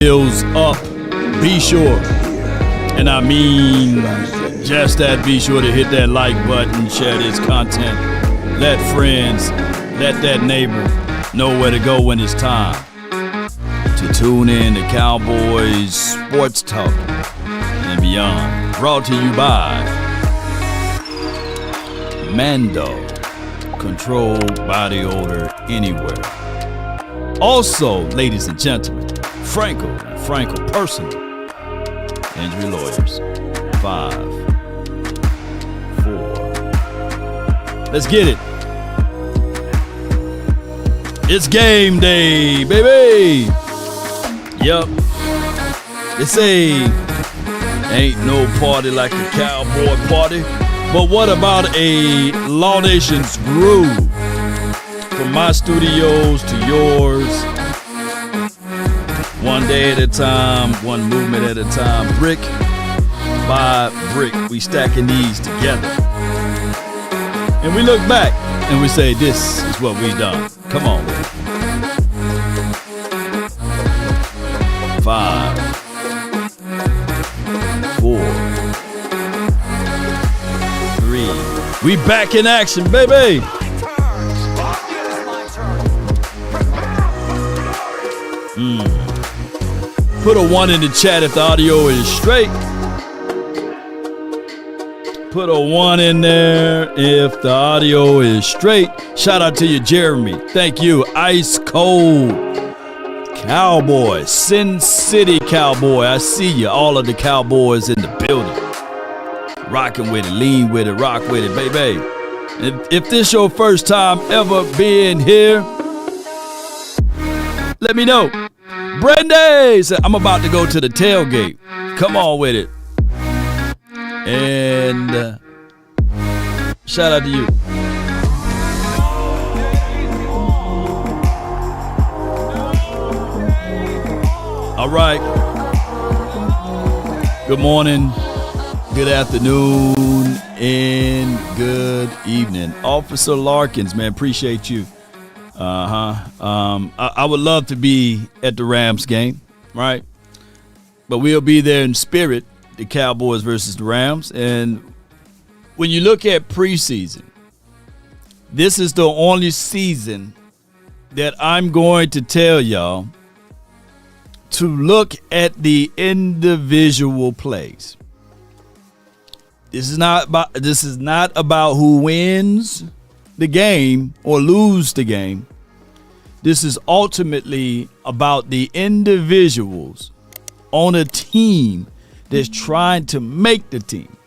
Bills up, be sure, and I mean just that, be sure to hit that like button, share this content, let friends, let that neighbor know where to go when it's time to tune in to Cowboys Sports Talk and beyond. Brought to you by Mando, control body odor anywhere. Also, ladies and gentlemen, Frenkel Personal Injury Lawyers. 5, 4. Let's get it. It's game day, baby. Yup. They say ain't no party like a cowboy party. But what about a Law Nation's groove? From my studios to yours. One day at a time, one movement at a time, brick by brick, we stacking these together. And we look back and we say, this is what we done. Come on. 5, 4, 3. We back in action, baby. Put a 1 in the chat if the audio is straight. Put a 1 in there if the audio is straight. Shout out to you, Jeremy. Thank you. Ice Cold Cowboy, Sin City Cowboy. I see you. All of the Cowboys in the building. Rocking with it, lean with it, rock with it, baby. If this your first time ever being here, let me know. Brandy said, I'm about to go to the tailgate. Come on with it. And shout out to you. All right. Good morning, good afternoon, and good evening. Officer Larkins, man, appreciate you. I would love to be at the Rams game, right? But we'll be there in spirit, the Cowboys versus the Rams. And when you look at preseason, this is the only season that I'm going to tell y'all to look at the individual plays. This is not about who wins the game or lose the game. This is ultimately about the individuals on a team that's trying to make the team.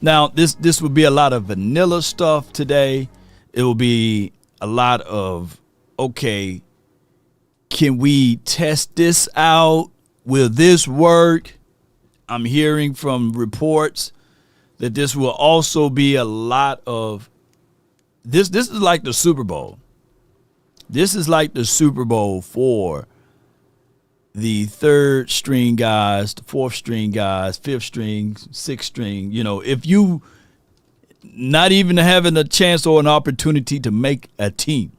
Now, this will be a lot of vanilla stuff today. It will be a lot of, okay, can we test this out? Will this work? I'm hearing from reports that this will also be a lot of this is like the Super Bowl. This is like the Super Bowl for the third string guys, the fourth string guys, fifth string, sixth string. You know, if you not even having a chance or an opportunity to make a team.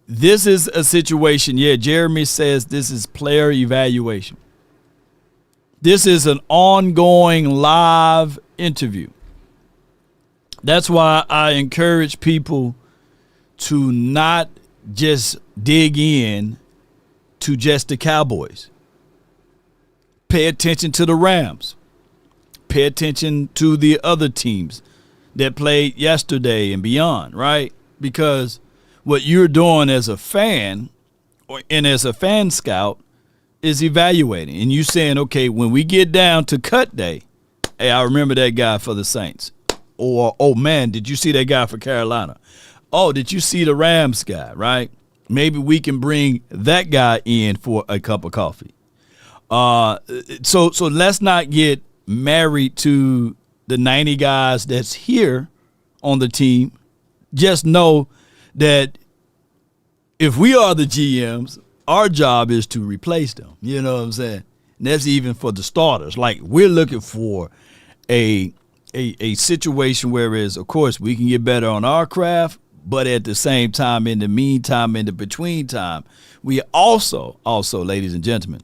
This is a situation, yeah, Jeremy says this is player evaluation. This is an ongoing live interview. That's why I encourage people to not just dig in to just the Cowboys. Pay attention to the Rams. Pay attention to the other teams that played yesterday and beyond, right? Because what you're doing as a fan and as a fan scout is evaluating. And you saying, okay, when we get down to cut day, hey, I remember that guy for the Saints. Or, oh, man, did you see that guy for Carolina? Oh, did you see the Rams guy, right? Maybe we can bring that guy in for a cup of coffee. So let's not get married to the 90 guys that's here on the team. Just know that if we are the GMs, our job is to replace them. You know what I'm saying? And that's even for the starters. Like, we're looking for a situation whereas, of course, we can get better on our craft, But at the same time, in the meantime, in the between time, we also, ladies and gentlemen,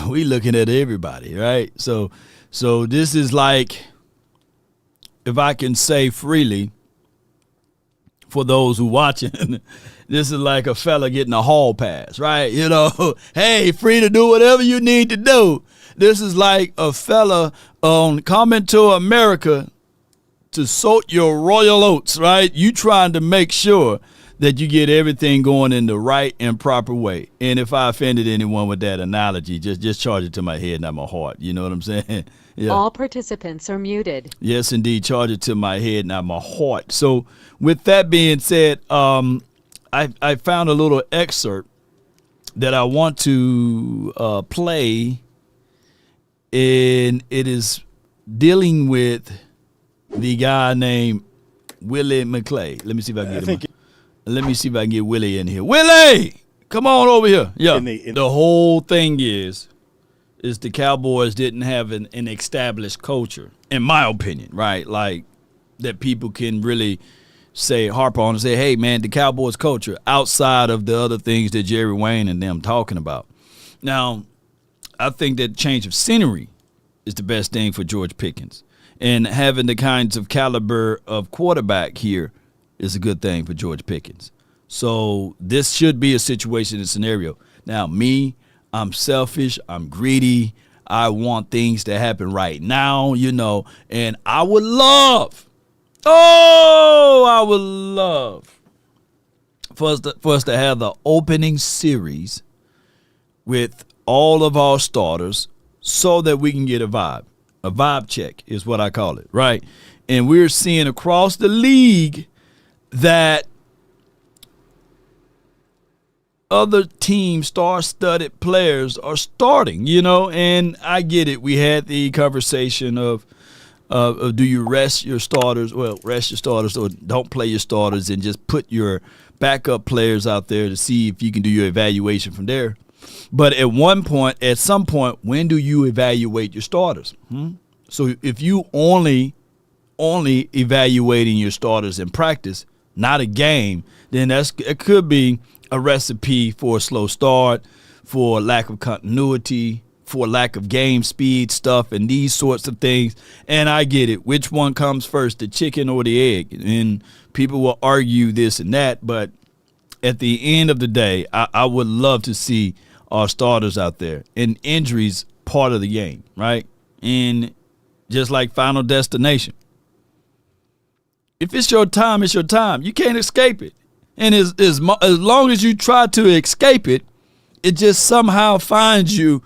we looking at everybody, right? So this is like, if I can say freely, for those who watching, this is like a fella getting a hall pass, right? You know, hey, free to do whatever you need to do. This is like a fella coming to America to sort your royal oats, right? You trying to make sure that you get everything going in the right and proper way. And if I offended anyone with that analogy, just charge it to my head, not my heart. You know what I'm saying? Yeah. All participants are muted. Yes, indeed. Charge it to my head, not my heart. So with that being said, I found a little excerpt that I want to play, and it is dealing with the guy named Willie McClay. Let me see if I can get him. Let me see if I can get Willie in here. Willie, come on over here. Yeah. The whole thing is the Cowboys didn't have an established culture, in my opinion, right? Like, that people can really harp on and say, hey, man, the Cowboys culture, outside of the other things that Jerry Wayne and them talking about. Now, I think that change of scenery is the best thing for George Pickens. And having the kinds of caliber of quarterback here is a good thing for George Pickens. So this should be a situation and scenario. Now, I'm selfish. I'm greedy. I want things to happen right now, you know. And I would love for us to have the opening series with all of our starters so that we can get a vibe. A vibe check is what I call it, right? And we're seeing across the league that other team star-studded players are starting, you know, and I get it. We had the conversation of do you rest your starters? Well, rest your starters or don't play your starters and just put your backup players out there to see if you can do your evaluation from there. But at some point, when do you evaluate your starters? So if you only evaluating your starters in practice, not a game, then it could be a recipe for a slow start, for lack of continuity, for lack of game speed stuff, and these sorts of things. And I get it. Which one comes first, the chicken or the egg? And people will argue this and that, but at the end of the day, I would love to see our starters out there. And injuries, part of the game, right? And just like Final Destination. If it's your time, it's your time. You can't escape it. And as long as you try to escape it, it just somehow finds you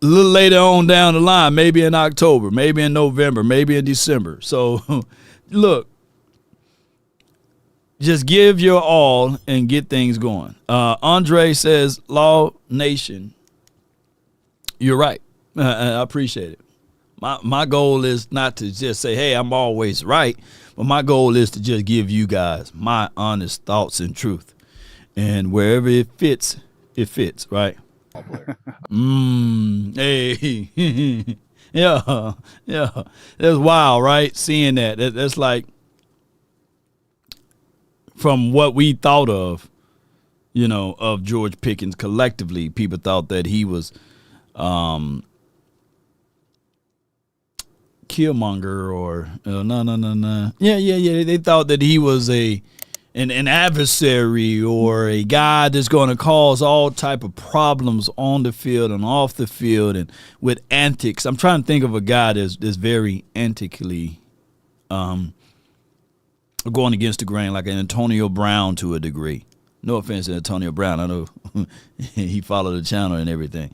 a little later on down the line, maybe in October, maybe in November, maybe in December. So, look, just give your all and get things going. Andre says, Law Nation, you're right. I appreciate it. My goal is not to just say, hey, I'm always right. But my goal is to just give you guys my honest thoughts and truth. And wherever it fits, right? Hey. Yeah. That's wild, right? Seeing that. That's like, from what we thought of, you know, of George Pickens collectively, people thought that he was Killmonger or no. Yeah. They thought that he was an adversary or a guy that's going to cause all type of problems on the field and off the field and with antics. I'm trying to think of a guy that's very antically going against the grain, like an Antonio Brown to a degree. No offense to Antonio Brown. I know he followed the channel and everything.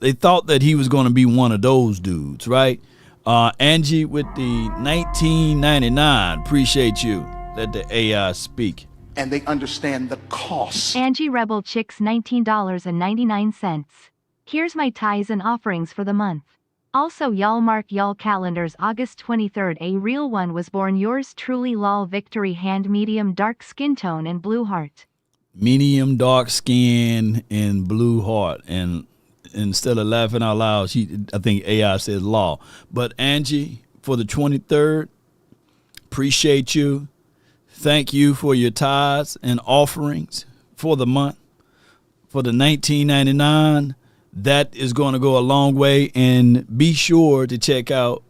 They thought that he was going to be one of those dudes, right? Angie with the 1999. Appreciate you. Let the AI speak. And they understand the cost. Angie Rebel Chicks $19.99. Here's my ties and offerings for the month. Also, y'all mark y'all calendars August 23rd. A real one was born. Yours truly, lol. Victory hand, medium dark skin tone and blue heart. Medium dark skin and blue heart. And instead of laughing out loud, I think AI says law. But Angie, for the 23rd, Appreciate you. Thank you for your tithes and offerings for the month. For the $19.99, that is going to go a long way. And be sure to check out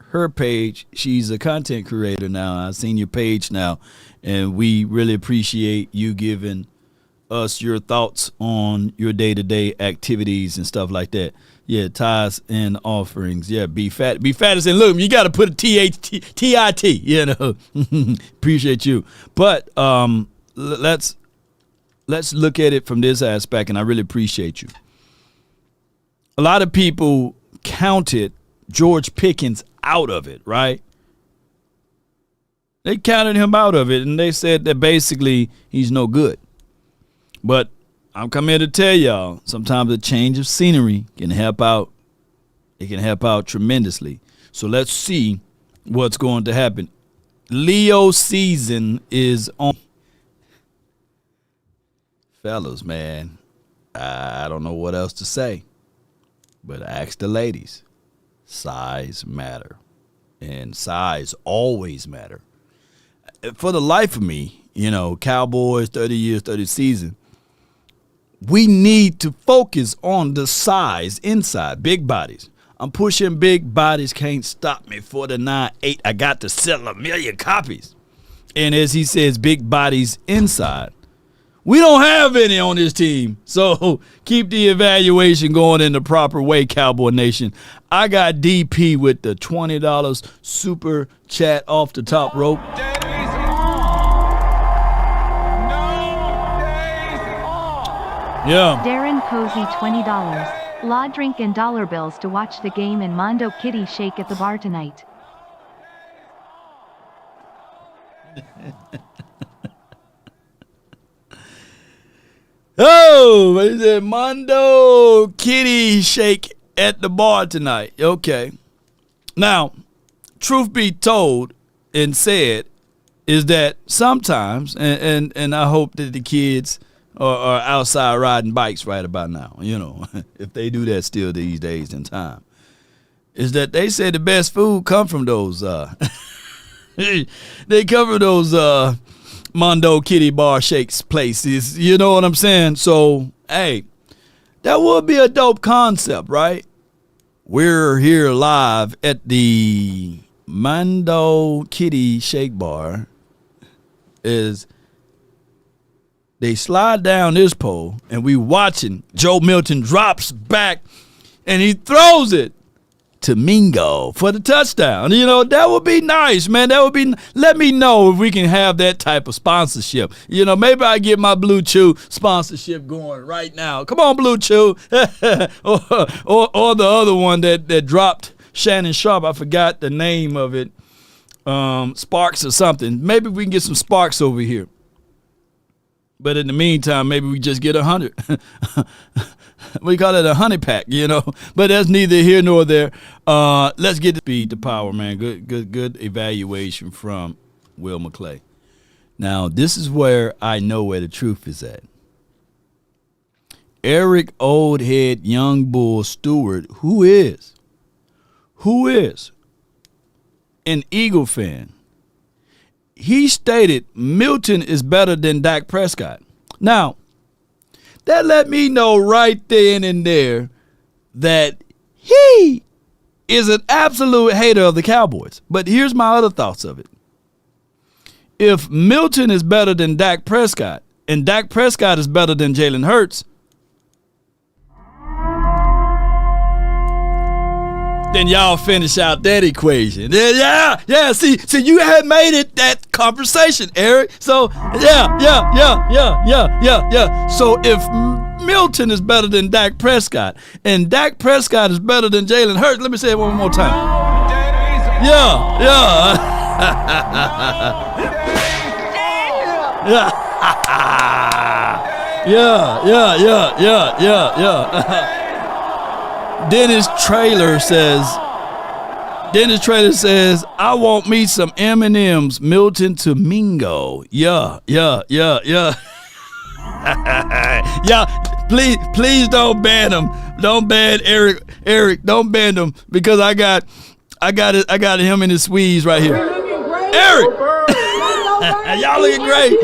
her page. She's a content creator now. I've seen your page now, and we really appreciate you giving us your thoughts on your day-to-day activities and stuff like that. Yeah, tithes and offerings. Yeah, be fat. Be fat as in, look, you got to put a T-I-T, you know. Appreciate you. But let's look at it from this aspect, and I really appreciate you. A lot of people counted George Pickens out of it, right? They counted him out of it, and they said that basically he's no good. But I'm coming here to tell y'all, sometimes a change of scenery can help out. It can help out tremendously. So let's see what's going to happen. Leo season is on. Fellas, man, I don't know what else to say. But ask the ladies. Size matter. And size always matter. For the life of me, you know, Cowboys, 30 years, 30 season, we need to focus on the size inside, big bodies. I'm pushing big bodies, can't stop me. 49.8, I got to sell 1 million copies. And as he says, big bodies inside. We don't have any on this team, so keep the evaluation going in the proper way, Cowboy Nation. I got DP with the $20 super chat off the top rope. Yeah. Darren Cozy, $20. Law drink and dollar bills to watch the game and Mondo Kitty shake at the bar tonight. Oh, what is it? Mondo Kitty shake at the bar tonight. Okay. Now, truth be told and said is that sometimes, and I hope that the kids are outside riding bikes right about now, you know, if they do that still these days in time, is that they say the best food come from those, they cover those Mondo Kitty Bar Shakes places, you know what I'm saying? So, hey, that would be a dope concept, right? We're here live at the Mondo Kitty Shake Bar. Is they slide down this pole, and we watching Joe Milton drops back, and he throws it to Mingo for the touchdown. You know, that would be nice, man. That would be, let me know if we can have that type of sponsorship. You know, maybe I get my Blue Chew sponsorship going right now. Come on, Blue Chew. or the other one that dropped Shannon Sharp. I forgot the name of it. Sparks or something. Maybe we can get some Sparks over here. But in the meantime, maybe we just get 100. We call it a honey pack, you know. But that's neither here nor there. Let's get the speed to power, man. Good evaluation from Will McClay. Now, this is where I know where the truth is at. Eric Oldhead Young Bull Stewart, who is an Eagle fan, he stated Milton is better than Dak Prescott. Now, that let me know right then and there that he is an absolute hater of the Cowboys. But here's my other thoughts of it. If Milton is better than Dak Prescott and Dak Prescott is better than Jalen Hurts, then y'all finish out that equation. Yeah. See, you had made it that conversation, Eric. So, yeah. So if Milton is better than Dak Prescott and Dak Prescott is better than Jalen Hurts, let me say it one more time. Yeah. Yeah. Dennis Trailer says, I want me some M&M's, Milton to Mingo. Yeah. Yeah, please don't ban him. Don't ban Eric, don't ban him because I got him in his squeeze right here. Eric. Y'all looking great.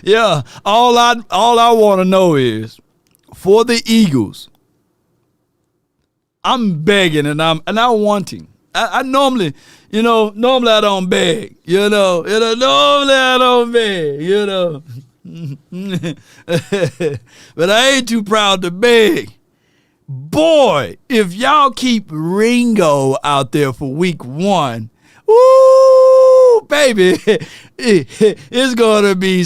Yeah. All I want to know is for the Eagles. I'm begging and I'm wanting. I normally, normally I don't beg, normally I don't beg, but I ain't too proud to beg. Boy, if y'all keep Ringo out there for week 1, ooh, baby, it's gonna be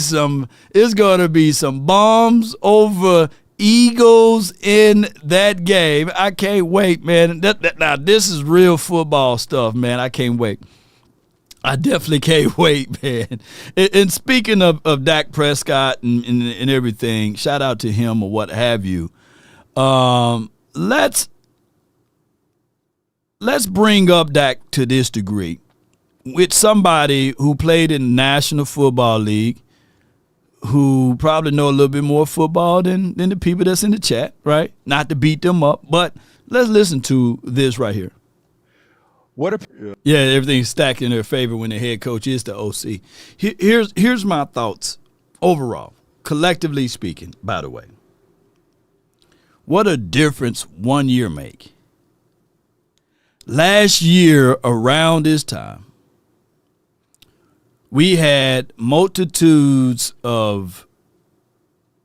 some bombs over Eagles in that game. I can't wait, man. Now, this is real football stuff, man. I can't wait. I definitely can't wait, man. And speaking of Dak Prescott and everything, shout out to him or what have you. Let's bring up Dak to this degree with somebody who played in the National Football League, who probably know a little bit more football than the people that's in the chat, right? Not to beat them up, but let's listen to this right here. Everything's stacked in their favor when the head coach is the OC. Here's my thoughts overall, collectively speaking, by the way. What a difference 1 year make. Last year around this time, we had multitudes of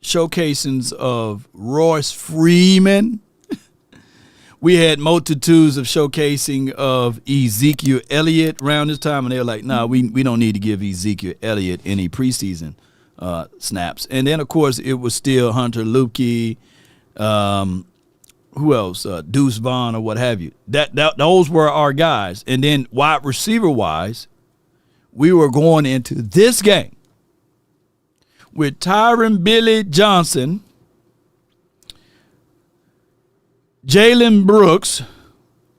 showcasings of Royce Freeman. We had multitudes of showcasing of Ezekiel Elliott around this time, and they were like, "No, we don't need to give Ezekiel Elliott any preseason snaps." And then, of course, it was still Hunter Luepke, who else? Deuce Vaughn or what have you. Those were our guys. And then wide receiver wise, we were going into this game with Tyron Billy Johnson, Jalen Brooks,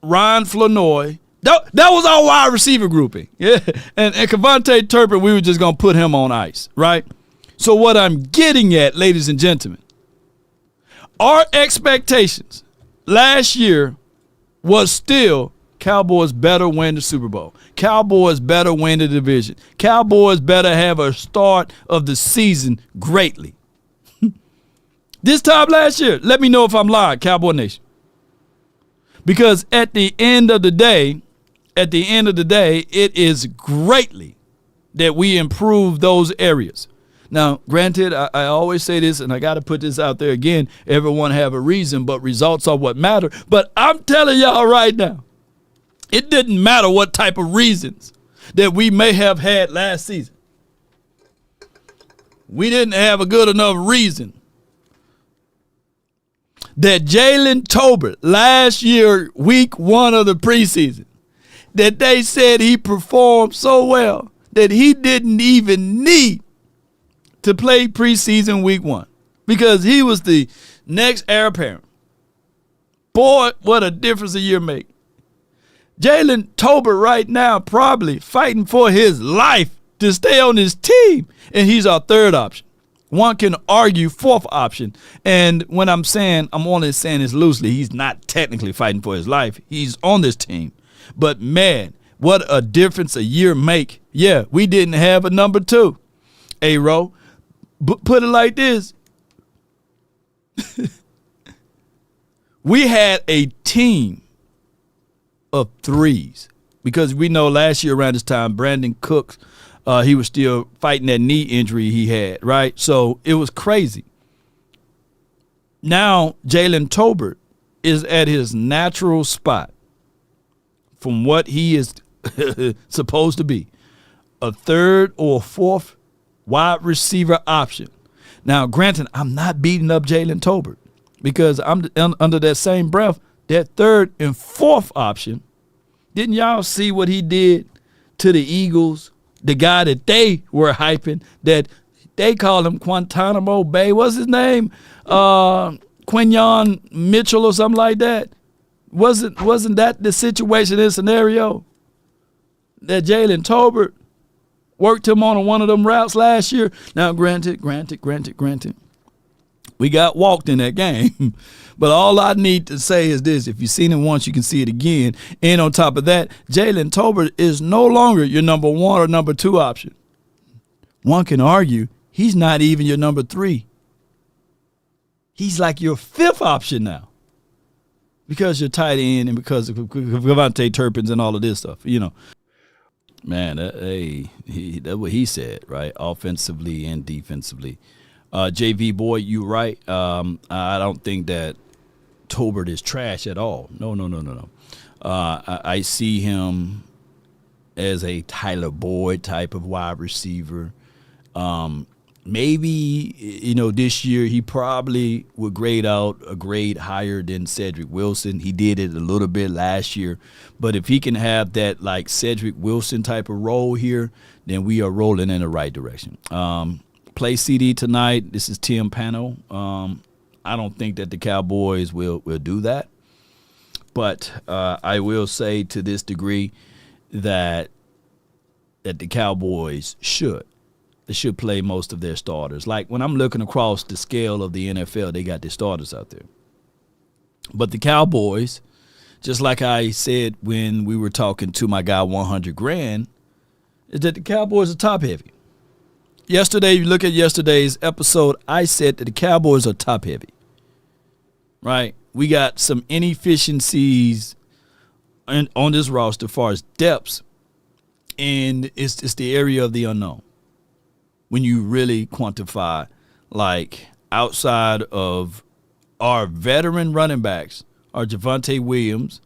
Ryan Flournoy. That was our wide receiver grouping. Yeah. And Kevontae Turpin, we were just going to put him on ice, right? So what I'm getting at, ladies and gentlemen, our expectations last year was still Cowboys better win the Super Bowl. Cowboys better win the division. Cowboys better have a start of the season greatly. This time last year, let me know if I'm lying, Cowboy Nation. Because at the end of the day, it is greatly that we improve those areas. Now, granted, I always say this, and I got to put this out there again, everyone have a reason, but results are what matter. But I'm telling y'all right now, it didn't matter what type of reasons that we may have had last season. We didn't have a good enough reason that Jalen Tolbert last year, week 1 of the preseason, that they said he performed so well that he didn't even need to play preseason week 1 because he was the next heir apparent. Boy, what a difference a year make. Jalen Tolbert right now probably fighting for his life to stay on his team, and he's our third option. One can argue fourth option, and when I'm only saying this loosely, he's not technically fighting for his life. He's on this team. But, man, what a difference a year make. Yeah, we didn't have a number 2. Hey, Ro, put it like this. We had a team of threes because we know last year around this time, Brandon Cooks, he was still fighting that knee injury he had, right? So it was crazy. Now Jalen Tolbert is at his natural spot from what he is supposed to be, a third or fourth wide receiver option. Now, granted, I'm not beating up Jalen Tolbert because I'm under that same breath, that third and fourth option. Didn't y'all see what he did to the Eagles? The guy that they were hyping, that they call him Guantanamo Bay. What's his name? Quinyon Mitchell or something like that. Wasn't that the situation and scenario? That Jalen Tolbert worked him on one of them routes last year. Now, granted. We got walked in that game. But all I need to say is this. If you've seen it once, you can see it again. And on top of that, Jalen Tolbert is no longer your number 1 or number 2 option. One can argue he's not even your number 3. He's like your 5th option now. Because you're tight end and because of Devontae Turpins and all of this stuff, Man, that's what he said, right? Offensively and defensively. JV boy, you right. I don't think that Tolbert is trash at all. No. I see him as a Tyler Boyd type of wide receiver. Maybe, this year he probably would grade out a grade higher than Cedric Wilson. He did it a little bit last year. But if he can have that like Cedric Wilson type of role here, then we are rolling in the right direction. Play CD tonight. This is Tim Pano. I don't think that the Cowboys will do that. But I will say to this degree that the Cowboys should. They should play most of their starters. Like when I'm looking across the scale of the NFL, they got their starters out there. But the Cowboys, just like I said when we were talking to my guy 100 Grand, is that the Cowboys are top heavy. Yesterday, you look at yesterday's episode, I said that the Cowboys are top heavy. Right? We got some inefficiencies on this roster as far as depths, and it's the area of the unknown. When you really quantify, like outside of our veteran running backs, our Javonte Williams,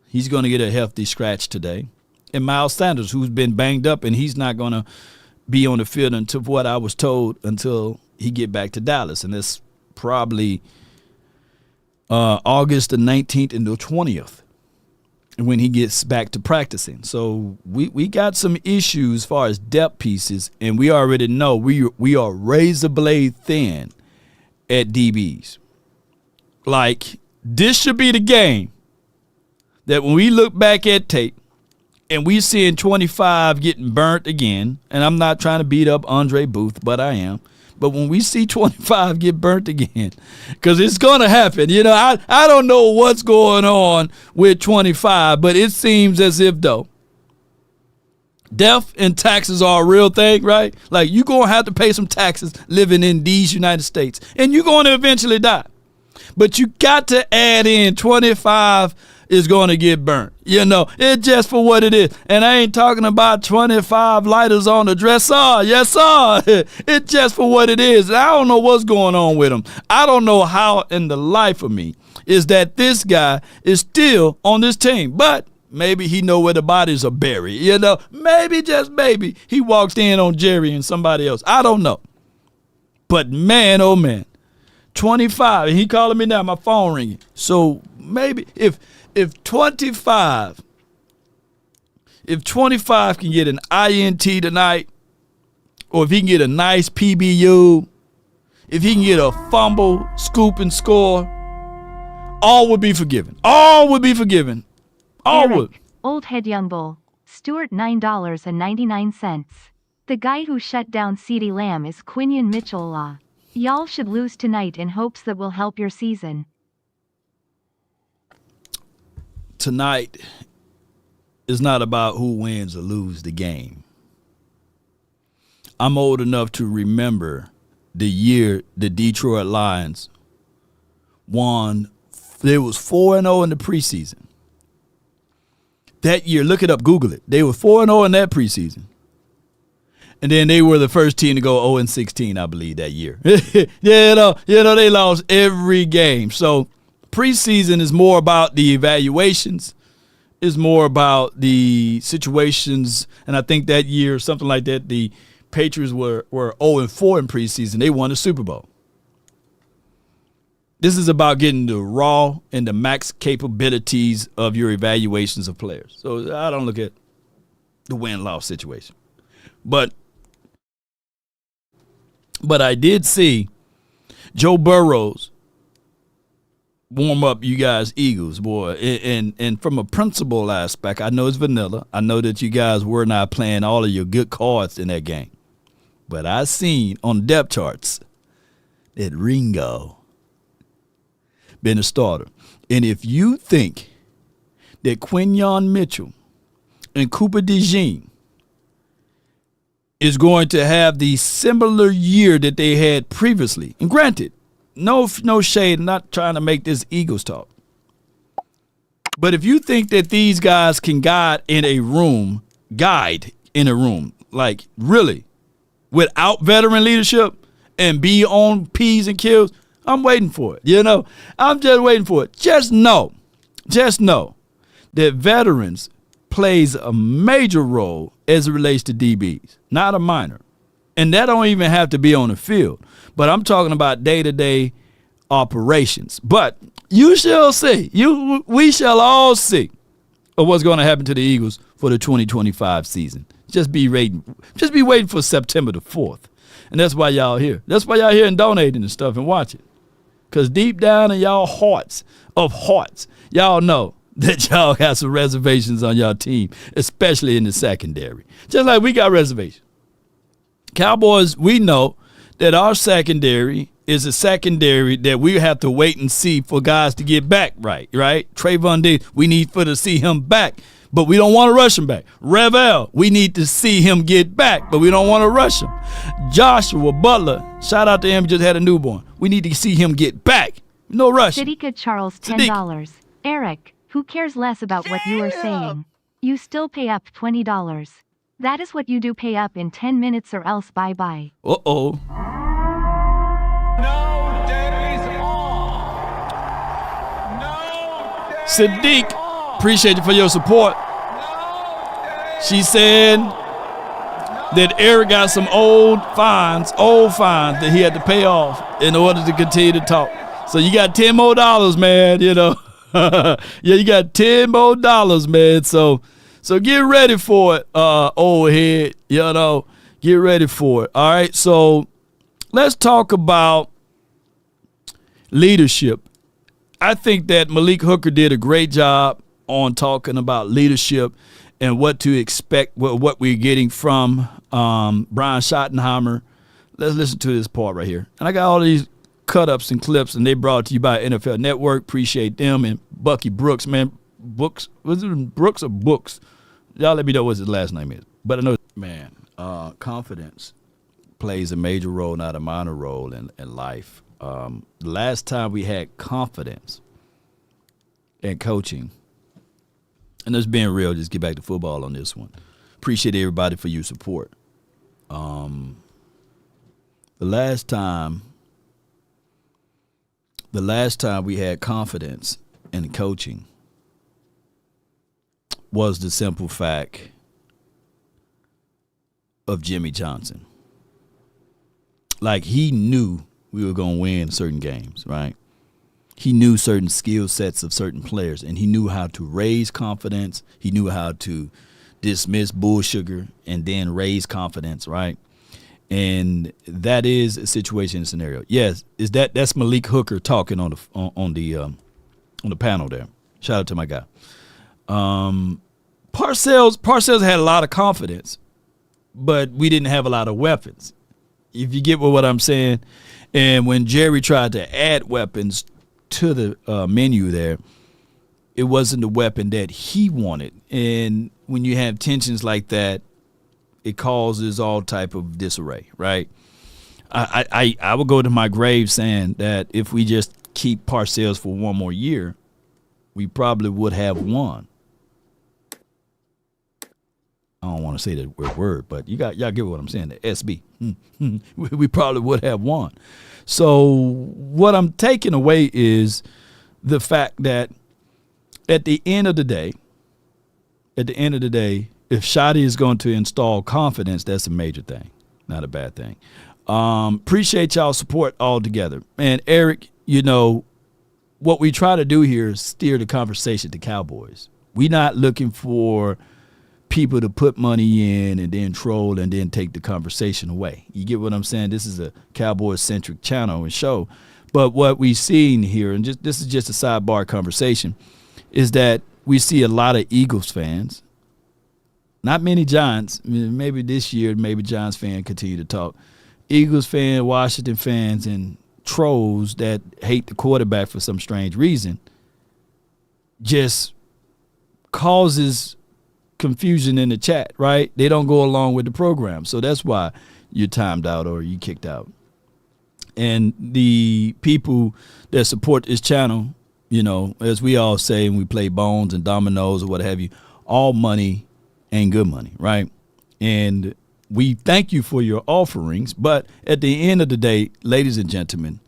he's going to get a hefty scratch today. And Miles Sanders, who's been banged up, and he's not going to be on the field until what I was told until he get back to Dallas. And that's probably August the 19th and the 20th. When he gets back to practicing. So we got some issues as far as depth pieces, and we already know we are razor blade thin at DBs. Like, this should be the game that when we look back at tape and we seeing 25 getting burnt again, and I'm not trying to beat up Andre Booth, but I am. But when we see 25 get burnt again, because it's going to happen. I don't know what's going on with 25, but it seems as if, though, death and taxes are a real thing, right? Like, you're going to have to pay some taxes living in these United States, and you're going to eventually die. But you got to add in 25 is going to get burnt. It's just for what it is. And I ain't talking about 25 lighters on the dresser. Yes, sir. It's just for what it is. I don't know what's going on with him. I don't know how in the life of me is that this guy is still on this team. But maybe he know where the bodies are buried. Maybe, just maybe, he walked in on Jerry and somebody else. I don't know. But man, oh man, 25. And he calling me now. My phone ringing. So maybe if 25 can get an INT tonight, or if he can get a nice PBU, if he can get a fumble, scoop, and score, all would be forgiven. All would be forgiven. All Eric, would. Old Head Young Bull, Stewart $9.99. The guy who shut down CeeDee Lamb is Quinion Mitchell. Y'all should lose tonight in hopes that will help your season. Tonight is not about who wins or loses the game. I'm old enough to remember the year the Detroit Lions won. They was 4-0 in the preseason. That year, look it up, Google it. They were 4-0 in that preseason. And then they were the first team to go 0-16, I believe, that year. They lost every game. So preseason is more about the evaluations, is more about the situations, and I think that year, something like that, the Patriots were 0-4 in preseason. They won the Super Bowl. This is about getting the raw and the max capabilities of your evaluations of players. So I don't look at the win-loss situation. But I did see Joe Burrow's warm up you guys Eagles, boy. And from a principle aspect, I know it's vanilla. I know that you guys were not playing all of your good cards in that game. But I seen on depth charts that Ringo been a starter. And if you think that Quinyon Mitchell and Cooper DeJean is going to have the similar year that they had previously, and granted, no shade, I'm not trying to make this Eagles talk. But if you think that these guys can guide in a room, like really, without veteran leadership and be on P's and Q's, I'm waiting for it. I'm just waiting for it. Just know that veterans plays a major role as it relates to DBs, not a minor. And that don't even have to be on the field. But I'm talking about day-to-day operations. But you shall see. We shall all see of what's going to happen to the Eagles for the 2025 season. Just be waiting for September the 4th. And that's why y'all here. That's why y'all here and donating and stuff and watching. Because deep down in y'all hearts of hearts, y'all know that y'all got some reservations on y'all team, especially in the secondary. Just like we got reservations. Cowboys, we know that our secondary is a secondary that we have to wait and see for guys to get back right? Trayvon Diggs, we need to see him back, but we don't want to rush him back. Revel, we need to see him get back, but we don't want to rush him. Joshua Butler, shout out to him, just had a newborn. We need to see him get back. No rush. Sidika Charles, $10. Eric, who cares less about what you are saying? You still pay up $20. That is what you do, pay up in 10 minutes or else bye-bye. Uh-oh. No days off. No days Sadiq, off. appreciate you for your support. No days She said that Eric got some old fines that he had to pay off in order to continue to talk. So you got $10 more, man, yeah, you got $10 more, man. So get ready for it, old head, get ready for it. All right, so let's talk about leadership. I think that Malik Hooker did a great job on talking about leadership and what to expect, what we're getting from Brian Schottenheimer. Let's listen to this part right here. And I got all these cut-ups and clips, and they brought to you by NFL Network. Appreciate them. And Bucky Brooks, man. Was it Brooks or Books? Y'all let me know what his last name is. But I know, man, confidence plays a major role, not a minor role in life. The last time we had confidence in coaching, and just being real, just get back to football on this one. Appreciate everybody for your support. The last time we had confidence in coaching was the simple fact of Jimmy Johnson. Like, he knew we were going to win certain games, right? He knew certain skill sets of certain players, and he knew how to raise confidence. He knew how to dismiss bull sugar and then raise confidence, right? And that is a situation and scenario. Yes, that's Malik Hooker talking on the panel there. Shout out to my guy. Parcells had a lot of confidence, but we didn't have a lot of weapons. If you get what I'm saying. And when Jerry tried to add weapons to the menu there, it wasn't the weapon that he wanted. And when you have tensions like that, it causes all type of disarray, right? I would go to my grave saying that if we just keep Parcells for one more year, we probably would have won. I don't want to say that word, but y'all get what I'm saying, the SB. We probably would have won. So what I'm taking away is the fact that at the end of the day, if Shotty is going to install confidence, that's a major thing, not a bad thing. Appreciate y'all's support altogether. And Eric, what we try to do here is steer the conversation to Cowboys. We're not looking for people to put money in and then troll and then take the conversation away. You get what I'm saying? This is a Cowboys-centric channel and show. But what we've seen here, and this is just a sidebar conversation, is that we see a lot of Eagles fans, not many Giants. Maybe this year, maybe Giants fans continue to talk. Eagles fans, Washington fans, and trolls that hate the quarterback for some strange reason just causes confusion in the chat, right? They don't go along with the program. So that's why you're timed out or you kicked out. And the people that support this channel, you know, as we all say, and we play bones and dominoes or what have you, all money ain't good money, right? And we thank you for your offerings. But at the end of the day, ladies and gentlemen,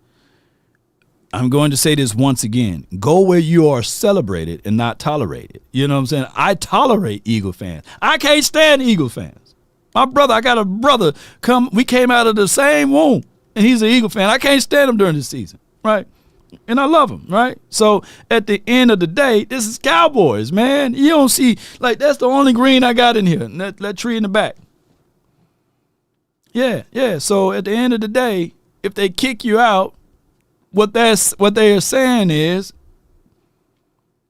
I'm going to say this once again. Go where you are celebrated and not tolerated. You know what I'm saying? I tolerate Eagle fans. I can't stand Eagle fans. My brother, I got a brother, we came out of the same womb, and he's an Eagle fan. I can't stand him during the season, right? And I love him, right? So at the end of the day, this is Cowboys, man. You don't see, like, that's the only green I got in here, that tree in the back. Yeah. So at the end of the day, if they kick you out, what they are saying is,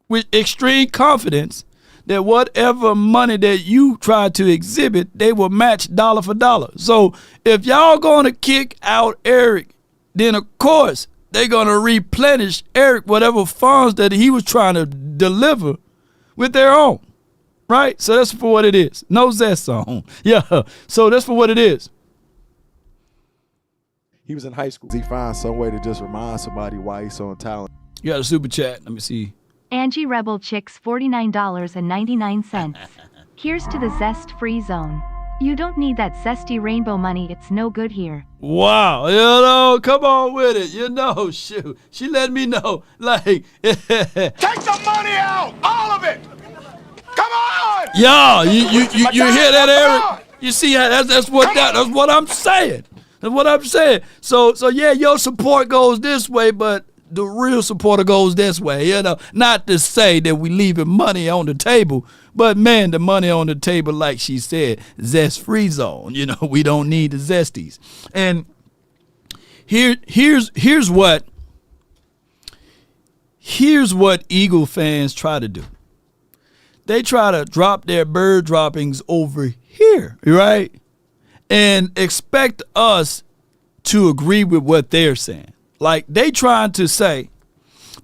with extreme confidence, that whatever money that you try to exhibit, they will match dollar for dollar. So if y'all going to kick out Eric, then of course they're going to replenish Eric whatever funds that he was trying to deliver with their own, right? So that's for what it is. No zest on. Yeah, so that's for what it is. He was in high school. He finds some way to just remind somebody why he's so talented. You got a super chat. Let me see. Angie Rebel Chicks $49.99. Here's to the zest free zone. You don't need that zesty rainbow money. It's no good here. Wow. You know, come on with it. You know, shoot. She let me know. Like, Take the money out, all of it. Come on. yeah, you hear that, Eric? You see how that's what I'm saying. That's what I'm saying. So yeah, your support goes this way, but the real supporter goes this way. You know, not to say that we leaving money on the table, but man, the money on the table, like she said, zest free zone. You know, we don't need the zesties. And here's what Eagle fans try to do. They try to drop their bird droppings over here, right? And expect us to agree with what they're saying. Like, they trying to say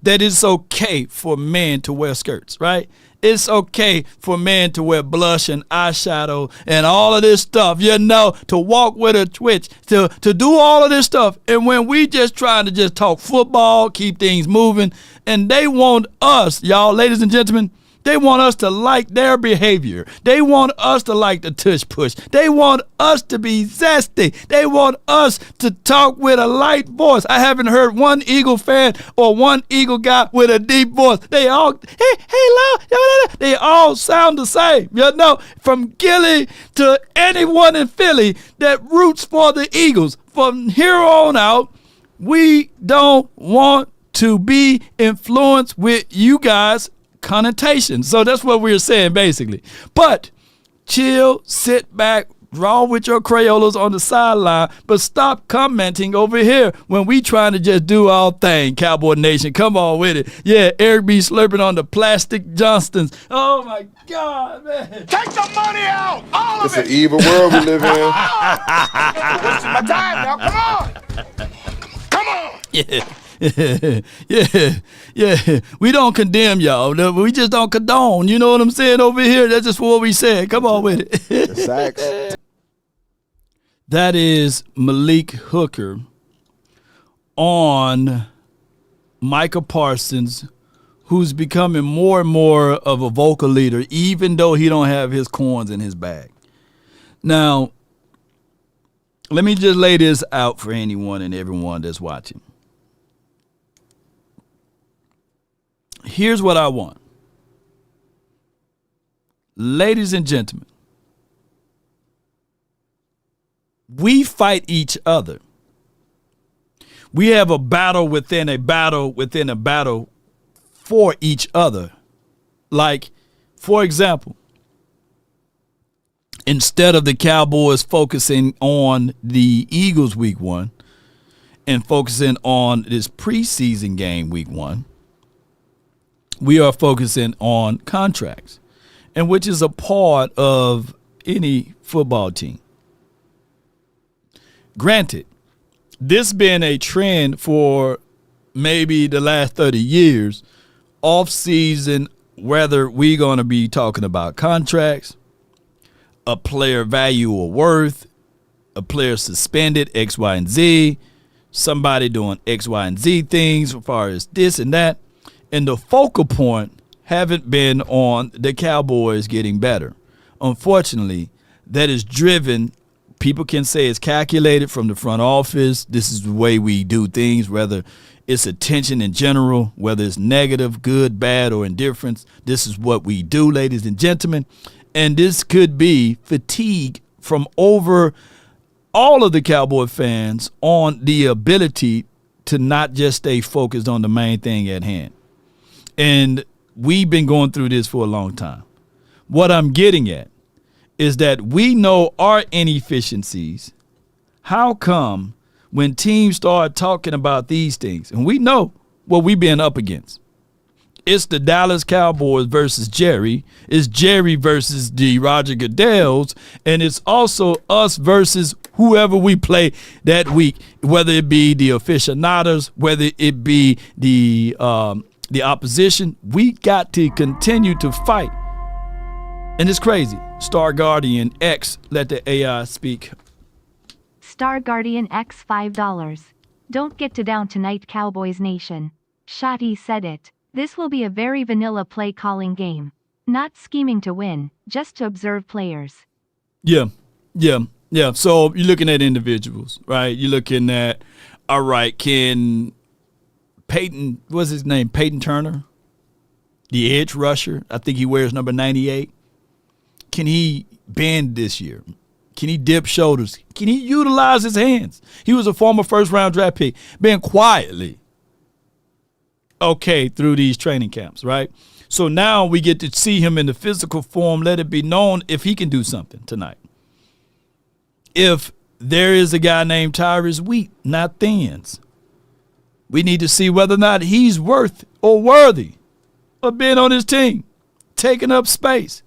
that it's okay for men to wear skirts, right? It's okay for men to wear blush and eyeshadow and all of this stuff, you know, to walk with a twitch, to do all of this stuff. And when we just trying to just talk football, keep things moving, and they want us, y'all, ladies and gentlemen, they want us to like their behavior. They want us to like the tush push. They want us to be zesty. They want us to talk with a light voice. I haven't heard one Eagle fan or one Eagle guy with a deep voice. They all, they all sound the same. You know, from Gilly to anyone in Philly that roots for the Eagles. From here on out, we don't want to be influenced with you guys' connotation. So that's what we're saying basically. But chill, sit back, draw with your Crayolas on the sideline, but stop commenting over here when we trying to just do our thing, Cowboy Nation. Come on with it. Yeah, Eric B. slurping on the plastic Johnstons. Oh my God, man. Take the money out, all of It's it. an evil world we live in. Wasting my time now. Come on. Yeah. Yeah. We don't condemn y'all. We just don't condone. You know what I'm saying over here? That's just what we said. Come on with it. The sacks. That is Malik Hooker on Micah Parsons, who's becoming more and more of a vocal leader, even though he don't have his corns in his bag. Now, let me just lay this out for anyone and everyone that's watching. Here's what I want. Ladies and gentlemen, we fight each other. We have a battle within a battle within a battle for each other. Like, for example, instead of the Cowboys focusing on the Eagles week 1 and focusing on this preseason game week 1, we are focusing on contracts, and which is a part of any football team. Granted, this been a trend for maybe the last 30 years, off season, whether we're going to be talking about contracts, a player value or worth, a player suspended, X, Y, and Z, somebody doing X, Y, and Z things as far as this and that. And the focal point haven't been on the Cowboys getting better. Unfortunately, that is driven, people can say it's calculated from the front office. This is the way we do things, whether it's attention in general, whether it's negative, good, bad, or indifference. This is what we do, ladies and gentlemen. And this could be fatigue from over all of the Cowboy fans on the ability to not just stay focused on the main thing at hand. And we've been going through this for a long time. What I'm getting at is that we know our inefficiencies. How come when teams start talking about these things, and we know what we've been up against, it's the Dallas Cowboys versus Jerry, it's Jerry versus the Roger Goodells, and it's also us versus whoever we play that week, whether it be the aficionados, whether it be the opposition. We got to continue to fight. And it's crazy. Star Guardian X, let the AI speak. Star Guardian X $5. Don't get to down tonight, Cowboys Nation. Shotty said it. This will be a very vanilla play calling game. Not scheming to win, just to observe players. Yeah. So you're looking at individuals, right? You're looking at, all right, can Peyton, what's his name? Peyton Turner, the edge rusher. I think he wears number 98. Can he bend this year? Can he dip shoulders? Can he utilize his hands? He was a former first-round draft pick, been quietly okay through these training camps, right? So now we get to see him in the physical form. Let it be known if he can do something tonight. If there is a guy named Tyrus Wheat, not Thins, we need to see whether or not he's worth or worthy of being on his team, taking up space.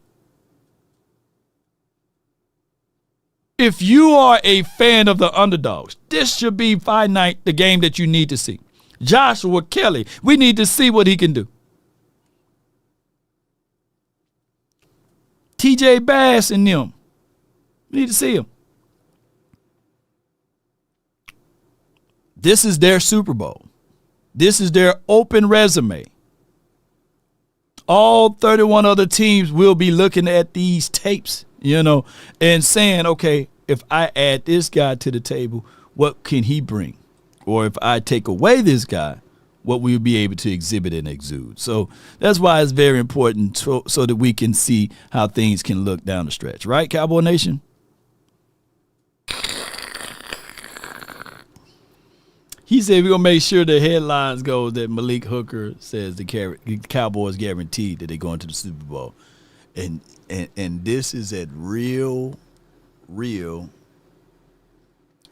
If you are a fan of the underdogs, this should be Fight Night, the game that you need to see. Joshua Kelly, we need to see what he can do. TJ Bass and them, we need to see him. This is their Super Bowl. This is their open resume. All 31 other teams will be looking at these tapes, and saying, okay, if I add this guy to the table, what can he bring? Or if I take away this guy, what we'll be able to exhibit and exude. So that's why it's very important so that we can see how things can look down the stretch. Right, Cowboy Nation? He said we're going to make sure the headlines go that Malik Hooker says the Cowboys guaranteed that they're going to the Super Bowl. And this is at real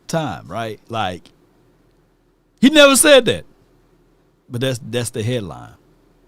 time, right? Like, he never said that. But that's the headline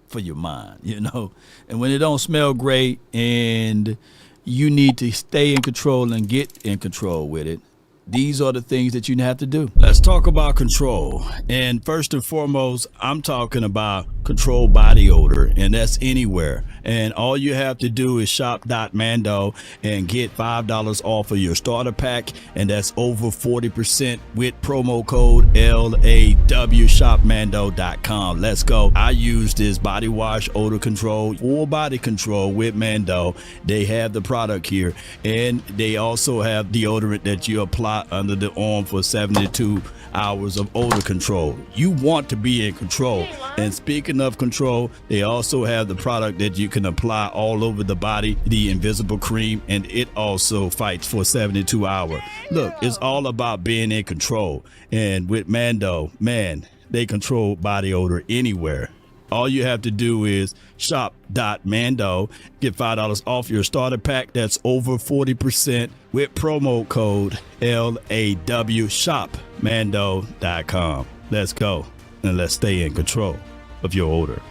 for your mind, And when it don't smell great and you need to stay in control and get in control with it, these are the things that you have to do. Let's talk about control. And first and foremost, I'm talking about control body odor, and that's anywhere. And all you have to do is shop.mando and get $5 off of your starter pack, and that's over 40% with promo code LAW, shopmando.com. Let's go. I use this body wash odor control, full body control with Mando. They have the product here, and they also have deodorant that you apply under the arm for 72 hours of odor control. You want to be in control. And speaking of control, they also have the product that you can apply all over the body, the invisible cream, and it also fights for 72 hours. Look, it's all about being in control. And with Mando, man, they control body odor anywhere. All you have to do is shop.mando, get $5 off your starter pack. That's over 40% with promo code LAW, shopmando.com. Let's go and let's stay in control of your odor.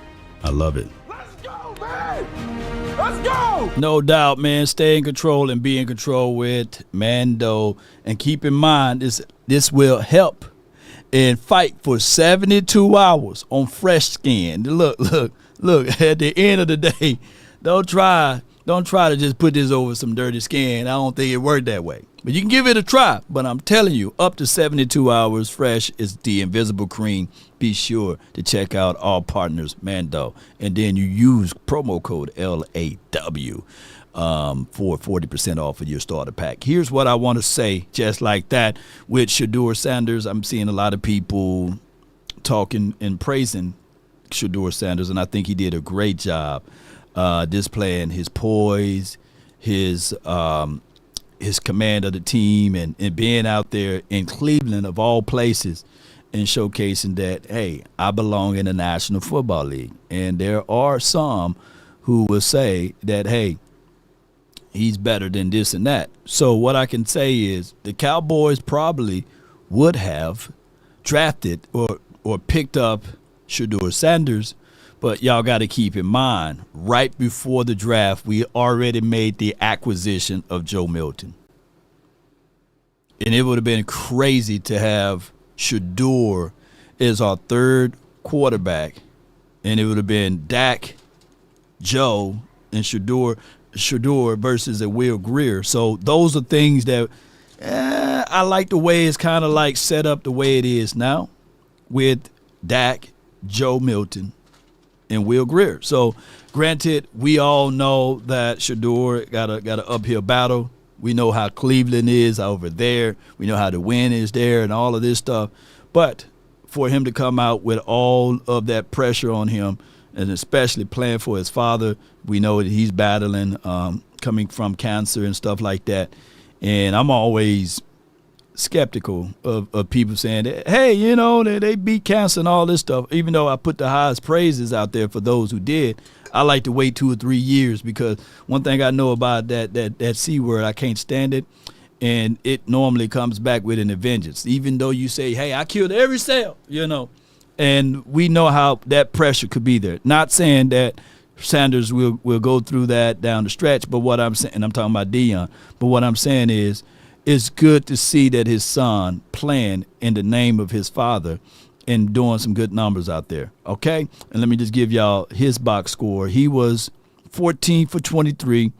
I love it. Let's go, man! Let's go! No doubt, man. Stay in control and be in control with Mando. And keep in mind, this will help and fight for 72 hours on fresh skin. Look. At the end of the day, don't try to just put this over some dirty skin. I don't think it worked that way. But you can give it a try. But I'm telling you, up to 72 hours fresh is the invisible cream. Be sure to check out all partners, Mando. And then you use promo code LAW for 40% off of your starter pack. Here's what I want to say, just like that, with Shedeur Sanders. I'm seeing a lot of people talking and praising Shedeur Sanders, and I think he did a great job displaying his poise, his command of the team, and being out there in Cleveland, of all places, and showcasing that, hey, I belong in the National Football League. And there are some who will say that, hey, he's better than this and that. So what I can say is the Cowboys probably would have drafted or picked up Shedeur Sanders, but y'all got to keep in mind, right before the draft, we already made the acquisition of Joe Milton. And it would have been crazy to have Shedeur as our third quarterback, and it would have been Dak, Joe, and Shedeur versus a Will Grier. So those are things that I like the way it's kind of like set up the way it is now with Dak, Joe Milton, and Will Grier. So granted, we all know that Shedeur got an uphill battle. We know how Cleveland is over there. We know how the wind is there and all of this stuff. But for him to come out with all of that pressure on him, and especially playing for his father, we know that he's battling, coming from cancer and stuff like that. And I'm always skeptical of people saying that, hey, you know, they beat cancer and all this stuff. Even though I put the highest praises out there for those who did, I like to wait 2 or 3 years, because one thing I know about that C word, I can't stand it, and it normally comes back with an vengeance. Even though you say, hey, I killed every cell, you know, and we know how that pressure could be there. Not saying that Sanders will go through that down the stretch, but what I'm saying, and I'm talking about Deion, but what I'm saying is, it's good to see that his son playing in the name of his father and doing some good numbers out there, okay? And let me just give y'all his box score. He was 14 for 23,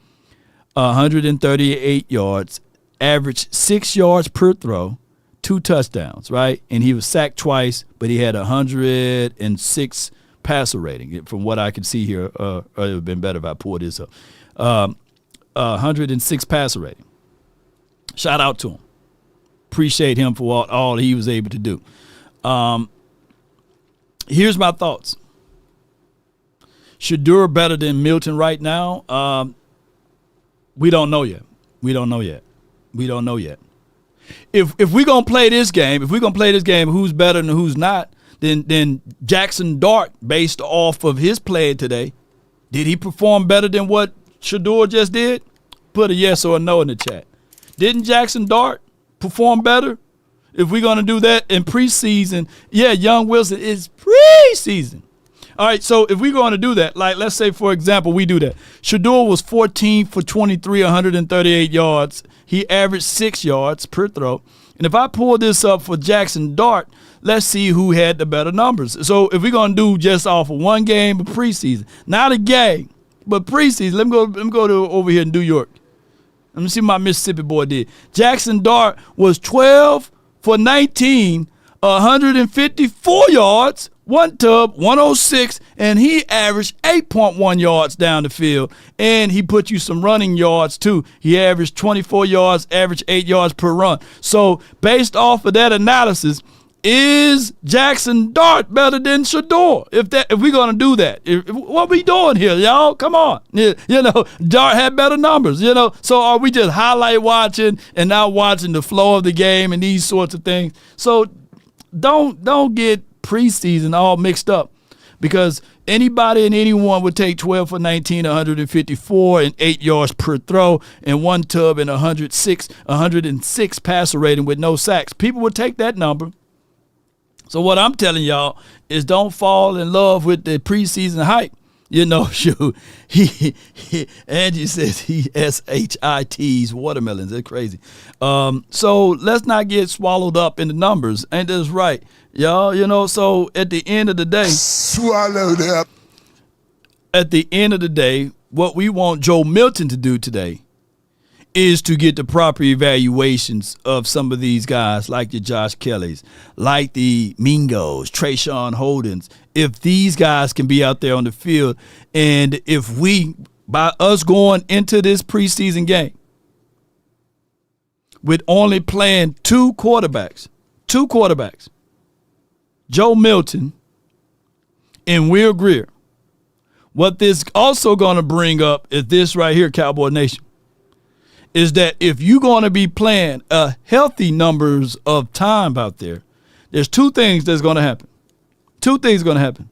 138 yards, averaged 6 yards per throw, 2 touchdowns, right? And he was sacked twice, but he had 106 passer rating. From what I can see here, it would have been better if I pulled this up. 106 passer rating. Shout out to him. Appreciate him for all he was able to do. Here's my thoughts. Shedeur better than Milton right now? We don't know yet. If we're gonna play this game, who's better and who's not, then Jackson Dart, based off of his play today, did he perform better than what Shedeur just did? Put a yes or a no in the chat. Didn't Jackson Dart perform better? If we're going to do that in preseason, yeah, Young Wilson is preseason. All right, so if we're going to do that, like let's say, for example, we do that. Shedeur was 14 for 23, 138 yards. He averaged 6 yards per throw. And if I pull this up for Jackson Dart, let's see who had the better numbers. So if we're going to do just off of one game of preseason, not a game, but preseason, let me go to over here in New York. Let me see what my Mississippi boy did. Jackson Dart was 12 for 19, 154 yards, 1 tub, 106, and he averaged 8.1 yards down the field. And he put you some running yards, too. He averaged 24 yards, averaged 8 yards per run. So based off of that analysis, is Jackson Dart better than Shedeur? If we're gonna do that, what we doing here, y'all? Come on, you know, Dart had better numbers, you know. So are we just highlight watching and not watching the flow of the game and these sorts of things? So don't get preseason all mixed up, because anybody and anyone would take 12 for 19, 154 and 8 yards per throw and 1 tub and 106 passer rating with no sacks. People would take that number. So what I'm telling y'all is don't fall in love with the preseason hype. You know, shoot, Angie says he SHITs watermelons. They're crazy. So let's not get swallowed up in the numbers. Ain't this right? Y'all, you know, so at the end of the day. Swallow that. At the end of the day, what we want Joe Milton to do today is to get the proper evaluations of some of these guys like the Josh Kellys, like the Mingos, Trayshawn Holdens. If these guys can be out there on the field, and if we, by us going into this preseason game with only playing two quarterbacks, Joe Milton and Will Grier, what this also going to bring up is this right here, Cowboy Nation, is that if you're going to be playing a healthy numbers of time out there, there's two things that's going to happen. Two things going to happen.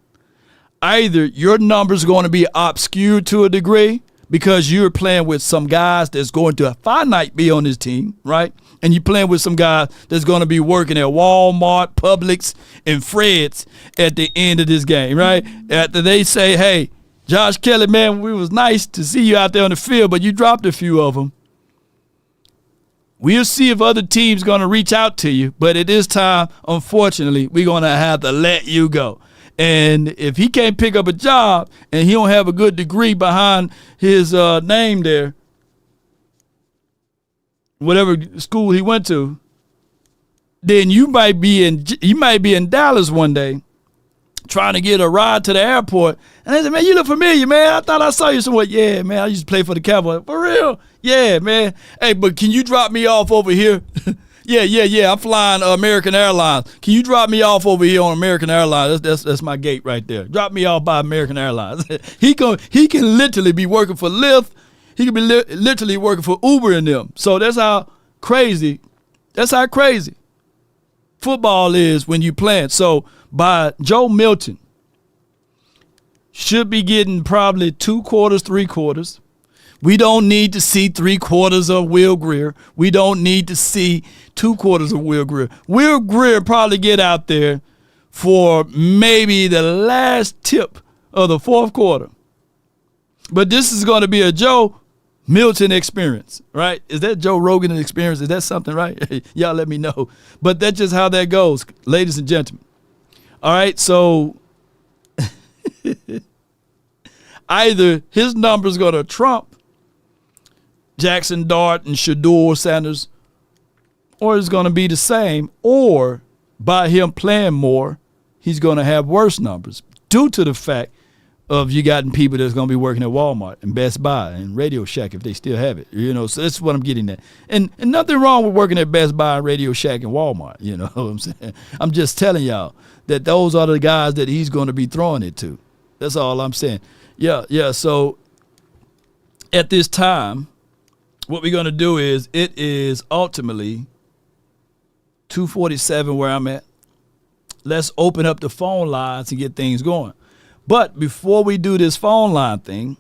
Either your numbers are going to be obscured to a degree because you're playing with some guys that's going to finite be on this team, right? And you're playing with some guys that's going to be working at Walmart, Publix, and Fred's at the end of this game, right? After they say, hey, Josh Kelly, man, we was nice to see you out there on the field, but you dropped a few of them. We'll see if other teams going to reach out to you, but at this time, unfortunately, we're going to have to let you go. And if he can't pick up a job and he don't have a good degree behind his name there, whatever school he went to, then you might be in Dallas one day trying to get a ride to the airport. And they said, man, you look familiar, man. I thought I saw you somewhere. Yeah, man, I used to play for the Cowboys. For real? Yeah, man. Hey, but can you drop me off over here? Yeah. I'm flying American Airlines. Can you drop me off over here on American Airlines? That's my gate right there. Drop me off by American Airlines. He can literally be working for Lyft. He can be literally working for Uber and them. So that's how crazy football is when you playing. So by Joe Milton should be getting probably 2 quarters, 3 quarters. We don't need to see 3 quarters of Will Grier. We don't need to see 2 quarters of Will Grier. Will Grier probably get out there for maybe the last tip of the 4th quarter. But this is going to be a Joe Milton experience, right? Is that Joe Rogan experience? Is that something, right? Y'all let me know. But that's just how that goes, ladies and gentlemen. All right, so either his number's going to trump Jackson Dart and Shador Sanders, or it's going to be the same, or by him playing more, he's going to have worse numbers due to the fact of you got people that's going to be working at Walmart and Best Buy and Radio Shack if they still have it. You know, so that's what I'm getting at. And nothing wrong with working at Best Buy and Radio Shack and Walmart. You know what I'm saying? I'm just telling y'all that those are the guys that he's going to be throwing it to. That's all I'm saying. Yeah. So at this time, what we're going to do is it is ultimately 2:47 where I'm at. Let's open up the phone lines and get things going. But before we do this phone line thing,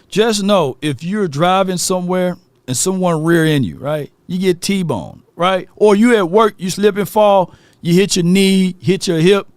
just know if you're driving somewhere and someone rear end you, right, you get T-boned, right? Or you at work, you slip and fall, you hit your knee, hit your hip,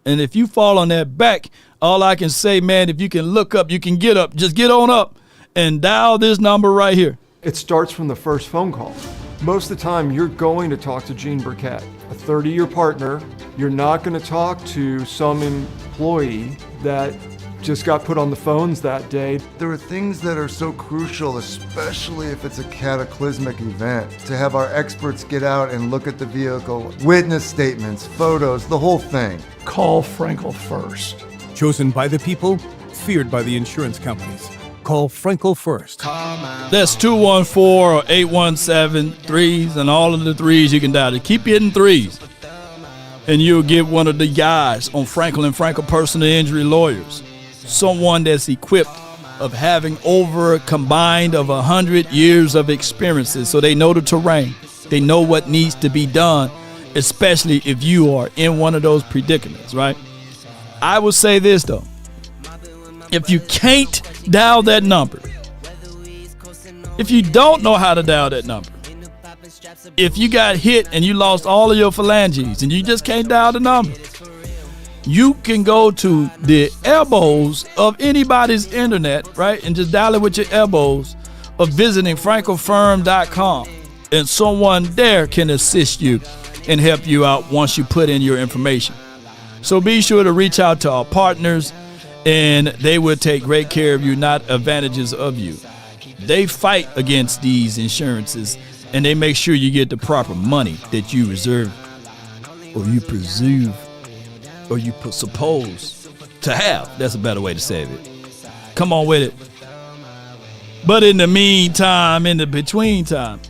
and if you fall on that back, all I can say, man, if you can look up, you can get up. Just get on up and dial this number right here. It starts from the first phone call. Most of the time, you're going to talk to Gene Burkett, a 30-year partner. You're not going to talk to some employee that just got put on the phones that day. There are things that are so crucial, especially if it's a cataclysmic event, to have our experts get out and look at the vehicle, witness statements, photos, the whole thing. Call Frenkel first. Chosen by the people, feared by the insurance companies. Call Frenkel first. That's 214-817-3s, and all of the 3s you can dial. Keep hitting 3s, and you'll get one of the guys on Frenkel and Frenkel Personal Injury Lawyers. Someone that's equipped of having over a combined of 100 years of experiences, so they know the terrain. They know what needs to be done, especially if you are in one of those predicaments, right? I would say this, though. If you can't dial that number, if you don't know how to dial that number, if you got hit and you lost all of your phalanges and you just can't dial the number, you can go to the elbows of anybody's internet, right, and just dial it with your elbows, or visiting frenkelfirm.com, and someone there can assist you and help you out once you put in your information. So be sure to reach out to our partners, and they will take great care of you, not advantages of you. They fight against these insurances, and they make sure you get the proper money that you reserve, or you presume, or you suppose to have. That's a better way to say it. Come on with it. But in the meantime, in the between time,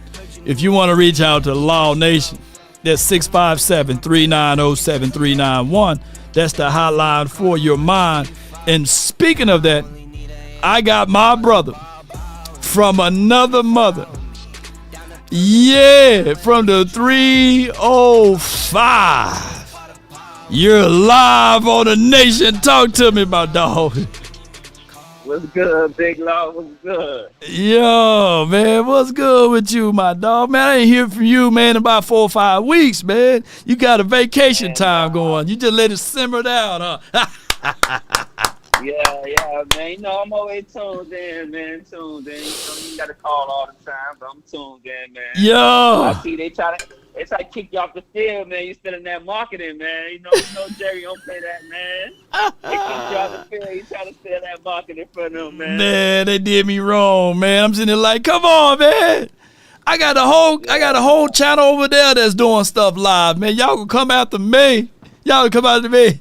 if you want to reach out to Law Nation, that's 657-390-7391. That's the hotline for your mind. And speaking of that, I got my brother from another mother. Yeah, from the 305. You're live on the Nation. Talk to me about dog. What's good, Big Law? What's good? Yo, man, what's good with you, my dog? Man, I ain't hear from you, man, in about 4 or 5 weeks, man. You got a vacation time going. You just let it simmer down, huh? Yeah, man. You know, I'm always tuned in, man. Tuned in. You got to call all the time, but I'm tuned in, man. Yo. I see they try to kick you off the field, man. You still in that marketing, man. You know Jerry don't play that, man. They kick you off the field. You trying to steal that marketing from them, man. Man, they did me wrong, man. I'm sitting there like, come on, man. I got a whole channel over there that's doing stuff live, man. Y'all gonna come after me. Y'all come after me.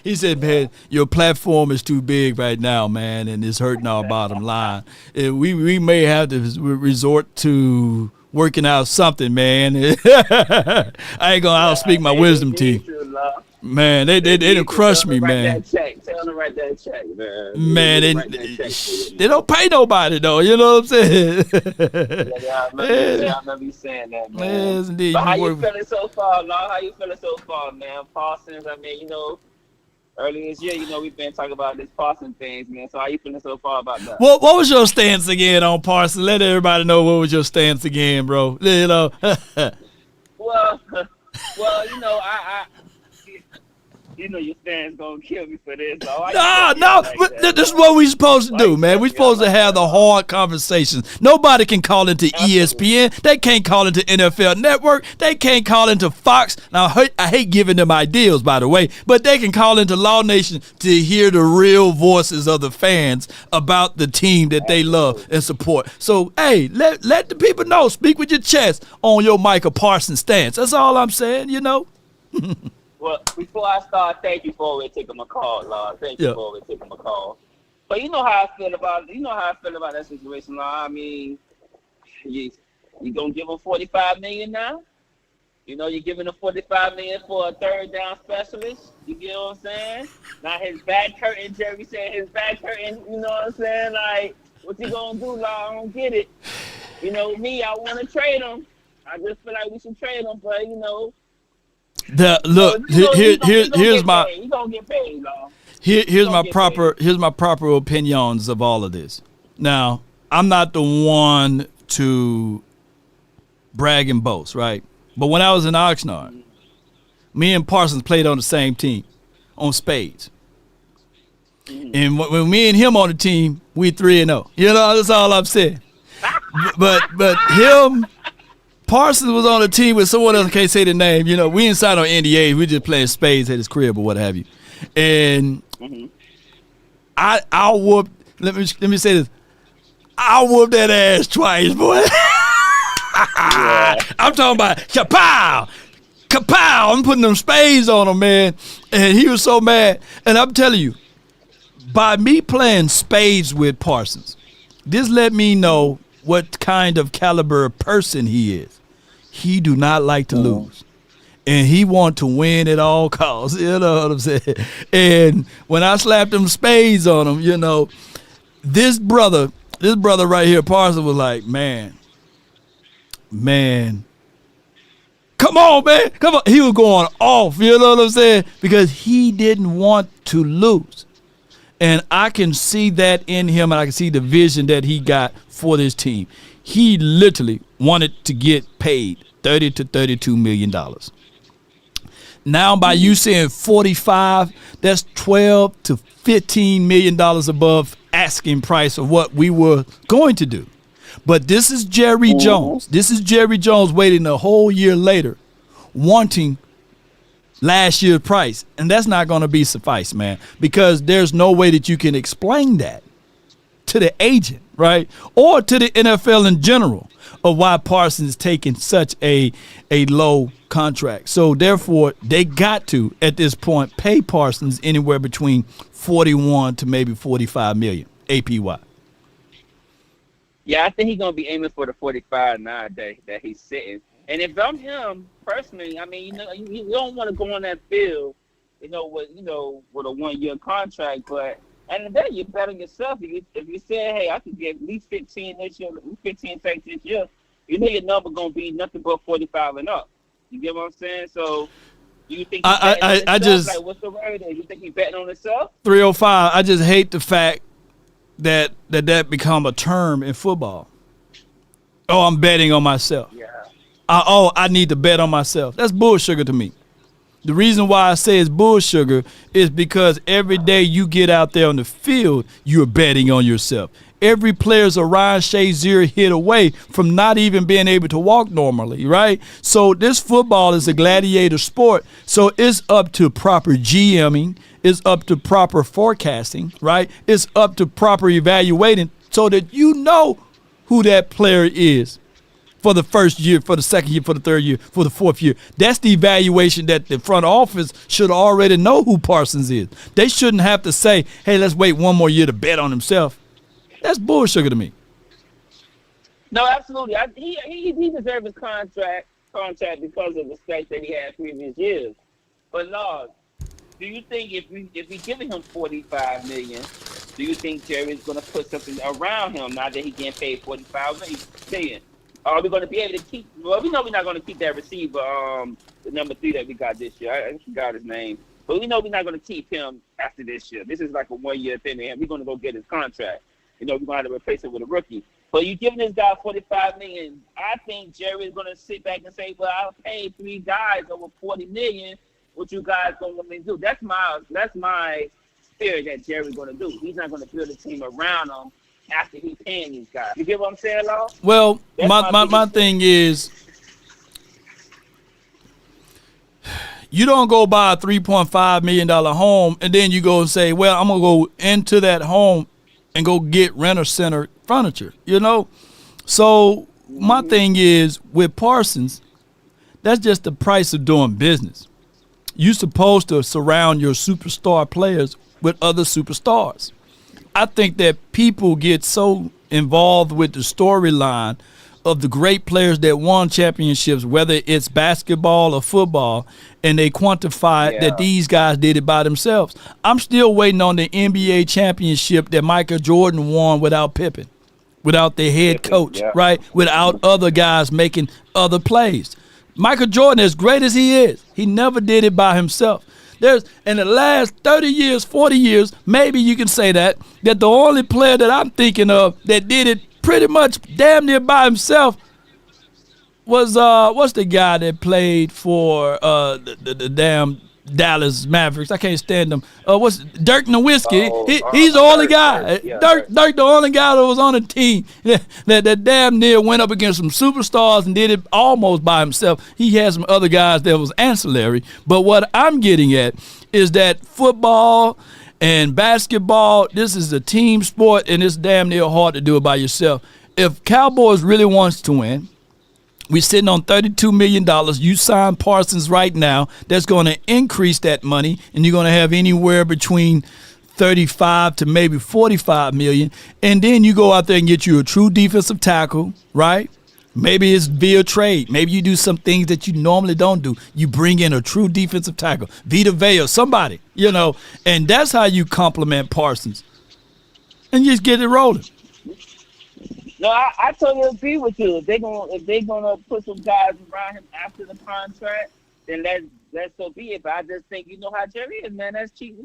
He said, man, your platform is too big right now, man, and it's hurting our bottom line. And we may have to resort to working out something, man. I ain't gonna outspeak my wisdom teeth. Man, they done crushed me, man. Tell them to write that check, man. Man, they don't pay nobody though. You know what I'm saying? I remember you saying that, man. Yes, indeed. But how you feeling so far, Law? How you feeling so far, man? Parsons, I mean, earlier this year, we've been talking about this Parsons things, man. So how you feeling so far about that? What was your stance again on Parsons? Let everybody know what was your stance again, bro. Well, your fans gonna kill me for this. No. This is what we supposed to do, man. We supposed to have the hard conversations. Nobody can call into ESPN. They can't call into NFL Network. They can't call into Fox. Now, I hate giving them ideals, by the way, but they can call into Law Nation to hear the real voices of the fans about the team that they love and support. So, hey, let the people know. Speak with your chest on your Micah Parsons stance. That's all I'm saying, Well, before I start, thank you for always taking my call, Lord. Thank you for always taking my call. But you know how I feel about that situation, Lord. I mean, you gonna give him $45 million now? You're giving him $45 million for a third down specialist. You get what I'm saying? Now his back hurting. Jerry said his back hurting. You know what I'm saying? Like, what you gonna do, Lord? I don't get it. Me, I want to trade him. I just feel like we should trade him, but here's my proper opinions of all of this. Now, I'm not the one to brag and boast, right? But when I was in Oxnard, me and Parsons played on the same team, on spades. And when me and him on the team, we 3-0. That's all I'm saying. But him. Parsons was on a team with someone else. I can't say the name. We inside on NDA. We just playing spades at his crib or what have you. And I'll whoop. Let me say this. I'll whoop that ass twice, boy. I'm talking about kapow, kapow. I'm putting them spades on him, man. And he was so mad. And I'm telling you, by me playing spades with Parsons, this let me know what kind of caliber person he is. He do not like to lose. And he want to win at all costs. You know what I'm saying? And when I slapped them spades on him, this brother right here, Parsons, was like, man, come on, man. Come on. He was going off, you know what I'm saying? Because he didn't want to lose. And I can see that in him, and I can see the vision that he got for this team. He literally wanted to get paid $30 to $32 million. Now by you saying 45, that's 12 to 15 million dollars above asking price of what we were going to do. But this is Jerry Jones. This is Jerry Jones waiting a whole year later, wanting last year's price. And that's not going to be suffice, man, because there's no way that you can explain that to the agent, right? Or to the NFL in general of why Parsons is taking such a low contract. So therefore, they got to, at this point, pay Parsons anywhere between 41 to maybe 45 million APY. Yeah, I think he's gonna be aiming for the 45 nowadays that he's sitting. And if I'm him personally, I mean, you don't want to go on that field, with a 1 year contract. But at the end of the day, you bet on yourself. If you say, hey, I can get at least 15 this year, 15 takes this year, your number gonna be nothing but 45 and up. You get what I'm saying? So. Do you think he's betting on himself? Like, what's the word? You think he's betting on himself? 305. I just hate the fact that become a term in football. Oh, I'm betting on myself. Yeah. I need to bet on myself. That's bullsugar to me. The reason why I say it's bullsugar is because every day you get out there on the field, you're betting on yourself. Every player's a Ryan Shazier hit away from not even being able to walk normally, right? So this football is a gladiator sport. So it's up to proper GMing. It's up to proper forecasting, right? It's up to proper evaluating so that you know who that player is for the first year, for the second year, for the third year, for the fourth year. That's the evaluation that the front office should already know who Parsons is. They shouldn't have to say, hey, let's wait one more year to bet on himself. That's bullshit to me. No, absolutely. He deserves his contract because of the stats that he had previous years. But Lord, do you think if we giving him $45 million, do you think Jerry's going to put something around him now that he getting paid $45 million? Are we going to be able to keep? Well, we know we're not going to keep that receiver, the number 3 that we got this year. I forgot his name, but we know we're not going to keep him after this year. This is like a 1 year thing, and we're going to go get his contract. We're going to have to replace it with a rookie. But you giving this guy $45 million, I think Jerry's going to sit back and say, well, I'll pay 3 guys over $40 million. What you guys going to want me to do? That's my theory that Jerry's going to do. He's not going to build a team around him after he's paying these guys. You get what I'm saying, Law? Well, my thing is, you don't go buy a $3.5 million home and then you go and say, well, I'm going to go into that home and go get renter-center furniture, So my thing is, with Parsons, that's just the price of doing business. You're supposed to surround your superstar players with other superstars. I think that people get so involved with the storyline of the great players that won championships, whether it's basketball or football, and they quantify that these guys did it by themselves. I'm still waiting on the NBA championship that Michael Jordan won without Pippen, without the head coach, right? Without other guys making other plays. Michael Jordan, as great as he is, he never did it by himself. There's in the last 30 years, 40 years, maybe you can say that the only player that I'm thinking of that did it pretty much damn near by himself was what's the guy that played for the damn Dallas Mavericks? I can't stand them. What's Dirk Nowitzki? He's the only guy. Dirk, the only guy that was on the team that damn near went up against some superstars and did it almost by himself. He had some other guys that was ancillary. But what I'm getting at is that football and basketball, this is a team sport, and it's damn near hard to do it by yourself. If Cowboys really wants to win, we're sitting on $32 million. You sign Parsons right now. That's going to increase that money, and you're going to have anywhere between 35 to maybe 45 million. And then you go out there and get you a true defensive tackle, right? Maybe it's via trade. Maybe you do some things that you normally don't do. You bring in a true defensive tackle, Vita Vea, somebody, and that's how you compliment Parsons. And you just get it rolling. No, I totally agree with you. If they're gonna put some guys around him after the contract, then let's so be it. But I just think how Jerry is, man. That's cheap.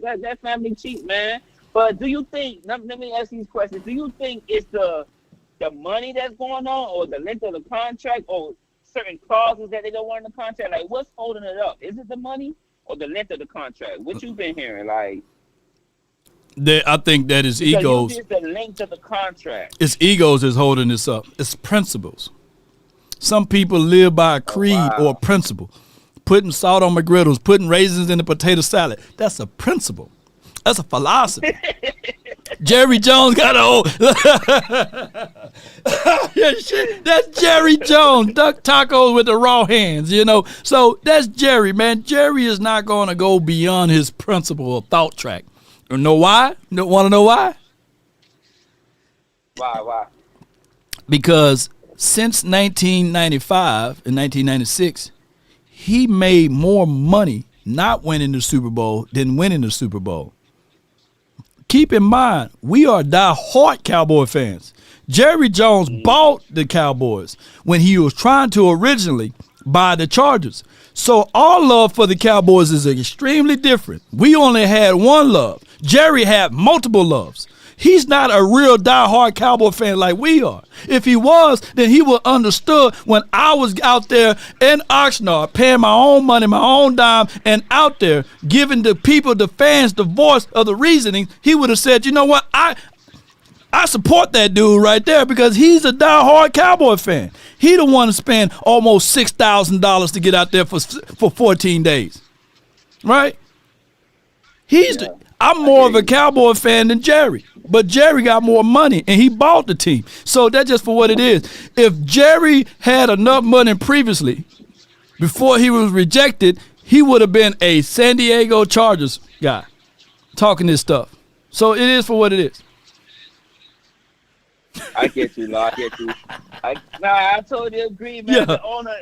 That family cheap, man. But do you think? Let me ask these questions. Do you think it's the money that's going on, or the length of the contract, or certain clauses that they don't want in the contract? Like, what's holding it up? Is it the money or the length of the contract? What you been hearing? Like, I think that is egos. It's the length of the contract. It's egos that's holding this up. It's principles. Some people live by a creed or a principle. Putting salt on McGriddles, putting raisins in the potato salad. That's a principle. That's a philosophy. Jerry Jones got a old. Yeah, shit. That's Jerry Jones. Duck tacos with the raw hands, you know. So that's Jerry, man. Jerry is not going to go beyond his principle or thought track. You know why? You want to know why? Why? Because since 1995 and 1996, he made more money not winning the Super Bowl than winning the Super Bowl. Keep in mind, we are die-hard Cowboy fans. Jerry Jones bought the Cowboys when he was trying to originally buy the Chargers. So our love for the Cowboys is extremely different. We only had one love. Jerry had multiple loves. He's not a real die-hard Cowboy fan like we are. If he was, then he would understood when I was out there in Oxnard paying my own money, my own dime, and out there giving the people, the fans, the voice of the reasoning. He would have said, you know what, I support that dude right there because he's a die-hard Cowboy fan. He the one to spend almost $6,000 to get out there for 14 days, right? I'm more of a Cowboy fan than Jerry, but Jerry got more money and he bought the team. So that's just for what it is. If Jerry had enough money previously, before he was rejected, he would have been a San Diego Chargers guy talking this stuff. So it is for what it is. I get you, Lord. I get you. I totally agree, man. Yeah. The owner,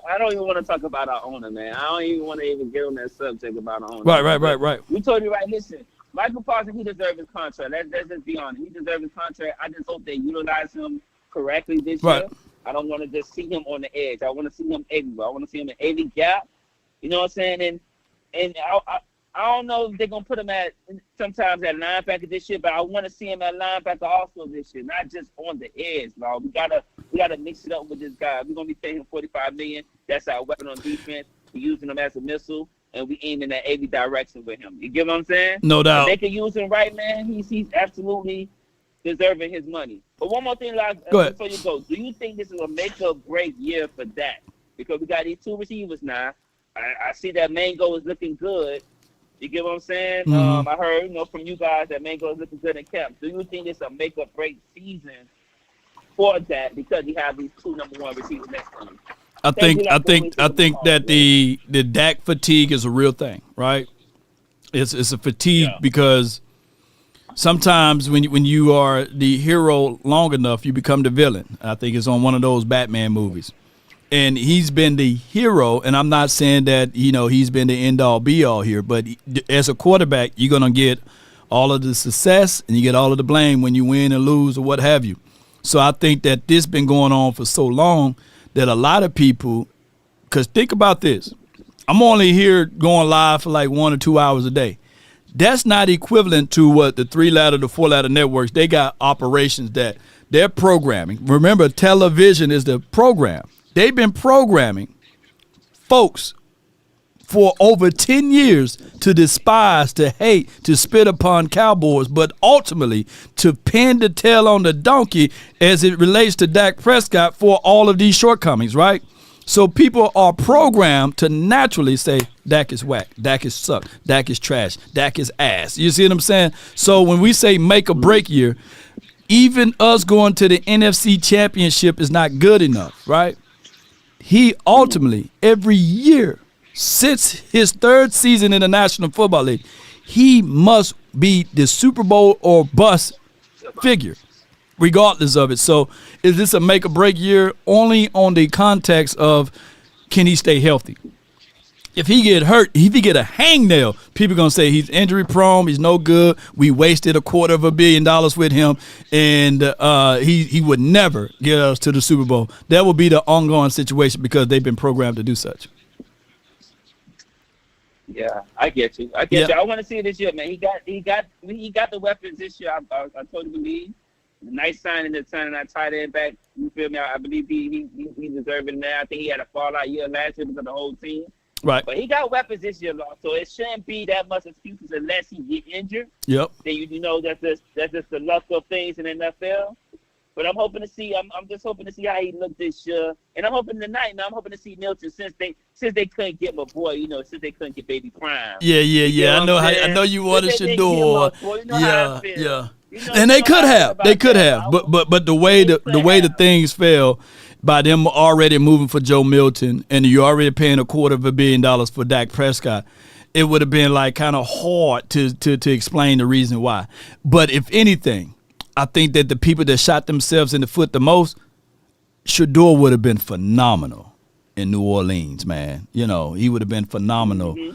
I don't even want to talk about our owner, man. I don't even want to even get on that subject about our owner. Right. We told you right. Listen, Michael Parsons, he deserves his contract. Let's just be honest. He deserves his contract. I just hope they utilize him correctly this year. I don't want to just see him on the edge. I want to see him everywhere. I want to see him in every gap. You know what I'm saying? And I don't know if they're gonna put him at sometimes at linebacker this year, but I want to see him at linebacker also this year, not just on the edge. Now we gotta mix it up with this guy. We're gonna be paying him $45 million. That's our weapon on defense. We're using him as a missile, and we aiming at every direction with him. You get what I'm saying? No doubt. If they can use him right, man. He's absolutely deserving his money. But one more thing, before you go, do you think this is a make or break year for Dak? Because we got these two receivers now. I see that Mango is looking good. You get what I'm saying? Mm-hmm. I heard, from you guys that Mango is looking good in camp. Do you think it's a make or break season for that because he has these two number one receivers next to him? I think that the Dak fatigue is a real thing, right? It's a fatigue because sometimes when you are the hero long enough, you become the villain. I think it's on one of those Batman movies. And he's been the hero, and I'm not saying that, he's been the end-all, be-all here, but as a quarterback, you're going to get all of the success and you get all of the blame when you win and lose or what have you. So I think that this been going on for so long that a lot of people, because think about this, I'm only here going live for like 1 or 2 hours a day. That's not equivalent to what the 3-ladder, the 4-ladder networks, they got operations that they're programming. Remember, television is the program. They've been programming folks for over 10 years to despise, to hate, to spit upon Cowboys, but ultimately to pin the tail on the donkey as it relates to Dak Prescott for all of these shortcomings, right? So people are programmed to naturally say, Dak is whack, Dak is suck, Dak is trash, Dak is ass. You see what I'm saying? So when we say make or break year, even us going to the NFC Championship is not good enough, right? He ultimately, every year, since his third season in the National Football League, he must be the Super Bowl or bust figure, regardless of it. So is this a make or break year only on the context of can he stay healthy? If he get hurt, if he get a hangnail, people going to say he's injury prone, he's no good, we wasted $250 million with him, and he would never get us to the Super Bowl. That would be the ongoing situation because they've been programmed to do such. Yeah, I get you. I want to see it this year, man. He got the weapons this year. I totally believe. nice signing to turning that tight end back. You feel me? I believe he deserving now. I think he had a fallout year last year because of the whole team. Right. But he got weapons this year, Law. So it shouldn't be that much excuses unless he get injured. Yep. Then you know that's just the luck of things in the NFL. But I'm hoping to see. I'm just hoping to see how he looked this year, and I'm hoping tonight. Now I'm hoping to see Milton since they couldn't get my boy. You know, since they couldn't get Baby Prime. Yeah. I know you wanted Shador. Yeah. And they could have. But the way the things fell, by them already moving for Joe Milton, and you already paying $250 million for Dak Prescott, it would have been like kind of hard to explain the reason why. But if anything, I think that the people that shot themselves in the foot the most, Shador would have been phenomenal in New Orleans, man. You know, he would have been phenomenal in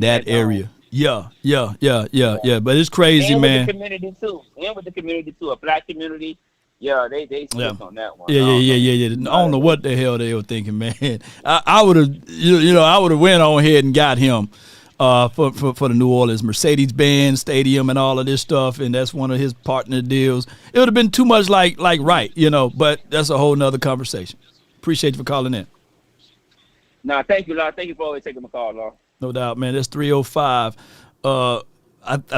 that area. Yeah. But it's crazy, and man. With the community too. And with the community too, a black community. Yeah, they slipped on that one. Yeah. I don't know what the hell they were thinking, man. I would have, I would have went on ahead and got him for the New Orleans Mercedes-Benz Stadium and all of this stuff, and that's one of his partner deals. It would have been too much like right, but that's a whole nother conversation. Appreciate you for calling in. Nah, thank you, Law. Thank you for always taking my call, Law. No doubt, man. That's 305. I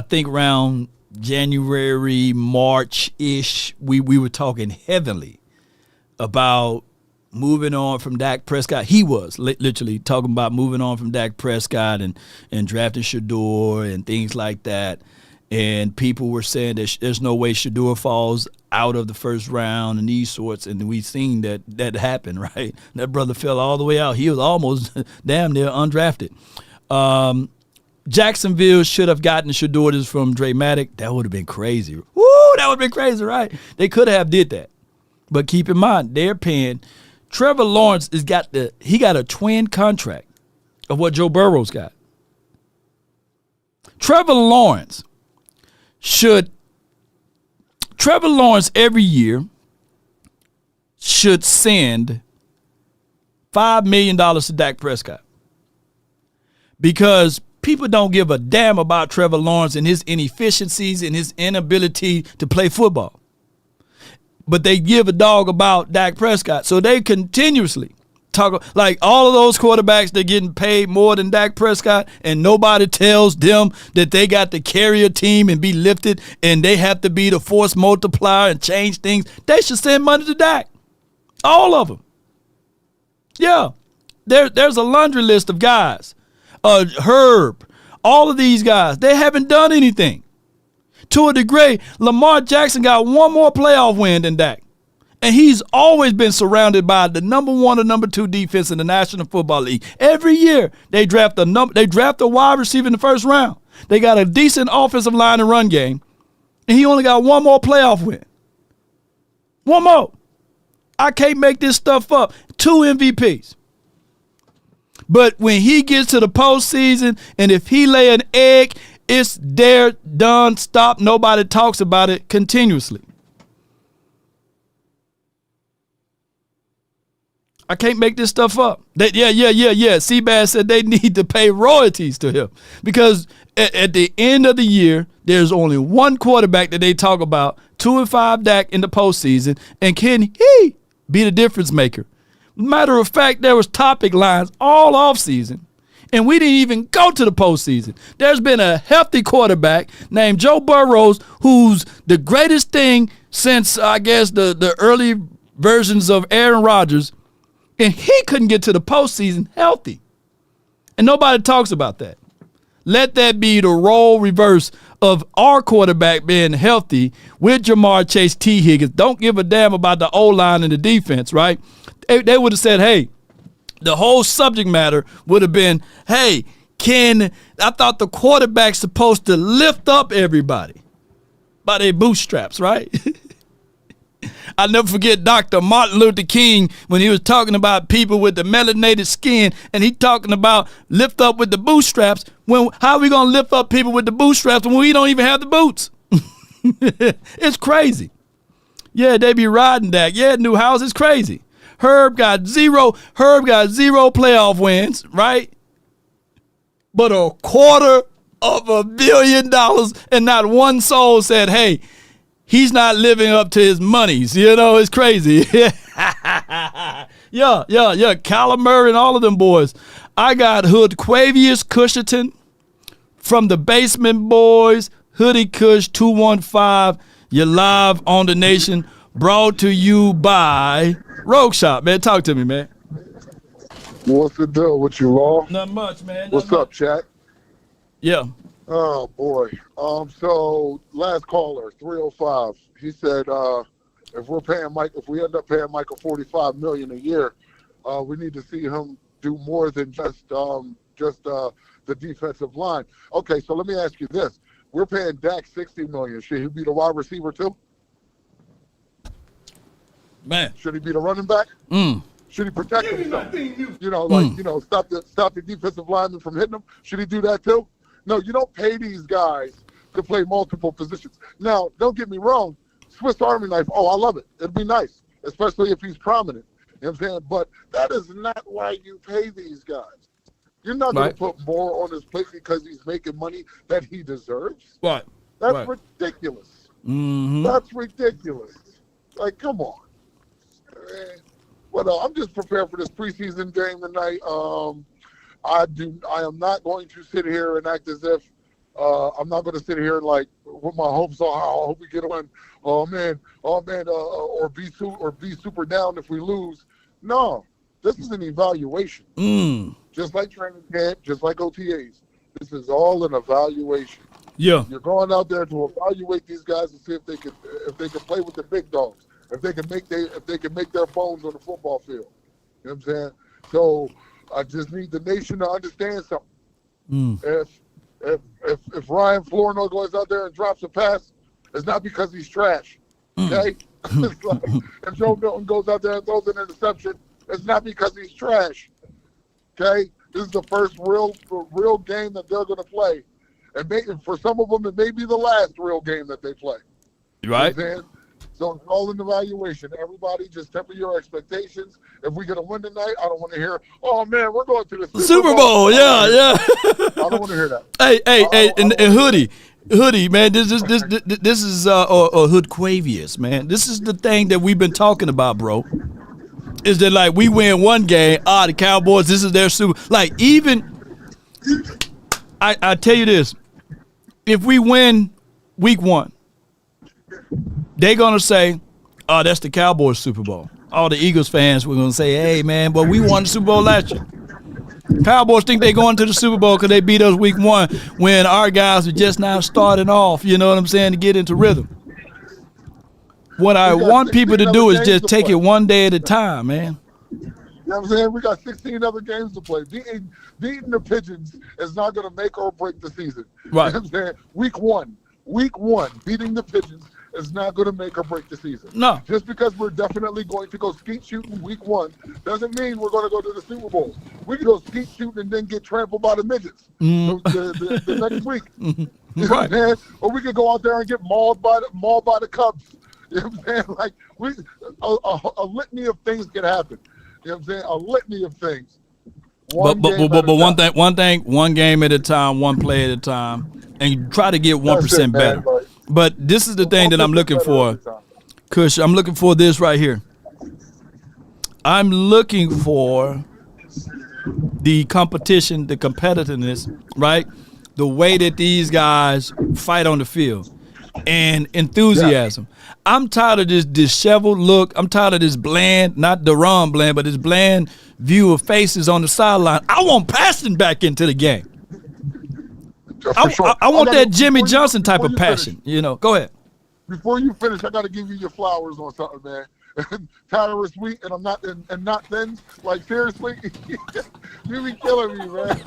think around January, March-ish, we were talking heavily about moving on from Dak Prescott. He was literally talking about moving on from Dak Prescott and drafting Shador and things like that. And people were saying that there's no way Shador falls out of the first round and these sorts. And we've seen that happen, right? That brother fell all the way out. He was almost damn near undrafted. Jacksonville should have gotten Shador from Dramatic. That would have been crazy. Woo, that would have been crazy, right? They could have did that. But keep in mind, they're paying. Trevor Lawrence got a twin contract of what Joe Burrow's got. Trevor Lawrence every year should send $5 million to Dak Prescott. Because people don't give a damn about Trevor Lawrence and his inefficiencies and his inability to play football. But they give a dog about Dak Prescott. So they continuously talk like all of those quarterbacks, they're getting paid more than Dak Prescott, and nobody tells them that they got to carry a team and be lifted and they have to be the force multiplier and change things. They should send money to Dak. All of them. Yeah. There's a laundry list of guys. Herb, all of these guys, they haven't done anything. To a degree, Lamar Jackson got one more playoff win than Dak. And he's always been surrounded by the number 1 or number 2 defense in the National Football League. Every year, they draft a wide receiver in the first round. They got a decent offensive line and run game. And he only got one more playoff win. One more. I can't make this stuff up. 2 MVPs. But when he gets to the postseason, and if he lay an egg, it's there, done, stop. Nobody talks about it continuously. I can't make this stuff up. Yeah. Seabass said they need to pay royalties to him because at the end of the year, there's only one quarterback that they talk about, 2-5 Dak in the postseason, and can he be the difference maker? Matter of fact, there was topic lines all offseason, and we didn't even go to the postseason. There's been a healthy quarterback named Joe Burrows, who's the greatest thing since, I guess, the early versions of Aaron Rodgers, and he couldn't get to the postseason healthy. And nobody talks about that. Let that be the role reverse of our quarterback being healthy with Jamar Chase, T. Higgins. Don't give a damn about the O-line and the defense, right? They would have said, hey, the whole subject matter would have been, hey, I thought the quarterback's supposed to lift up everybody by their bootstraps, right? I'll never forget Dr. Martin Luther King when he was talking about people with the melanated skin, and he talking about lift up with the bootstraps. How are we going to lift up people with the bootstraps when we don't even have the boots? It's crazy. Yeah, they be riding that. Yeah, new house is crazy. Herb got zero playoff wins, right? But $250 million, and not one soul said, hey, he's not living up to his monies. You know, it's crazy. Yeah. Kyler Murray and all of them boys. I got Hood Quavius Cusherton from the Basement Boys, Hoodie Kush 215. You're live on the nation, brought to you by RogueShop. Man, talk to me, man. What's the deal with you, Law? Not much, man. What's up, chat? Yeah. Oh boy. So last caller, 305. He said, if we end up paying Michael $45 million a year, we need to see him do more than just the defensive line. Okay, so let me ask you this: we're paying Dak $60 million. Should he be the wide receiver too? Man, should he be the running back? Should he protect himself? Stop the defensive lineman from hitting him. Should he do that too? No, you don't pay these guys to play multiple positions. Now, don't get me wrong, Swiss Army knife. Oh, I love it. It'd be nice, especially if he's prominent. You know what I'm saying? But that is not why you pay these guys. You're not going to put more on his plate because he's making money that he deserves. Right. That's ridiculous. Mm-hmm. That's ridiculous. Like, come on. But I'm just prepared for this preseason game tonight. I am not going to sit here and act as if I'm not going to sit here and like with my hopes on. I hope we get a win. Oh man, or be super down if we lose. No, this is an evaluation. Just like training camp, just like OTAs. This is all an evaluation. Yeah, you're going out there to evaluate these guys and see if they can play with the big dogs, if they can make their bones on the football field. You know what I'm saying? So I just need the nation to understand something. If Ryan Florno goes out there and drops a pass, it's not because he's trash. Okay? It's like, if Joe Milton goes out there and throws an interception, it's not because he's trash. Okay? This is the first real game that they're going to play. And for some of them, it may be the last real game that they play. Right. You know what I'm saying? So it's all an evaluation. Everybody just temper your expectations. If we're going to win tonight, I don't want to hear, oh, man, we're going to the Super Bowl. Yeah. I don't want to hear that. Hey, and Hoodie, man, this is Hood Quavius, man. This is the thing that we've been talking about, bro. Is that like we win one game, the Cowboys, this is their Super. Like even, I tell you this, if we win week 1, they're going to say, oh, that's the Cowboys Super Bowl. All the Eagles fans were going to say, hey, man, but we won the Super Bowl last year. Cowboys think they're going to the Super Bowl because they beat us week 1 when our guys are just now starting off, you know what I'm saying, to get into rhythm. What I want people to do is just take it one day at a time, man. You know what I'm saying? We got 16 other games to play. Beating the Pigeons is not going to make or break the season. Right. You know what I'm saying? Week one, beating the Pigeons is not going to make or break the season. No. Just because we're definitely going to go skeet shooting week 1 doesn't mean we're going to go to the Super Bowl. We can go skeet shooting and then get trampled by the midgets the next week. You know what I'm saying? Or we could go out there and get mauled by the Cubs. You know what I'm saying? Like a litany of things can happen. You know what I'm saying? A litany of things. But one game at a time, one play at a time, and you try to get 1% better. But this is the thing that I'm looking for, Kush. I'm looking for this right here. I'm looking for the competition, the competitiveness, right? The way that these guys fight on the field and enthusiasm. I'm tired of this disheveled look. I'm tired of this bland, not the wrong bland, but this bland view of faces on the sideline. I want passing back into the game. I want that Jimmy Johnson type of passion. You know, go ahead. Before you finish, I got to give you your flowers on something, man. Tyler is sweet, and I'm not, and not thin. Like seriously, you be killing me, man.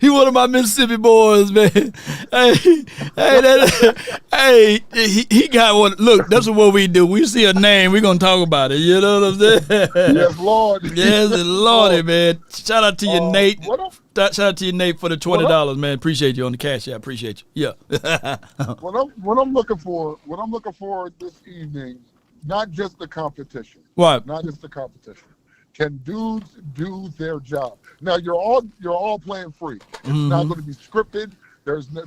He one of my Mississippi boys, man. He got one. Look, that's what we do. We see a name, we're gonna talk about it. You know what I'm saying? Yes, Lord. Yes, Lordy, man. Shout out to you, Nate. Shout out to you, Nate, for the $20, man. Appreciate you on the cash. Yeah, appreciate you. Yeah. what I'm looking for this evening, not just the competition. What? Not just the competition. Can dudes do their job? Now you're all playing free. It's not going to be scripted. There is no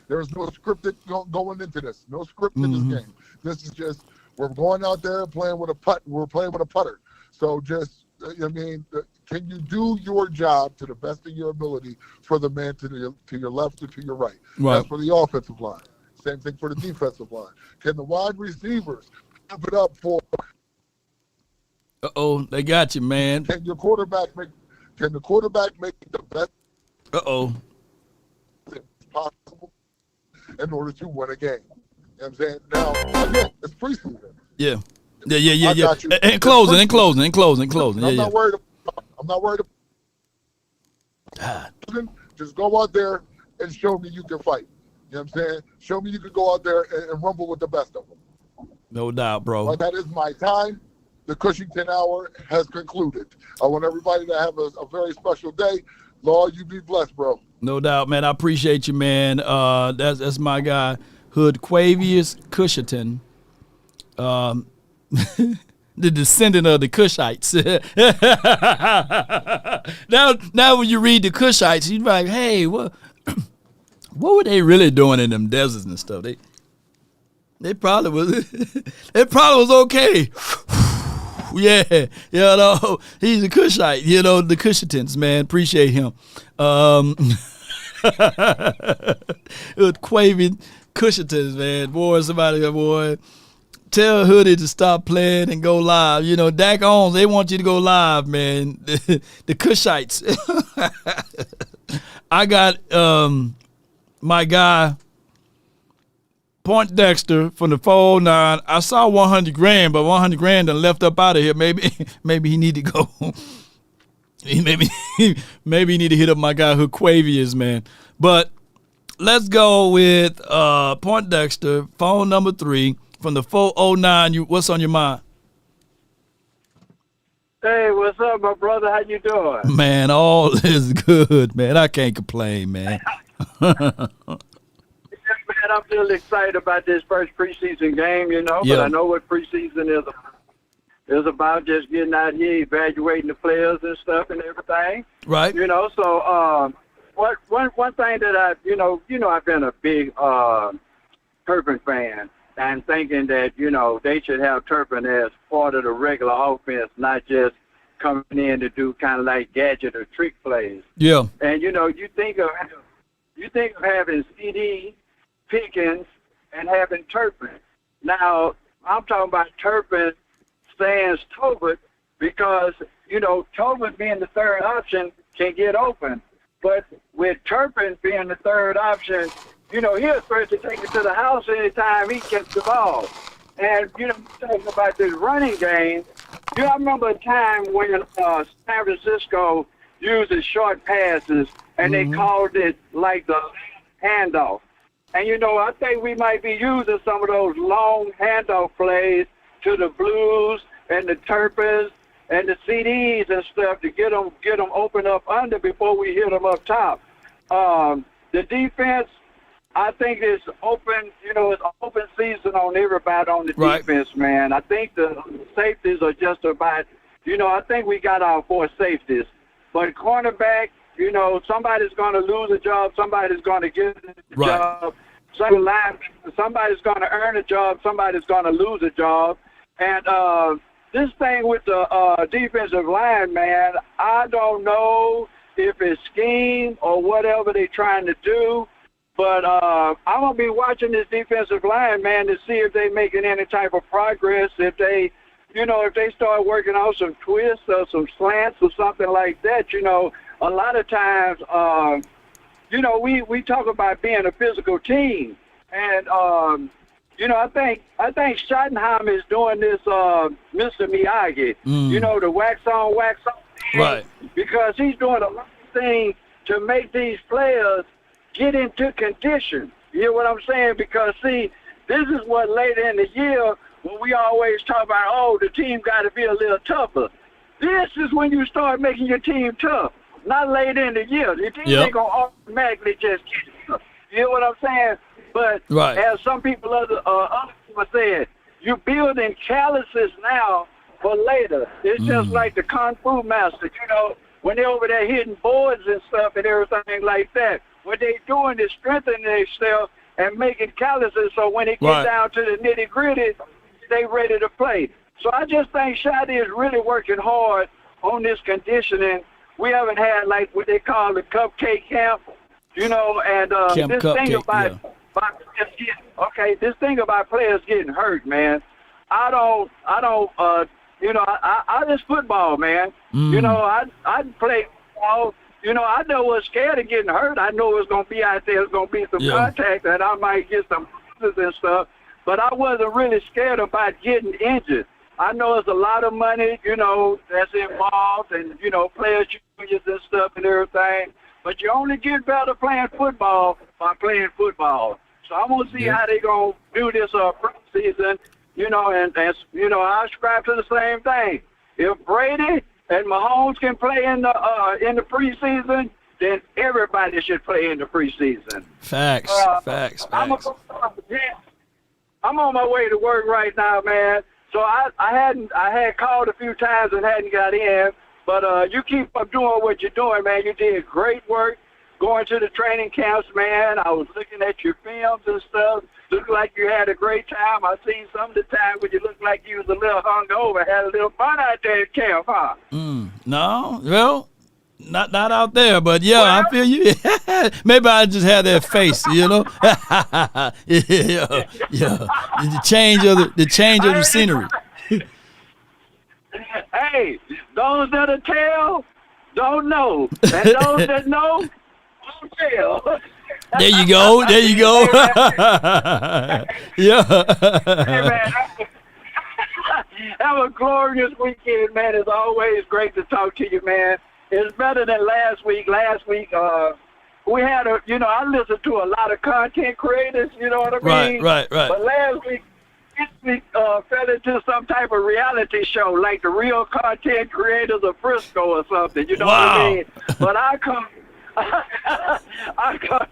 scripted going into this. No script in this game. This is just we're going out there playing with a putt. We're playing with a putter. So just can you do your job to the best of your ability for the man to your left or to your right? That's for the offensive line. Same thing for the defensive line. Can the wide receivers step it up for? They got you, man. Can the quarterback make the best possible in order to win a game? You know what I'm saying? Now, again, it's preseason. Yeah. I got you. In closing. I'm not worried. God. Just go out there and show me you can fight. You know what I'm saying? Show me you can go out there and rumble with the best of them. No doubt, bro. But that is my time. The Cushington Hour has concluded. I want everybody to have a very special day. Lord, you be blessed, bro. No doubt, man. I appreciate you, man. That's my guy, Hood Quavius Cushington. The descendant of the Cushites. now when you read the Cushites, you're like, hey, what were they really doing in them deserts and stuff? They probably was okay. Yeah, he's a Cushite, the Cushitans, man. Appreciate him. With Quavian Cushitans, man. Boy, tell Hoodie to stop playing and go live. Dak Owens, they want you to go live, man. The Cushites. I got my guy, Point Dexter from the 409. I saw $100,000, but $100,000 done left up out of here. Maybe he need to go. maybe he need to hit up my guy Quavius, man. But let's go with Point Dexter, phone number 3 from the 409. What's on your mind? Hey, what's up, my brother? How you doing? Man, all is good, man. I can't complain, man. Man, I'm really excited about this first preseason game, but I know what preseason is about, just getting out here, evaluating the players and stuff and everything. Right. So one thing that I've been a big Turpin fan and thinking that, they should have Turpin as part of the regular offense, not just coming in to do kind of like gadget or trick plays. Yeah. And, you think of having CD, Pickens, and having Turpin. Now, I'm talking about Turpin stands Tobit because, Tobit being the third option can get open. But with Turpin being the third option, he'll supposed to take it to the house anytime he gets the ball. And, talking about this running game, I remember a time when San Francisco used the short passes and they called it like the handoff. And, I think we might be using some of those long handoff plays to the Blues and the Turpins and the CDs and stuff to get them open up under before we hit them up top. The defense, I think it's open, it's open season on everybody on the defense, man. I think the safeties are just about, I think we got our 4 safeties. But cornerback, somebody's going to lose a job, somebody's going to get a job. Somebody's going to earn a job, somebody's going to lose a job. And this thing with the defensive line, man, I don't know if it's scheme or whatever they're trying to do. But I'm going to be watching this defensive line, man, to see if they're making any type of progress, if they start working on some twists or some slants or something like that. A lot of times, we talk about being a physical team. And, I think Schottenheimer is doing this Mr. Miyagi, the wax on, wax off. Right. Because he's doing a lot of things to make these players get into condition. You know what I'm saying? Because, see, this is what later in the year when we always talk about, the team got to be a little tougher. This is when you start making your team tough, not later in the year. Your team ain't going to automatically just get tough. You know what I'm saying? But as some people, other people said, you're building calluses now for later. It's just like the Kung Fu master, when they're over there hitting boards and stuff and everything like that. What they doing is strengthening themselves and making calluses so when it gets down to the nitty-gritty, they ready to play. So I just think Shotty is really working hard on this conditioning. We haven't had like what they call the cupcake camp, you know, and this thing about this thing about players getting hurt, man. I just football, man. You know, I play football. You know, I know was scared of getting hurt. I know it's going to be out there. It's going to be some contact and I might get some bruises and stuff. But I wasn't really scared about getting injured. I know it's a lot of money, you know, that's involved and, you know, players unions and stuff and everything. But you only get better playing football by playing football. So I'm going to see how they going to do this preseason, you know, and you know, I subscribe to the same thing. If Brady and Mahomes can play in the preseason, then everybody should play in the preseason. Facts. Facts. I'm on my way to work right now, man. So I had called a few times and hadn't got in. But you keep up doing what you're doing, man. You did great work going to the training camps, man. I was looking at your films and stuff. Looked like you had a great time. I seen some of the time when you looked like you was a little hungover, had a little fun out there at camp, huh? No, well, not out there, but yeah, I feel you. Maybe I just had that face, you know. yeah. The change of the scenery. Hey, those that tell don't know, and those that know don't tell. There you go. Yeah. Hey, man, have a glorious weekend, man. It's always great to talk to you, man. It's better than last week. Last week, we had I listened to a lot of content creators, you know what I mean? Right. But this week fell into some type of reality show, like the real content creators of Frisco or something, you know what I mean? But I come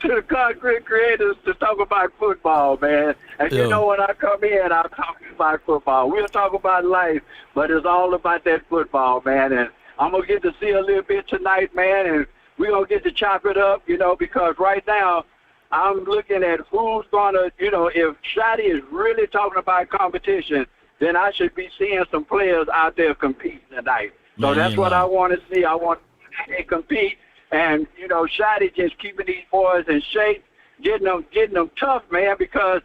to the content creators to talk about football, man. And you know when I come in, I'm talking about football. We'll talk about life, but it's all about that football, man. And I'm going to get to see a little bit tonight, man, and we're going to get to chop it up, you know, because right now I'm looking at who's going to, you know, if Shotty is really talking about competition, then I should be seeing some players out there competing tonight. So that's what I want to see. I want to compete. And, you know, Shotty just keeping these boys in shape, getting them tough, man, because,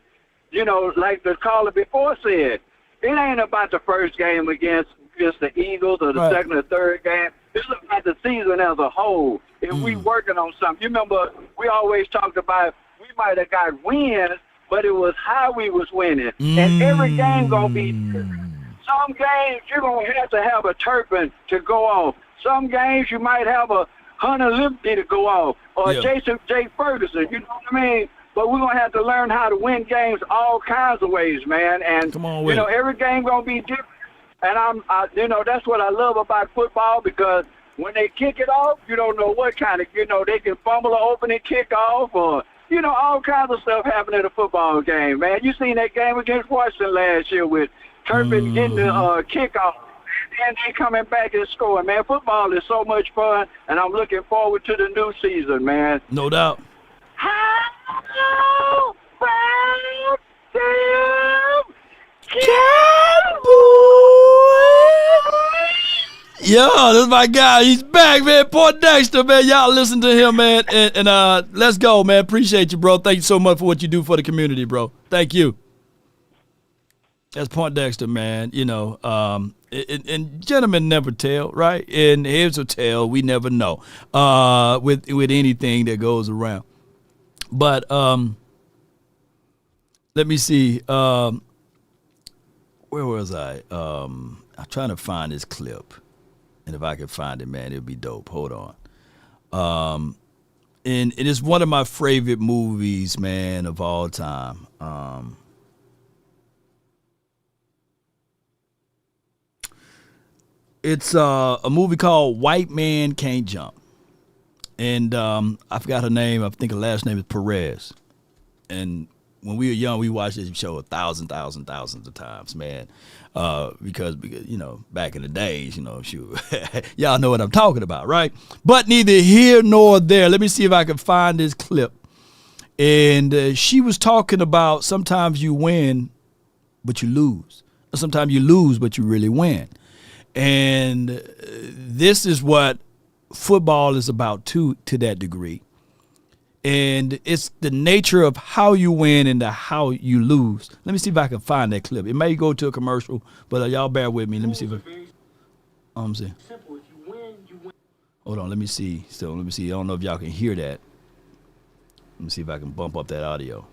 you know, like the caller before said, it ain't about the first game against the Eagles or the second or third game. It's about the season as a whole. If we working on something. You remember we always talked about we might have got wins, but it was how we was winning. And every game going to be different. Some games you're going to have a Turpin to go off. Some games you might have a Hunter Liberty to go off or Jason J. Ferguson. You know what I mean? But we're going to have to learn how to win games all kinds of ways, man. And, you know, every game going to be different. And you know, that's what I love about football because when they kick it off, you don't know what kind of, you know, they can fumble an opening kickoff or, you know, all kinds of stuff happen in a football game, man. You seen that game against Washington last year with Turpin getting the kickoff and they coming back and scoring, man. Football is so much fun, and I'm looking forward to the new season, man. No doubt. Hello, Yeah, this is my guy. He's back, man. Point Dexter, man. Y'all listen to him, man. And let's go, man. Appreciate you, bro. Thank you so much for what you do for the community, bro. Thank you. That's Point Dexter, man. You know, and gentlemen never tell, right? And heads will tell. We never know with anything that goes around. But let me see. Where was I? I'm trying to find this clip. And if I can find it, man, it'll be dope. Hold on. And it is one of my favorite movies, man, of all time. It's a movie called White Man Can't Jump. And I forgot her name. I think her last name is Perez. And when we were young, we watched this show thousands of times, man. Because back in the days, shoot, y'all know what I'm talking about, right? But neither here nor there. Let me see if I can find this clip. And she was talking about sometimes you win, but you lose. Or sometimes you lose, but you really win. And this is what football is about to that degree. And it's the nature of how you win and how you lose. Let me see if I can find that clip. It may go to a commercial, but y'all bear with me. Let me see if I see. Hold on, let me see. So let me see. I don't know if y'all can hear that. Let me see if I can bump up that audio.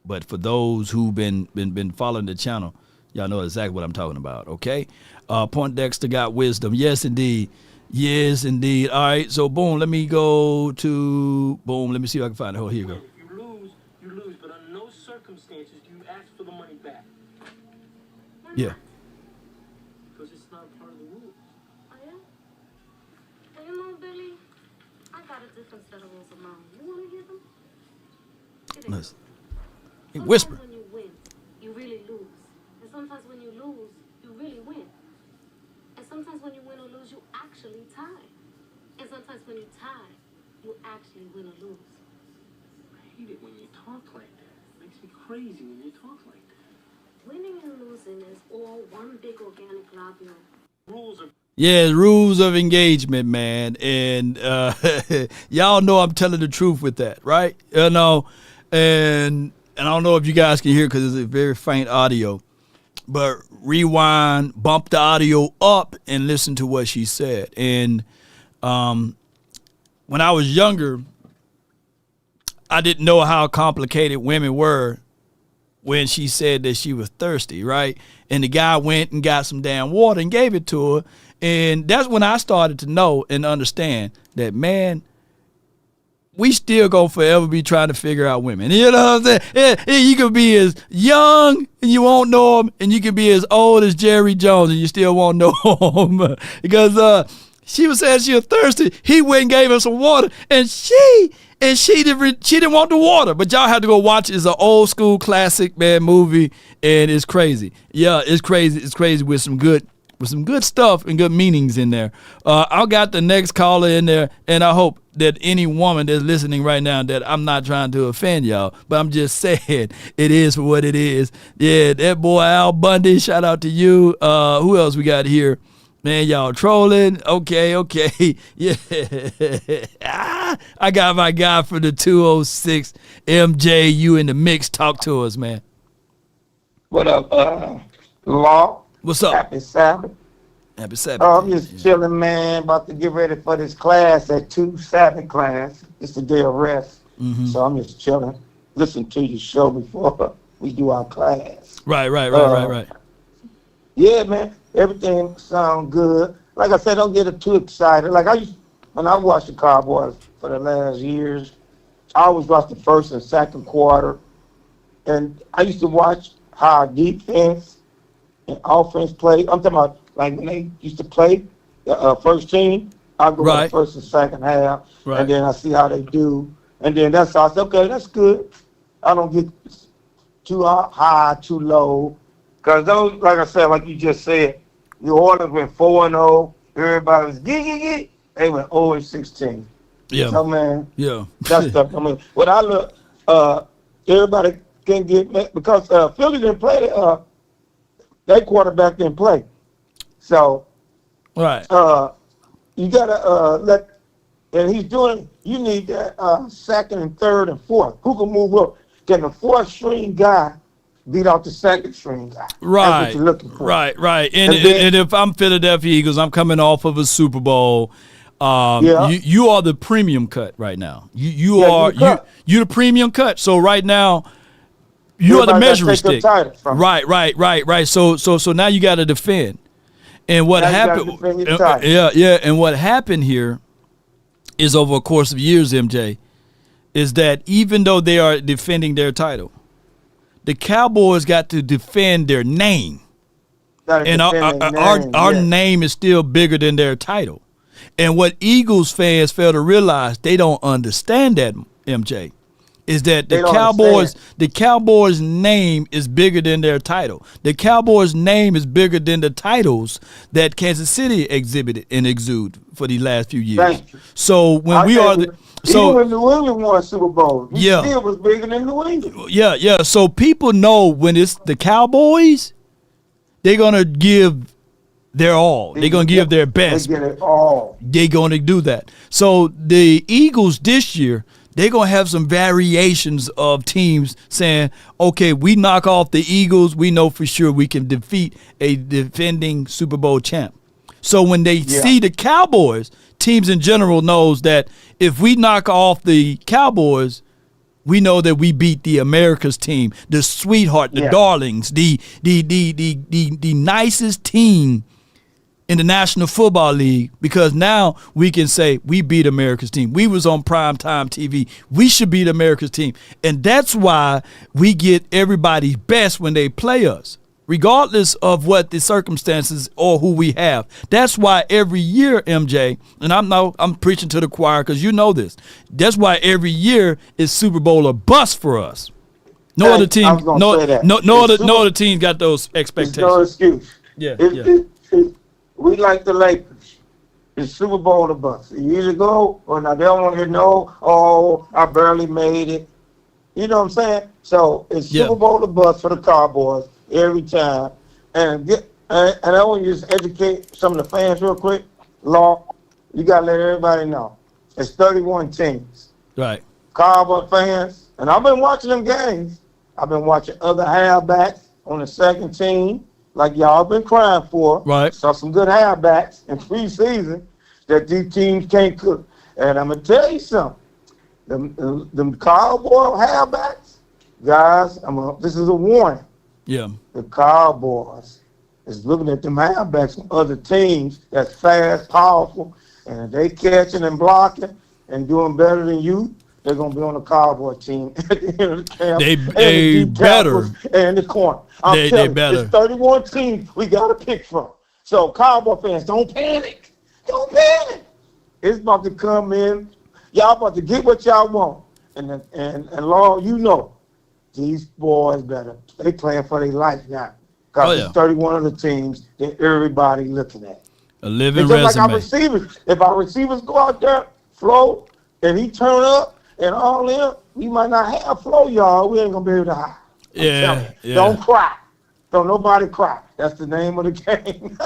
But for those who've been following the channel, y'all know exactly what I'm talking about, okay? Poindexter got wisdom. Yes, indeed. Yes, indeed. All right, so boom, let me go to, boom, let me see if I can find it. Oh, here you go. If you lose, but under no circumstances do you ask for the money back. Yeah. Because it's not part of the rules. Oh, yeah? Well, you know, Billy, I got a different set of rules of mine. You want to hear them? Listen. Hey, whisper. Sometimes when you win, you really lose. And sometimes when you lose, you really win. And sometimes when you win or lose, you actually tie. And sometimes when you tie, you actually win or lose. I hate it when you talk like that. It makes me crazy when you talk like that. Winning and losing is all one big organic globule. Rules are... Yeah, rules of engagement, man. And y'all know I'm telling the truth with that, right? And I don't know if you guys can hear because it's a very faint audio. But rewind, bump the audio up, and listen to what she said. And when I was younger, I didn't know how complicated women were when she said that she was thirsty, right? And the guy went and got some damn water and gave it to her. And that's when I started to know and understand that, man, we still gonna forever be trying to figure out women. You know what I'm saying? Yeah, you could be as young and you won't know him, and you could be as old as Jerry Jones and you still won't know him. Because she was saying she was thirsty. He went and gave her some water, and she didn't want the water. But y'all have to go watch it. It's an old school classic, man, movie, and it's crazy. Yeah, it's crazy. It's crazy with some good stuff and good meanings in there. I got the next caller in there, and I hope that any woman that's listening right now, that I'm not trying to offend y'all, but I'm just saying it is for what it is. Yeah, that boy Al Bundy, shout out to you. Who else we got here? Man, y'all trolling. Okay. Yeah. I got my guy for the 206, MJ. You in the mix. Talk to us, man. What up, Law? What's up? Happy Sabbath. Happy Sabbath. I'm just chilling, man. About to get ready for this class at 2 Sabbath class. It's a day of rest. Mm-hmm. So I'm just chilling. Listen to your show before we do our class. Right. Yeah, man. Everything sounds good. Like I said, don't get too excited. Like when I watched the Cowboys for the last years, I always watched the first and second quarter. And I used to watch how our defense and offense play. I'm talking about like when they used to play the first team. I go to the first and second half, and then I see how they do. And then that's how I said, okay, that's good. I don't get too high, too low. Because those, like I said, like you just said, New Orleans went 4-0. Everybody was gee. They went 0-16. Yeah. So, man, yeah. That's stuff. I mean, when I look, everybody can get, because Philly didn't play, that quarterback didn't play. So, right. You got to and he's doing, you need that second and third and fourth. Who can move up? Can the fourth string guy beat out the second string guy? Right. That's what you're looking for. Right. And if I'm Philadelphia Eagles, I'm coming off of a Super Bowl. You are the premium cut right now. You're the premium cut. So right now, you are the measuring stick. Right. So now you got to defend. And what happened? And what happened here is over a course of years, MJ, is that even though they are defending their title, the Cowboys got to defend their name. And our name is still bigger than their title. And what Eagles fans fail to realize, they don't understand that, MJ. is that They the don't Cowboys name is bigger than their title. The Cowboys name is bigger than the titles that Kansas City exhibited and exude for the last few years. Thank you. So when even when New England won Super Bowl, we still was bigger than New England. Yeah. So people know when it's the Cowboys, they're gonna give their all. They're gonna give their best. They get it all. They're gonna do that. So the Eagles this year, they're going to have some variations of teams saying, okay, we knock off the Eagles, we know for sure we can defeat a defending Super Bowl champ. So when they see the Cowboys, teams in general knows that if we knock off the Cowboys, we know that we beat the America's team, the sweetheart, the darlings, the nicest team in the National Football League, because now we can say we beat America's team. We was on primetime TV. We should beat America's team. And that's why we get everybody's best when they play us, regardless of what the circumstances or who we have. That's why every year, MJ, and I'm preaching to the choir because you know this. That's why every year is Super Bowl or bust for us. No other team team got those expectations. There's no excuse. Yeah. We like the Lakers. It's Super Bowl or bust. You either go or now they don't want to hear I barely made it. You know what I'm saying? So it's Super Bowl or bust for the Cowboys every time. And I want you to just educate some of the fans real quick. Law, you got to let everybody know. It's 31 teams. Right. Cowboy fans, and I've been watching them games. I've been watching other halfbacks on the second team, like y'all been crying for. Right. Saw some good halfbacks in preseason that these teams can't cook. And I'm going to tell you something. Them Cowboy halfbacks, guys, this is a warning. Yeah. The Cowboys is looking at them halfbacks from other teams that's fast, powerful, and if they catching and blocking and doing better than you, they're going to be on the Cowboy team at the end of the camp. They better. And the corner. They better. It's 31 teams we got to pick from. So, Cowboy fans, don't panic. Don't panic. It's about to come in. Y'all about to get what y'all want. And Lord, you know, these boys better. They playing for their life now. Because it's 31 of the teams that everybody looking at. A living resume. Like our receivers. If our receivers go out there, flow, and he turn up, and all in, we might not have flow, y'all. We ain't going to be able to hide. Yeah. Don't cry. Don't nobody cry. That's the name of the game.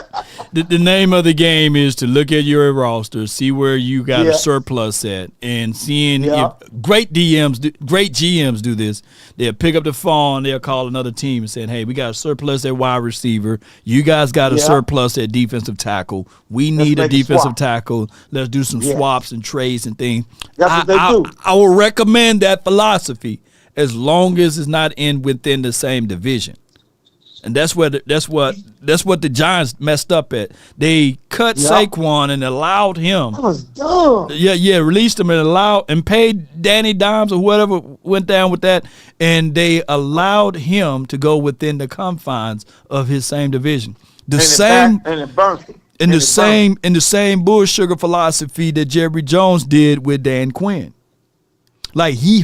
The name of the game is to look at your roster, see where you got a surplus at, and seeing if great GMs do this. They'll pick up the phone, they'll call another team and say, hey, we got a surplus at wide receiver. You guys got a surplus at defensive tackle. We need a defensive tackle. Let's do some swaps and trades and things. That's what they do. I will recommend that philosophy as long as it's not within the same division. And that's what the Giants messed up at. They cut Saquon and allowed him. That was dumb. Yeah, released him and paid Danny Dimes or whatever went down with that, and they allowed him to go within the confines of his same division. The same bull sugar philosophy that Jerry Jones did with Dan Quinn. Like he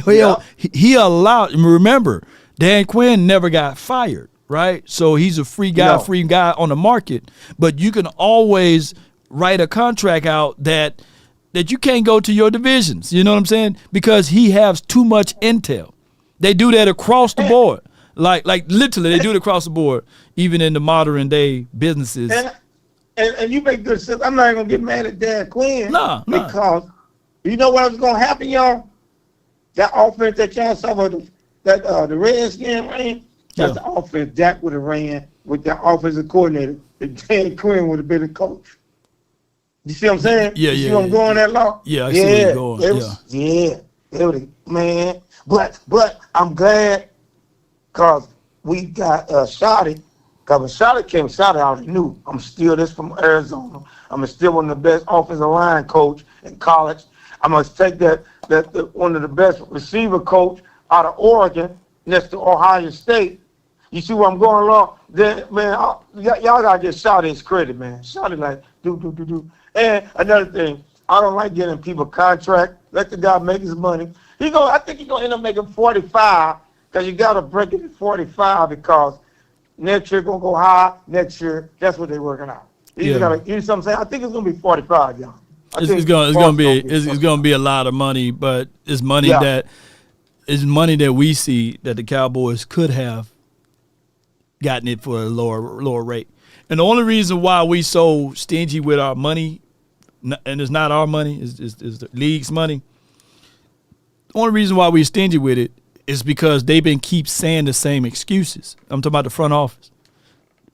allowed. Remember, Dan Quinn never got fired. Right? So he's a free guy on the market. But you can always write a contract out that you can't go to your divisions. You know what I'm saying? Because he has too much intel. They do that across the board. Like literally, they do it across the board, even in the modern day businesses. And you make good sense. I'm not going to get mad at Dan Quinn. No. Because you know what was going to happen, y'all? That offense that y'all saw the Redskins ran, that's the offense Dak would have ran with that offensive coordinator. And Dan Quinn would have been the coach. You see what I'm saying? Yeah. You see what I'm going that long? Yeah, I see where you're going. It was, man. But I'm glad because we got Shotty. Because when Shotty came, Shotty already knew I'm still this from Arizona. I'm still one of the best offensive line coach in college. I must take that one of the best receiver coach out of Oregon next to Ohio State. You see where I'm going along? Then, man, y'all got to get Shotty his credit, man. Shotty like, do. And another thing, I don't like getting people contract. Let the guy make his money. I think he's gonna end up making 45 because you gotta break it at 45 because next year gonna go high. Next year, that's what they're working out. You know what I'm saying? I think it's gonna be 45, y'all. It's gonna be a lot of money, but it's money that we see that the Cowboys could have gotten it for a lower rate. And the only reason why we so stingy with our money, and it's not our money, it's the league's money. The only reason why we're stingy with it is because they've been keep saying the same excuses. I'm talking about the front office,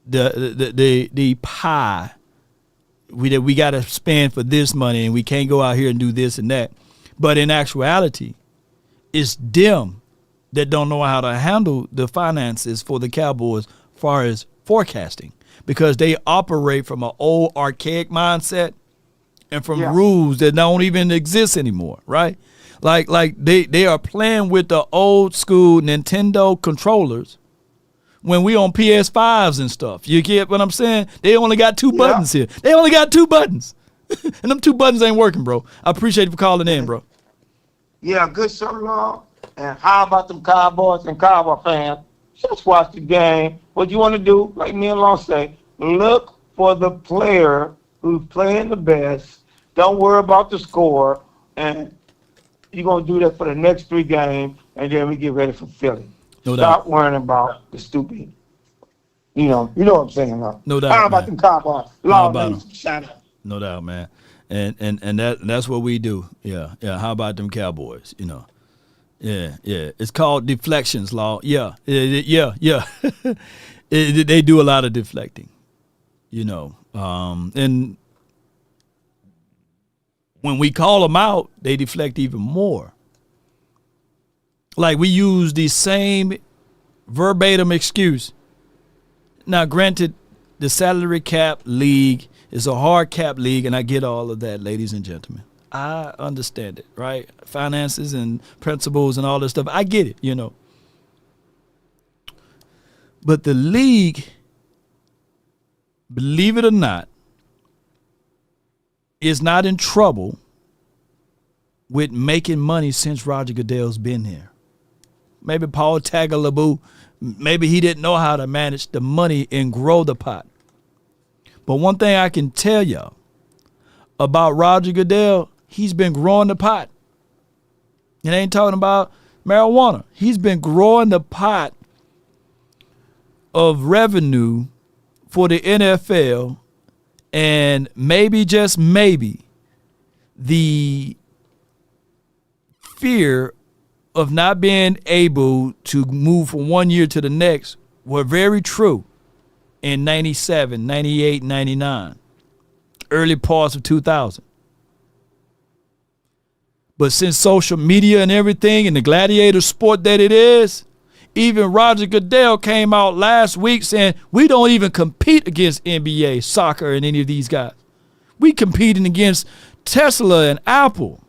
the pie. We got to spend for this money, and we can't go out here and do this and that. But in actuality, it's them that don't know how to handle the finances for the Cowboys as far as forecasting, because they operate from an old archaic mindset and from rules that don't even exist anymore, right? Like they are playing with the old school Nintendo controllers when we on PS5s and stuff. You get what I'm saying? They only got 2 buttons here. They only got 2 buttons. And them 2 buttons ain't working, bro. I appreciate you for calling in, bro. Yeah, good show, Lord. And how about them Cowboys and Cowboy fans? Just watch the game. What you want to do, like me and Long say, look for the player who's playing the best. Don't worry about the score. And you're going to do that for the next 3 games, and then we get ready for Philly. Stop worrying about the stupid. You know what I'm saying. No doubt. How about them Cowboys? No doubt, man. And that's what we do. Yeah. How about them Cowboys? Yeah. It's called deflections, Law. Yeah. They do a lot of deflecting. And when we call them out, they deflect even more. Like, we use the same verbatim excuse. Now, granted, the salary cap league is a hard cap league, and I get all of that, ladies and gentlemen. I understand it, right? Finances and principles and all this stuff. I get it, But the league, believe it or not, is not in trouble with making money since Roger Goodell's been here. Maybe Paul Tagliabue, maybe he didn't know how to manage the money and grow the pot. But one thing I can tell y'all about Roger Goodell, he's been growing the pot. It ain't talking about marijuana. He's been growing the pot of revenue for the NFL, and maybe, just maybe, the fear of not being able to move from one year to the next were very true in 97, 98, 99, early parts of 2000. But since social media and everything and the gladiator sport that it is, even Roger Goodell came out last week saying we don't even compete against NBA, soccer, and any of these guys. We competing against Tesla and Apple.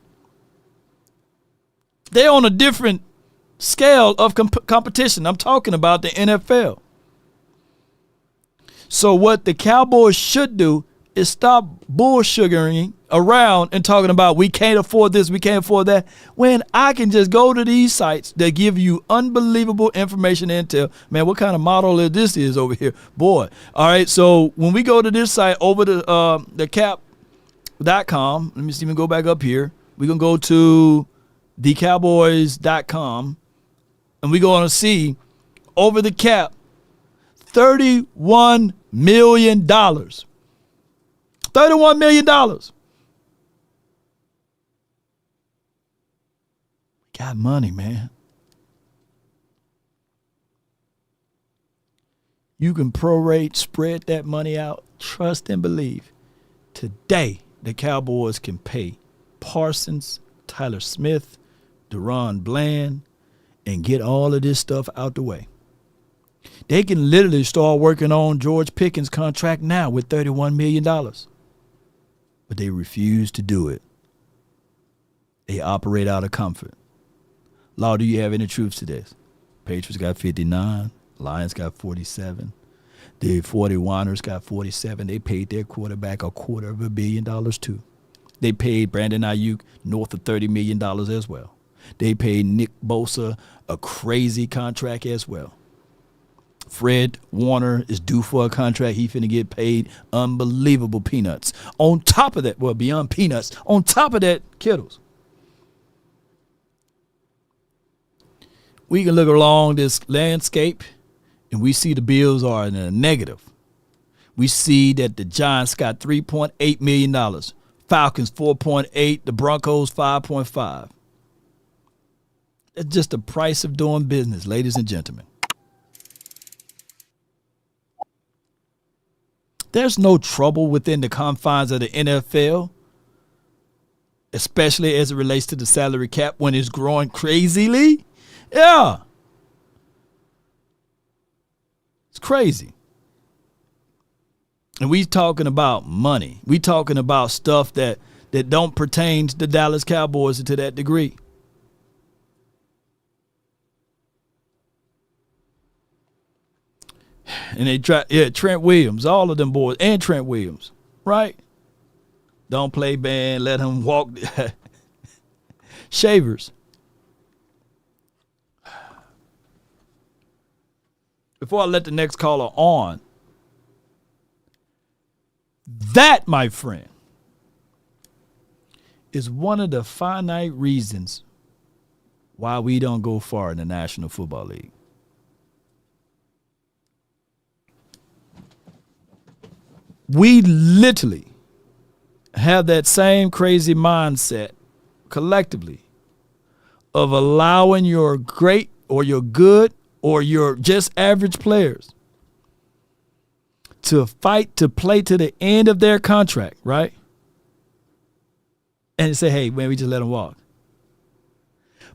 They're on a different scale of competition. I'm talking about the NFL. So what the Cowboys should do is stop bullsugaring around and talking about we can't afford this, we can't afford that, when I can just go to these sites that give you unbelievable information and intel. Man, what kind of model this is over here? Boy. All right, so when we go to this site over to the cap.com, let me see, we go back up here. We're going to go to thecowboys.com, and we're going to see over the cap $31 million. $31 million. Got money, man. You can prorate, spread that money out, trust and believe. Today, the Cowboys can pay Parsons, Tyler Smith, Deron Bland, and get all of this stuff out the way. They can literally start working on George Pickens' contract now with $31 million. But they refuse to do it. They operate out of comfort. Law, do you have any truth to this? Patriots got 59. Lions got 47. The 41ers got 47. They paid their quarterback $250 million too. They paid Brandon Ayuk north of $30 million as well. They paid Nick Bosa a crazy contract as well. Fred Warner is due for a contract. He finna get paid unbelievable peanuts. On top of that, well, beyond peanuts, on top of that, Kittles. We can look along this landscape and we see the Bills are in a negative. We see that the Giants got $3.8 million. Falcons 4.8, the Broncos 5.5. That's just the price of doing business, ladies and gentlemen. There's no trouble within the confines of the NFL, especially as it relates to the salary cap when it's growing crazily. Yeah. It's crazy. And we talking about money. We talking about stuff that don't pertain to the Dallas Cowboys to that degree. And they try, Trent Williams, all of them boys, and Trent Williams, right? Don't play band, let him walk. Shavers. Before I let the next caller on, that, my friend, is one of the finite reasons why we don't go far in the National Football League. We literally have that same crazy mindset collectively of allowing your great or your good or your just average players to fight to play to the end of their contract, right? And say, hey, man, we just let them walk.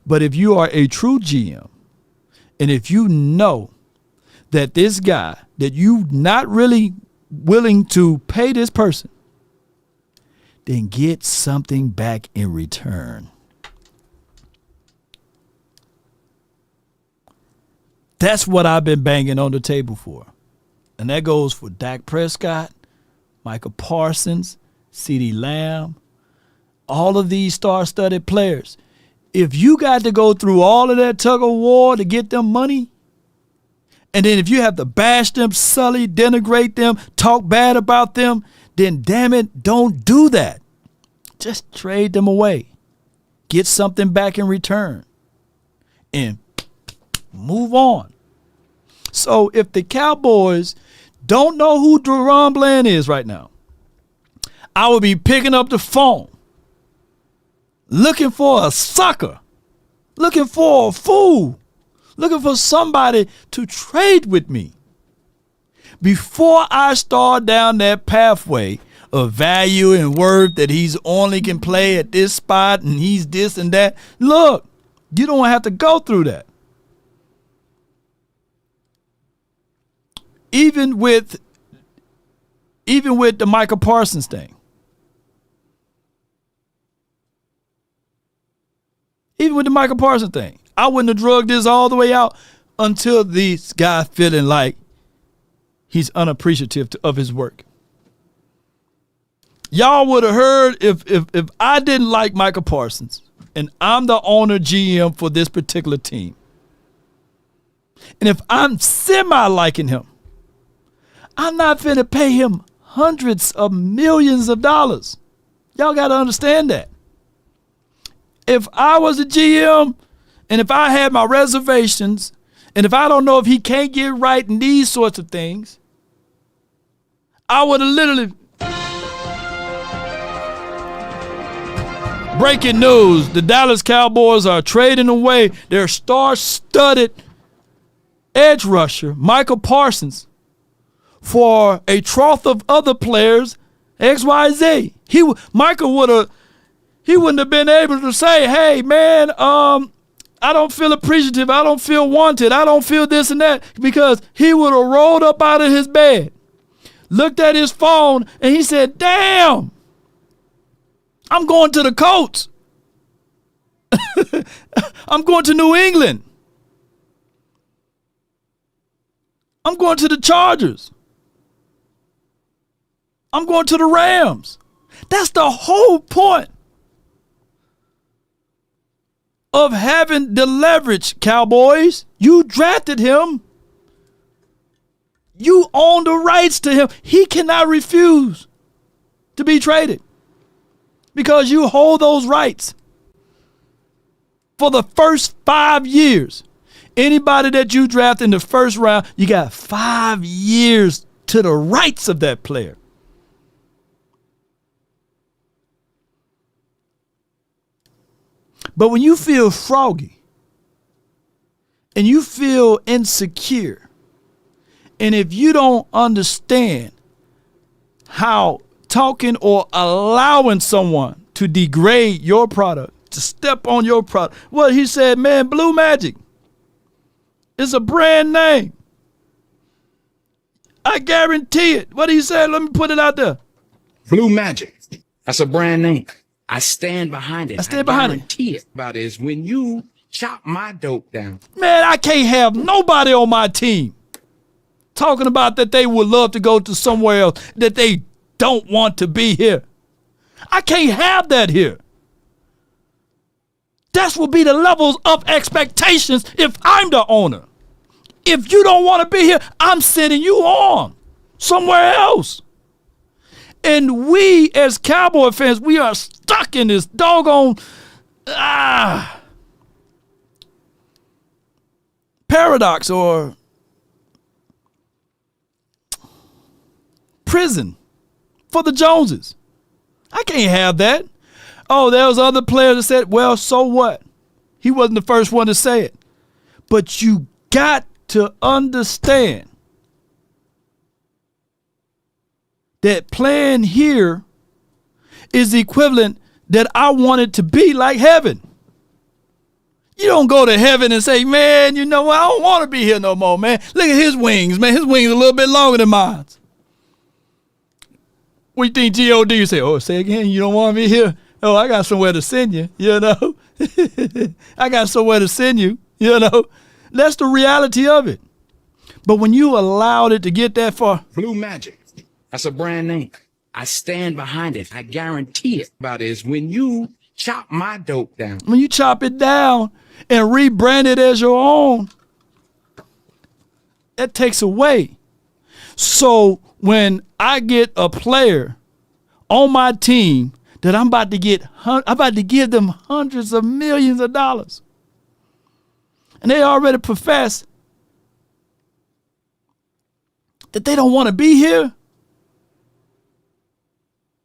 But if you are a true GM, and if you know that this guy, that you not really willing to pay this person, then get something back in return. That's what I've been banging on the table for. And that goes for Dak Prescott, Micah Parsons, CeeDee Lamb, all of these star-studded players. If you got to go through all of that tug of war to get them money, and then if you have to bash them, sully, denigrate them, talk bad about them, then damn it, don't do that. Just trade them away. Get something back in return. And move on. So if the Cowboys don't know who Deron Bland is right now, I would be picking up the phone, looking for a sucker, looking for a fool, looking for somebody to trade with me before I start down that pathway of value and worth that he's only can play at this spot and he's this and that. Look, you don't have to go through that. Even with the Micah Parsons thing. Even with the Micah Parsons thing. I wouldn't have drugged this all the way out until this guy feeling like he's unappreciative of his work. Y'all would have heard if I didn't like Micah Parsons and I'm the owner GM for this particular team. And if I'm semi-liking him, I'm not finna pay him hundreds of millions of dollars. Y'all got to understand that. If I was a GM and if I had my reservations and if I don't know if he can't get right in these sorts of things, I would have literally... Breaking news, the Dallas Cowboys are trading away their star-studded edge rusher, Micah Parsons, for a trough of other players, XYZ. Micah wouldn't have been able to say, hey, man, I don't feel appreciative. I don't feel wanted. I don't feel this and that, because he would have rolled up out of his bed, looked at his phone, and he said, damn, I'm going to the Colts. I'm going to New England. I'm going to the Chargers. I'm going to the Rams. That's the whole point of having the leverage, Cowboys. You drafted him. You own the rights to him. He cannot refuse to be traded because you hold those rights for the first 5 years. Anybody that you draft in the first round, you got 5 years to the rights of that player. But when you feel froggy and you feel insecure, and if you don't understand how talking or allowing someone to degrade your product, to step on your product, well, he said, man, Blue Magic is a brand name. I guarantee it. What he said, let me put it out there. Blue Magic, that's a brand name. I stand behind it. I stand behind it. Guarantee it. About is when you chop my dope down. Man, I can't have nobody on my team talking about that they would love to go to somewhere else, that they don't want to be here. I can't have that here. That will be the levels of expectations if I'm the owner. If you don't want to be here, I'm sending you on somewhere else. And we as Cowboy fans, we are stuck in this doggone paradox or prison for the Joneses. I can't have that. Oh, there was other players that said, well, so what? He wasn't the first one to say it. But you got to understand that playing here is the equivalent that I want it to be like heaven. You don't go to heaven and say, man, you know what? I don't want to be here no more, man. Look at his wings, man. His wings are a little bit longer than mine. What you think G.O.D. You say, oh, say again, you don't want to be here? Oh, I got somewhere to send you, you know. I got somewhere to send you, you know. That's the reality of it. But when you allowed it to get that far. Blue Magic, that's a brand name. I stand behind it. I guarantee it. About is when you chop my dope down. When you chop it down and rebrand it as your own, that takes away. So when I get a player on my team that I'm about to give them hundreds of millions of dollars, and they already profess that they don't want to be here,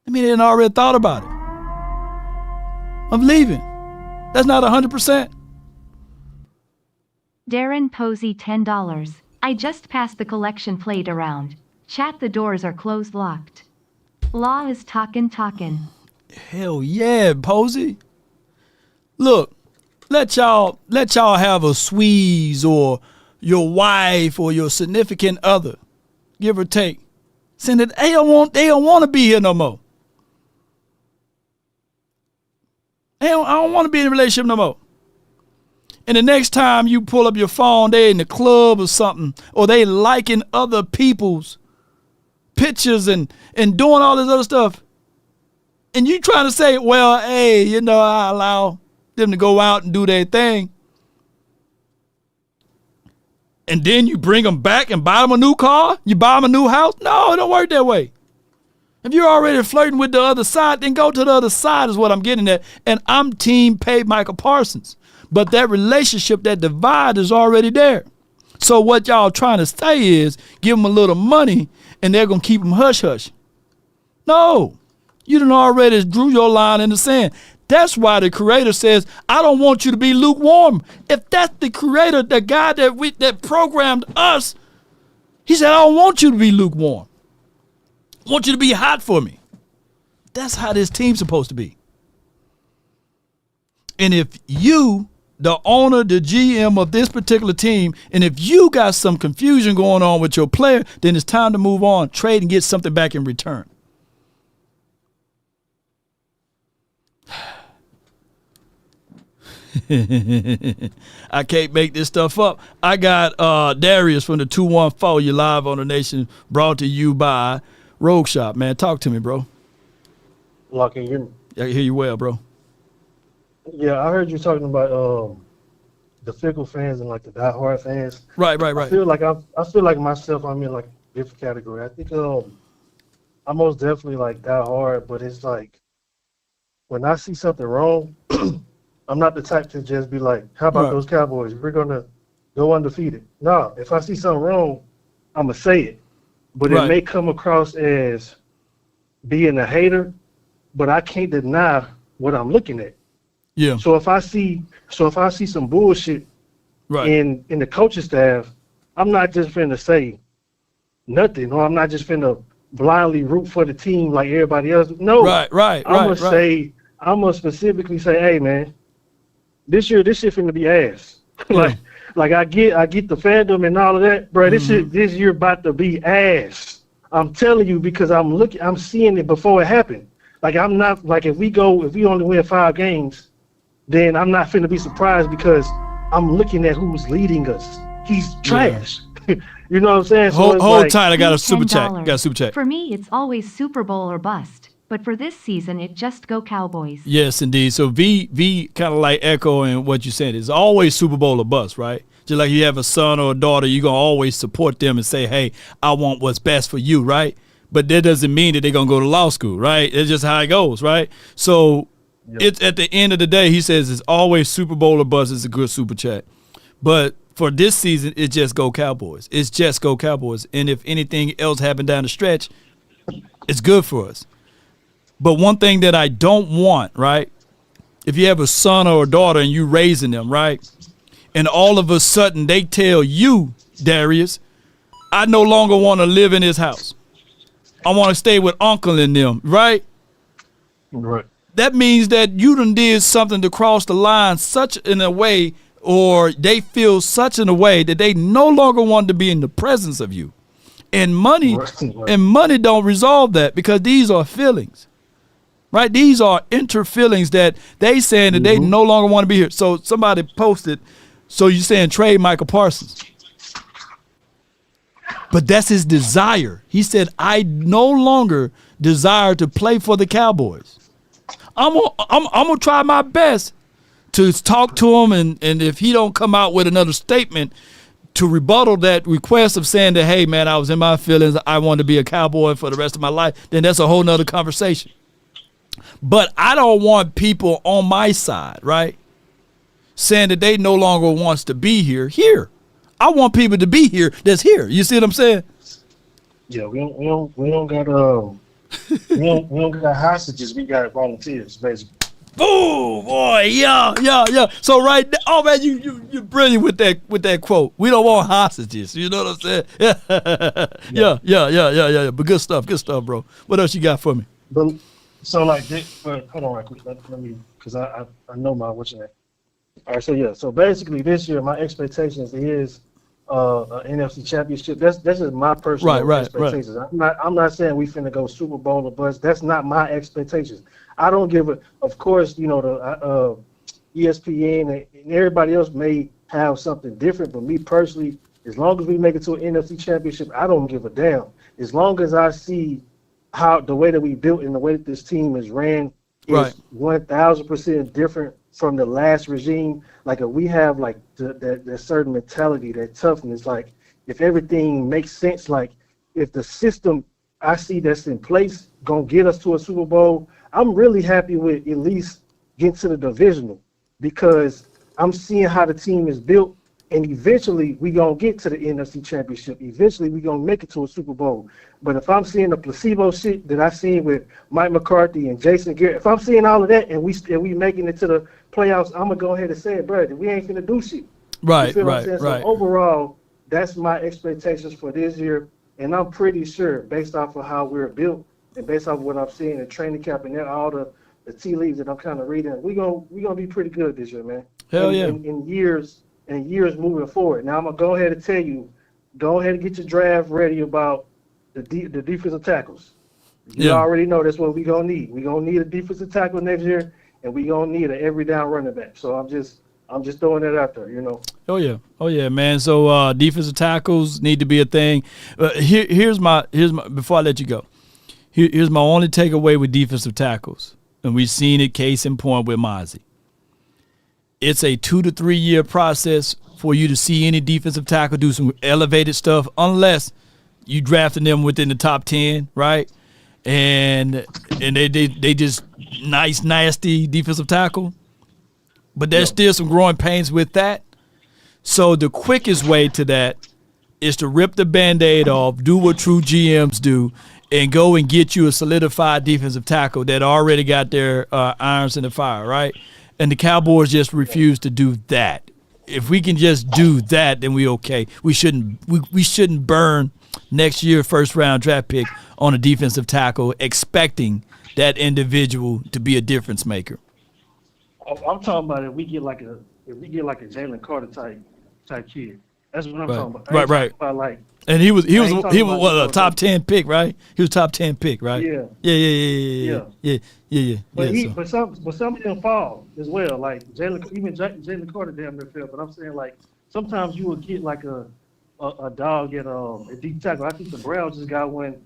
I mean, they didn't already thought about it. I'm leaving. That's not 100%. Darren Posey, $10. I just passed the collection plate around. Chat, the doors are closed locked. Law is talkin'. Hell yeah, Posey. Look, let y'all have a squeeze or your wife or your significant other, give or take. Saying that they don't want to be here no more. I don't want to be in a relationship no more. And the next time you pull up your phone, they in the club or something, or they liking other people's pictures and doing all this other stuff. And you trying to say, well, hey, you know, I allow them to go out and do their thing. And then you bring them back and buy them a new car? You buy them a new house? No, it don't work that way. If you're already flirting with the other side, then go to the other side is what I'm getting at. And I'm team pay Michael Parsons. But that relationship, that divide is already there. So what y'all trying to say is give them a little money and they're going to keep them hush-hush. No, you done already drew your line in the sand. That's why the creator says, I don't want you to be lukewarm. If that's the creator, the guy that programmed us, he said, I don't want you to be lukewarm. I want you to be hot for me. That's how this team's supposed to be. And if you, the owner, the GM of this particular team, and if you got some confusion going on with your player, then it's time to move on, trade and get something back in return. I can't make this stuff up. I got Darius from the 214. You're live on the Nation, brought to you by RogueShop. Man, talk to me, bro. Lucky you. I can hear you well, bro. Yeah, I heard you talking about the fickle fans and like the diehard fans. Right. I feel like myself. I'm in like a different category. I think I'm most definitely like diehard, but it's like when I see something wrong, I'm not the type to just be like, "How about those Cowboys? We're gonna go undefeated." No, if I see something wrong, I'm gonna say it, but it may come across as being a hater, but I can't deny what I'm looking at. Yeah. So if I see some bullshit in the coaching staff, I'm not just finna say nothing, or I'm not just finna blindly root for the team like everybody else. No. I'm gonna specifically say, hey man, this shit finna be ass. like I get the fandom and all of that, bro. This year about to be ass. I'm telling you, because I'm seeing it before it happened. Like I'm not like if we only win 5 games, then I'm not finna be surprised because I'm looking at who's leading us. He's trash. You know what I'm saying? So hold tight. I got a super chat. For me, it's always Super Bowl or bust. But for this season, it just go Cowboys. Yes, indeed. So V kind of like echoing what you said. It's always Super Bowl or bust, right? Just like you have a son or a daughter, you're going to always support them and say, hey, I want what's best for you, right? But that doesn't mean that they're going to go to law school, right? It's just how it goes, right? So it's at the end of the day, he says it's always Super Bowl or bust. It's a good super chat. But for this season, it's just go Cowboys. It's just go Cowboys. And if anything else happened down the stretch, it's good for us. But one thing that I don't want, right, if you have a son or a daughter and you raising them, right, and all of a sudden they tell you, Darius, I no longer want to live in this house. I want to stay with uncle and them, right? Right. That means that you done did something to cross the line such in a way, or they feel such in a way that they no longer want to be in the presence of you. And money don't resolve that, because these are feelings. Right? These are feelings that they saying that they no longer want to be here. So somebody posted, so you're saying trade Michael Parsons. But that's his desire. He said, I no longer desire to play for the Cowboys. I'm gonna try my best to talk to him, and if he don't come out with another statement to rebuttal that request of saying that, hey man, I was in my feelings, I want to be a Cowboy for the rest of my life, then that's a whole nother conversation. But I don't want people on my side, right, saying that they no longer wants to be here. I want people to be here that's here. You see what I'm saying? Yeah, we don't got hostages. We got volunteers, basically. Oh boy, yeah. So right now, oh man, you're brilliant with that quote. We don't want hostages. You know what I'm saying? Yeah. But good stuff, bro. What else you got for me? But so like, hold on right quick. Let me, because I know my what's your name. All right, so yeah, so basically this year my expectations is an NFC Championship. That's just my personal expectations. Right. I'm not saying we finna go Super Bowl or bust. That's not my expectations. I don't give a. Of course, you know the ESPN and everybody else may have something different, but me personally, as long as we make it to an NFC Championship, I don't give a damn. As long as I see how the way that we built and the way that this team is ran is 1,000% different from the last regime. Like if we have like that certain mentality, that toughness, like if everything makes sense, like if the system I see that's in place gonna get us to a Super Bowl, I'm really happy with at least getting to the divisional, because I'm seeing how the team is built, and eventually we gonna get to the NFC Championship. Eventually we gonna make it to a Super Bowl. But if I'm seeing the placebo shit that I seen with Mike McCarthy and Jason Garrett, if I'm seeing all of that and we making it to the playoffs, I'm gonna go ahead and say it, bro. We ain't finna do shit. Right. So overall, that's my expectations for this year, and I'm pretty sure, based off of how we're built and based off of what I'm seeing in training camp and all the tea leaves that I'm kind of reading, we gonna be pretty good this year, man. Hell yeah. In years moving forward. Now I'm gonna go ahead and tell you, go ahead and get your draft ready about the defensive tackles. You already know that's what we gonna need. We gonna need a defensive tackle next year, and we gonna need an every down running back. So I'm just throwing that out there, you know. Oh yeah, man. So defensive tackles need to be a thing. Here's my before I let you go. Here's my only takeaway with defensive tackles, and we've seen it case in point with Mozzie. it's a 2 to 3 year process for you to see any defensive tackle do some elevated stuff, unless you drafted them within the top 10, right? And they just nice, nasty defensive tackle. But there's still some growing pains with that. So the quickest way to that is to rip the Band-Aid off, do what true GMs do, and go and get you a solidified defensive tackle that already got their irons in the fire, right? And the Cowboys just refuse to do that. If we can just do that, then we okay. We shouldn't burn next year first round draft pick on a defensive tackle, expecting that individual to be a difference maker. I'm talking about if we get like a Jalen Carter type kid. That's what I'm talking about. Right. About like, and he was what, a top 10 pick, right? He was top 10 pick, right? Yeah. But some of them fall as well. Like Jalen Carter damn near fell. But I'm saying like sometimes you will get like a dog at a deep tackle. I think the Browns just got one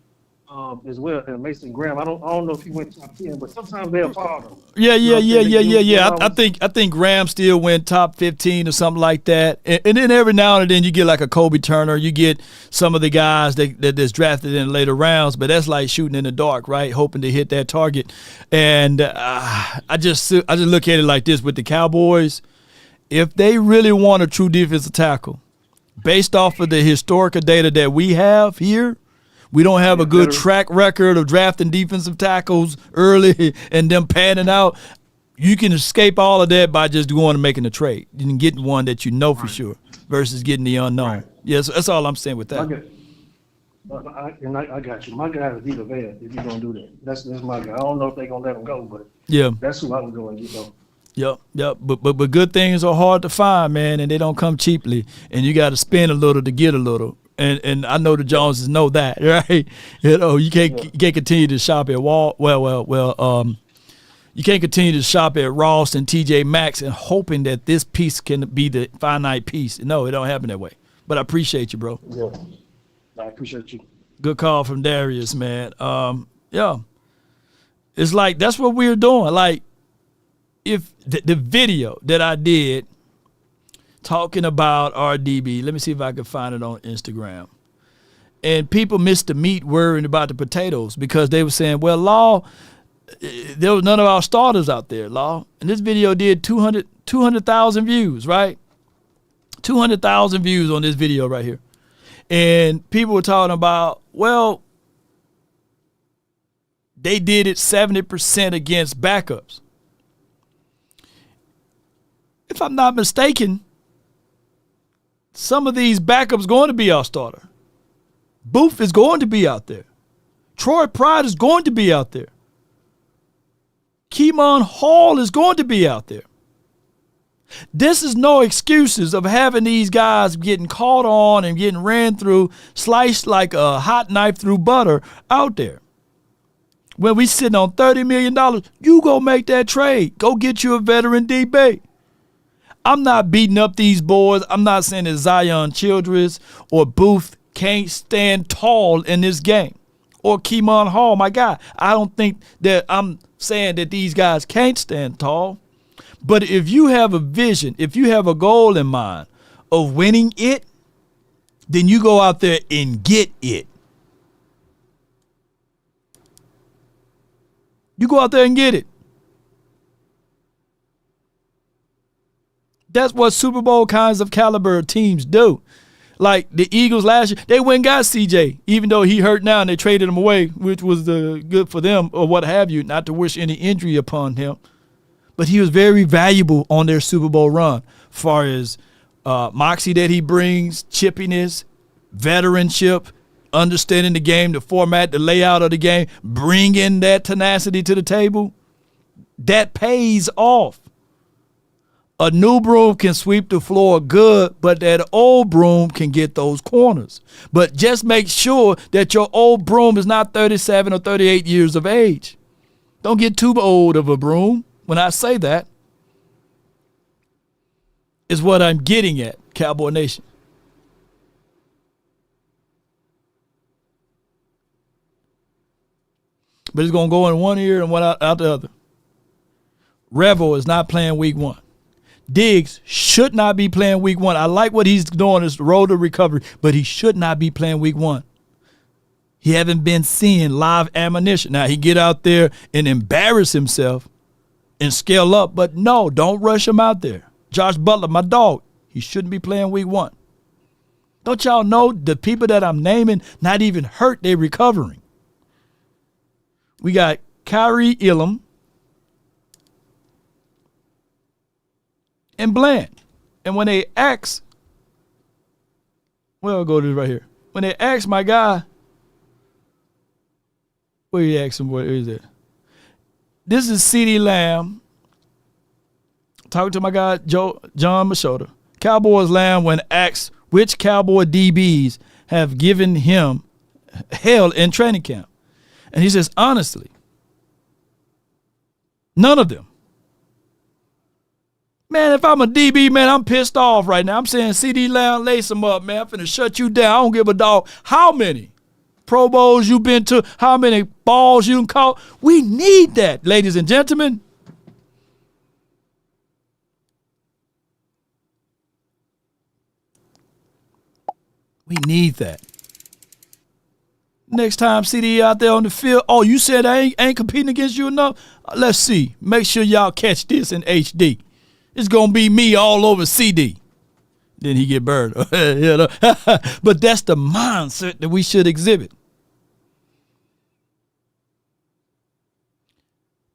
as well, and Mason Graham. I don't know if he went top 10, but sometimes they'll fall. Yeah. I think Graham still went top 15 or something like that. And then every now and then you get like a Kobe Turner. You get some of the guys that's drafted in later rounds, but that's like shooting in the dark, right? Hoping to hit that target. And I just look at it like this with the Cowboys. If they really want a true defensive tackle, based off of the historical data that we have here, we don't have a good track record of drafting defensive tackles early and them panning out. You can escape all of that by just going and making a trade and getting one that you know for sure versus getting the unknown. Right. Yes, that's all I'm saying with that. I got you. My guy is Vita Vea if you're going to do that. That's my guy. I don't know if they're going to let him go, but that's who I would go and get though. Yep. But good things are hard to find, man, and they don't come cheaply. And you got to spend a little to get a little. And I know the Joneses know that, right? You can't continue to shop at you can't continue to shop at Ross and TJ Maxx and hoping that this piece can be the finite piece. No, it don't happen that way. But I appreciate you, bro. Yeah, I appreciate you. Good call from Darius, man. It's like that's what we're doing. Like if the video that I did talking about RDB. Let me see if I can find it on Instagram. And people missed the meat worrying about the potatoes because they were saying, well, Law, there was none of our starters out there, Law. And this video did 200,000 views, right? 200,000 views on this video right here. And people were talking about, well, they did it 70% against backups. If I'm not mistaken, some of these backups going to be our starter. Booth is going to be out there. Troy Pride is going to be out there. Keemon Hall is going to be out there. This is no excuses of having these guys getting caught on and getting ran through, sliced like a hot knife through butter out there. When we sitting on $30 million, you go make that trade. Go get you a veteran DB. I'm not beating up these boys. I'm not saying that Zion Childress or Booth can't stand tall in this game. Or Keemon Hall, my guy. I don't think that I'm saying that these guys can't stand tall. But if you have a vision, if you have a goal in mind of winning it, then you go out there and get it. You go out there and get it. That's what Super Bowl kinds of caliber teams do. Like the Eagles last year, they went and got CJ, even though he hurt now and they traded him away, which was good for them or what have you, not to wish any injury upon him. But he was very valuable on their Super Bowl run, as far as moxie that he brings, chippiness, veteranship, understanding the game, the format, the layout of the game, bringing that tenacity to the table. That pays off. A new broom can sweep the floor good, but that old broom can get those corners. But just make sure that your old broom is not 37 or 38 years of age. Don't get too old of a broom. When I say that, is what I'm getting at, Cowboy Nation. But it's going to go in one ear and one out the other. Revel is not playing week 1. Diggs should not be playing week 1. I like what he's doing, is the road to recovery, but he should not be playing week 1. He haven't been seeing live ammunition. Now, he get out there and embarrass himself and scale up, but no, don't rush him out there. Josh Butler, my dog, he shouldn't be playing week 1. Don't y'all know the people that I'm naming not even hurt, they recovering? We got Kyrie Elam and Bland. And when they ask, well, I'll go to this right here. When they ask my guy, where you ask him, what is it? This is CeeDee Lamb talking to my guy, John Machota. Cowboys Lamb, when asked which Cowboy DBs have given him hell in training camp. And he says, honestly, none of them. Man, if I'm a DB, man, I'm pissed off right now. I'm saying, CeeDee Lamb, lace him up, man. I'm finna shut you down. I don't give a dog how many Pro Bowls you've been to, how many balls you can caught. We need that, ladies and gentlemen. We need that. Next time CD out there on the field, oh, you said I ain't competing against you enough? Let's see. Make sure y'all catch this in HD. It's going to be me all over CD. Then he get burned. But that's the mindset that we should exhibit.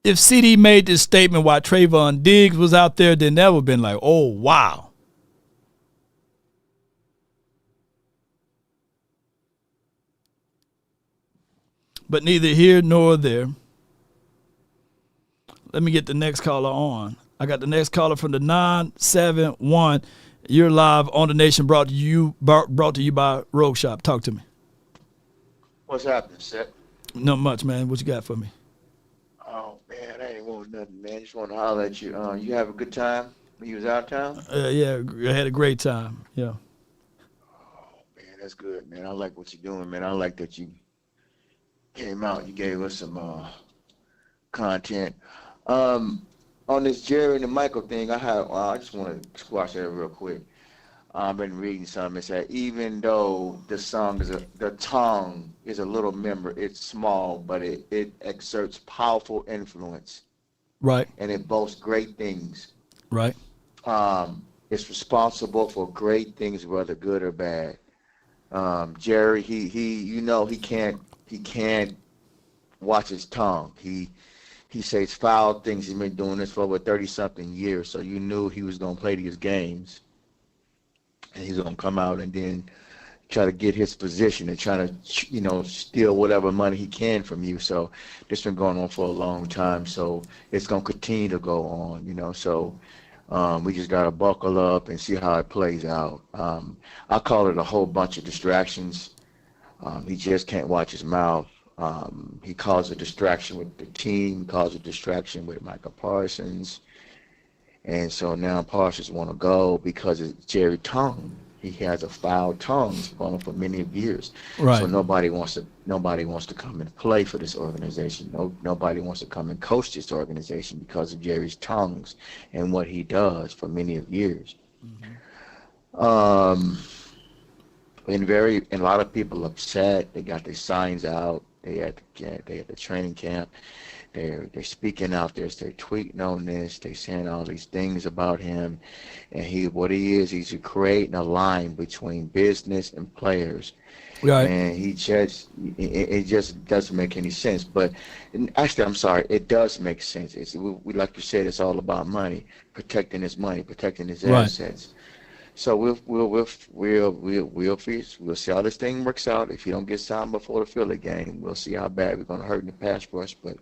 If CD made this statement while Trayvon Diggs was out there, then that would have been like, oh, wow. But neither here nor there. Let me get the next caller on. I got the next caller from the 971. You're live on The Nation, brought to you by RogueShop. Talk to me. What's happening, Seth? Not much, man. What you got for me? Oh, man, I ain't want nothing, man. Just want to holler at you. You have a good time when you was out of town? Yeah, I had a great time. Yeah. Oh, man, that's good, man. I like what you're doing, man. I like that you came out. You gave us some content. On this Jerry and the Michael thing, I just want to squash that real quick. I've been reading something. It said even though the tongue is a little member, it's small, but it exerts powerful influence. Right. And it boasts great things. Right. It's responsible for great things, whether good or bad. Jerry, he can't watch his tongue. He says foul things. He's been doing this for over 30-something years, so you knew he was going to play these games. And he's going to come out and then try to get his position and try to, steal whatever money he can from you. So this been going on for a long time, so it's going to continue to go on, So we just got to buckle up and see how it plays out. I call it a whole bunch of distractions. He just can't watch his mouth. He caused a distraction with the team, caused a distraction with Micah Parsons. And so now Parsons want to go because it's Jerry tongue. He has a foul tongue. It's gone on for many years. Right. So nobody wants to come and play for this organization. Nobody wants to come and coach this organization because of Jerry's tongues and what he does for many years. Mm-hmm. And a lot of people upset. They got their signs out. They at the training camp. They're speaking out there. They're tweeting on this. They're saying all these things about him, and he's creating a line between business and players. Right. And it just doesn't make any sense. But actually, I'm sorry, it does make sense. We like you said, it's all about money, protecting his money, protecting his assets. So we'll see how this thing works out. If you don't get signed before the Philly game, we'll see how bad we're going to hurt in the pass rush, but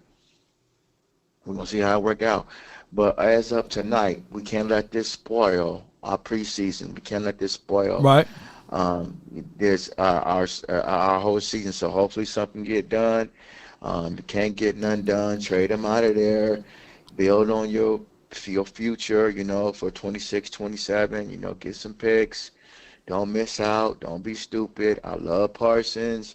we're going to see how it works out. But as of tonight, we can't let this spoil our preseason. We can't let this spoil there's our whole season. So hopefully something get done. You can't get none done. Trade them out of there. Build on your future, for 26, 27, get some picks. Don't miss out. Don't be stupid. I love Parsons,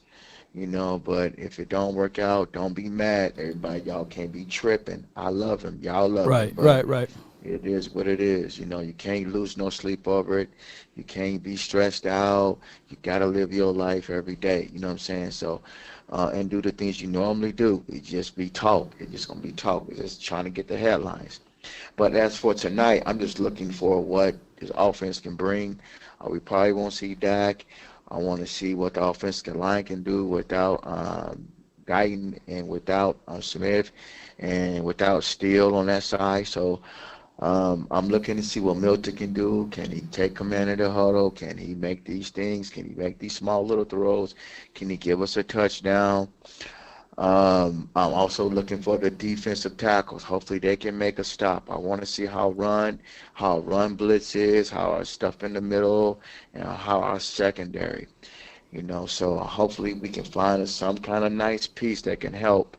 but if it don't work out, don't be mad. Everybody, y'all can't be tripping. I love him. Y'all love him. Right. It is what it is. You know, you can't lose no sleep over it. You can't be stressed out. You got to live your life every day. You know what I'm saying? So, and do the things you normally do. It just be talk. It's just going to be talk. We're just trying to get the headlines. But as for tonight, I'm just looking for what his offense can bring. We probably won't see Dak. I want to see what the offensive line can do without Guyton and without Smith and without Steele on that side. So I'm looking to see what Milton can do. Can he take command of the huddle? Can he make these things? Can he make these small little throws? Can he give us a touchdown? I'm also looking for the defensive tackles. Hopefully they can make a stop. I want to see how run blitz is, how our stuff in the middle, and how our secondary. You know, so hopefully we can find some kind of nice piece that can help,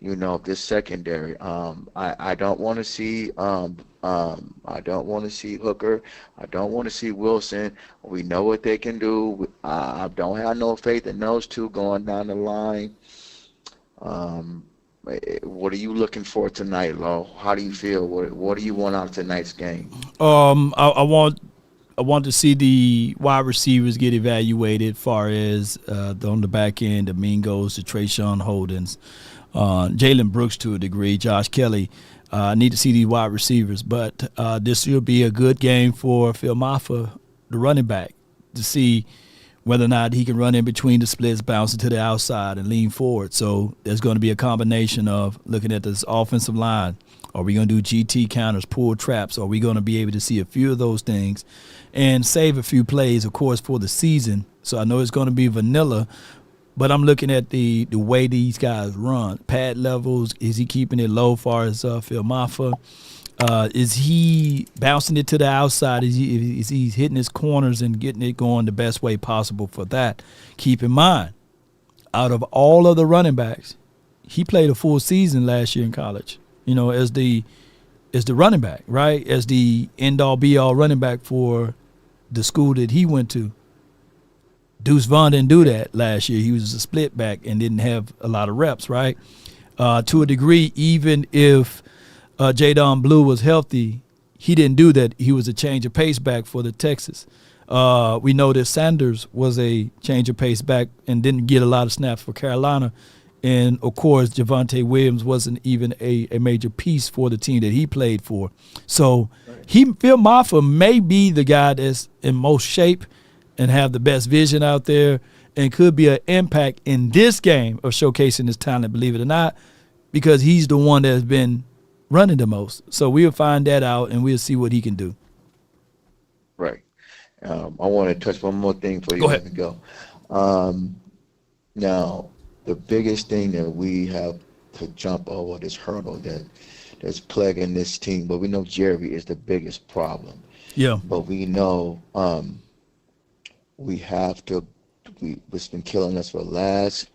you know, this secondary. I don't want to see I don't want to see Hooker. I don't want to see Wilson. We know what they can do. I don't have no faith in those two going down the line. What are you looking for tonight, Lo? How do you feel? What do you want out of tonight's game? I want to see the wide receivers get evaluated, far as on the back end, the Mingos, the Trayshawn Holdens, Jalen Brooks to a degree, Josh Kelly. I need to see these wide receivers, but this will be a good game for Phil Maffa, the running back, to see whether or not he can run in between the splits, bounce it to the outside, and lean forward. So there's going to be a combination of looking at this offensive line. Are we going to do GT counters, pull traps? Are we going to be able to see a few of those things and save a few plays, of course, for the season? So I know it's going to be vanilla, but I'm looking at the way these guys run. Pad levels, is he keeping it low as far as Phil Maffa? Is he bouncing it to the outside? Is he hitting his corners and getting it going the best way possible for that? Keep in mind, out of all of the running backs, he played a full season last year in college, you know, as the running back, right? As the end-all, be-all running back for the school that he went to. Deuce Vaughn didn't do that last year. He was a split back and didn't have a lot of reps, right? To a degree, even if Jadon Blue was healthy, he didn't do that. He was a change of pace back for the Texas. We know that Sanders was a change of pace back and didn't get a lot of snaps for Carolina. And, of course, Javonte Williams wasn't even a major piece for the team that he played for. So Phil Maffa may be the guy that's in most shape and have the best vision out there and could be an impact in this game of showcasing his talent, believe it or not, because he's the one that's been running the most. So we'll find that out and we'll see what he can do. Right. I want to touch one more thing before you let me go. Now, the biggest thing that we have to jump over this hurdle that's plaguing this team, but we know Jerry is the biggest problem. Yeah. But we know it's been killing us for the last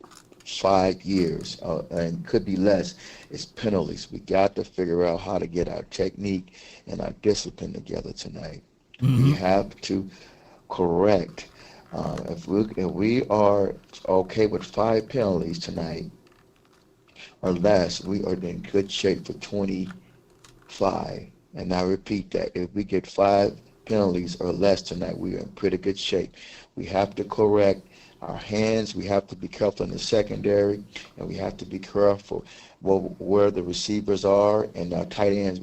5 years, and could be less. It's penalties. We got to figure out how to get our technique and our discipline together tonight. We have to correct. If we are okay with 5 penalties tonight or less, we are in good shape for 25. And I repeat that. If we get 5 penalties or less tonight, we are in pretty good shape. We have to correct our hands. We have to be careful in the secondary, and we have to be careful where the receivers are and our tight ends.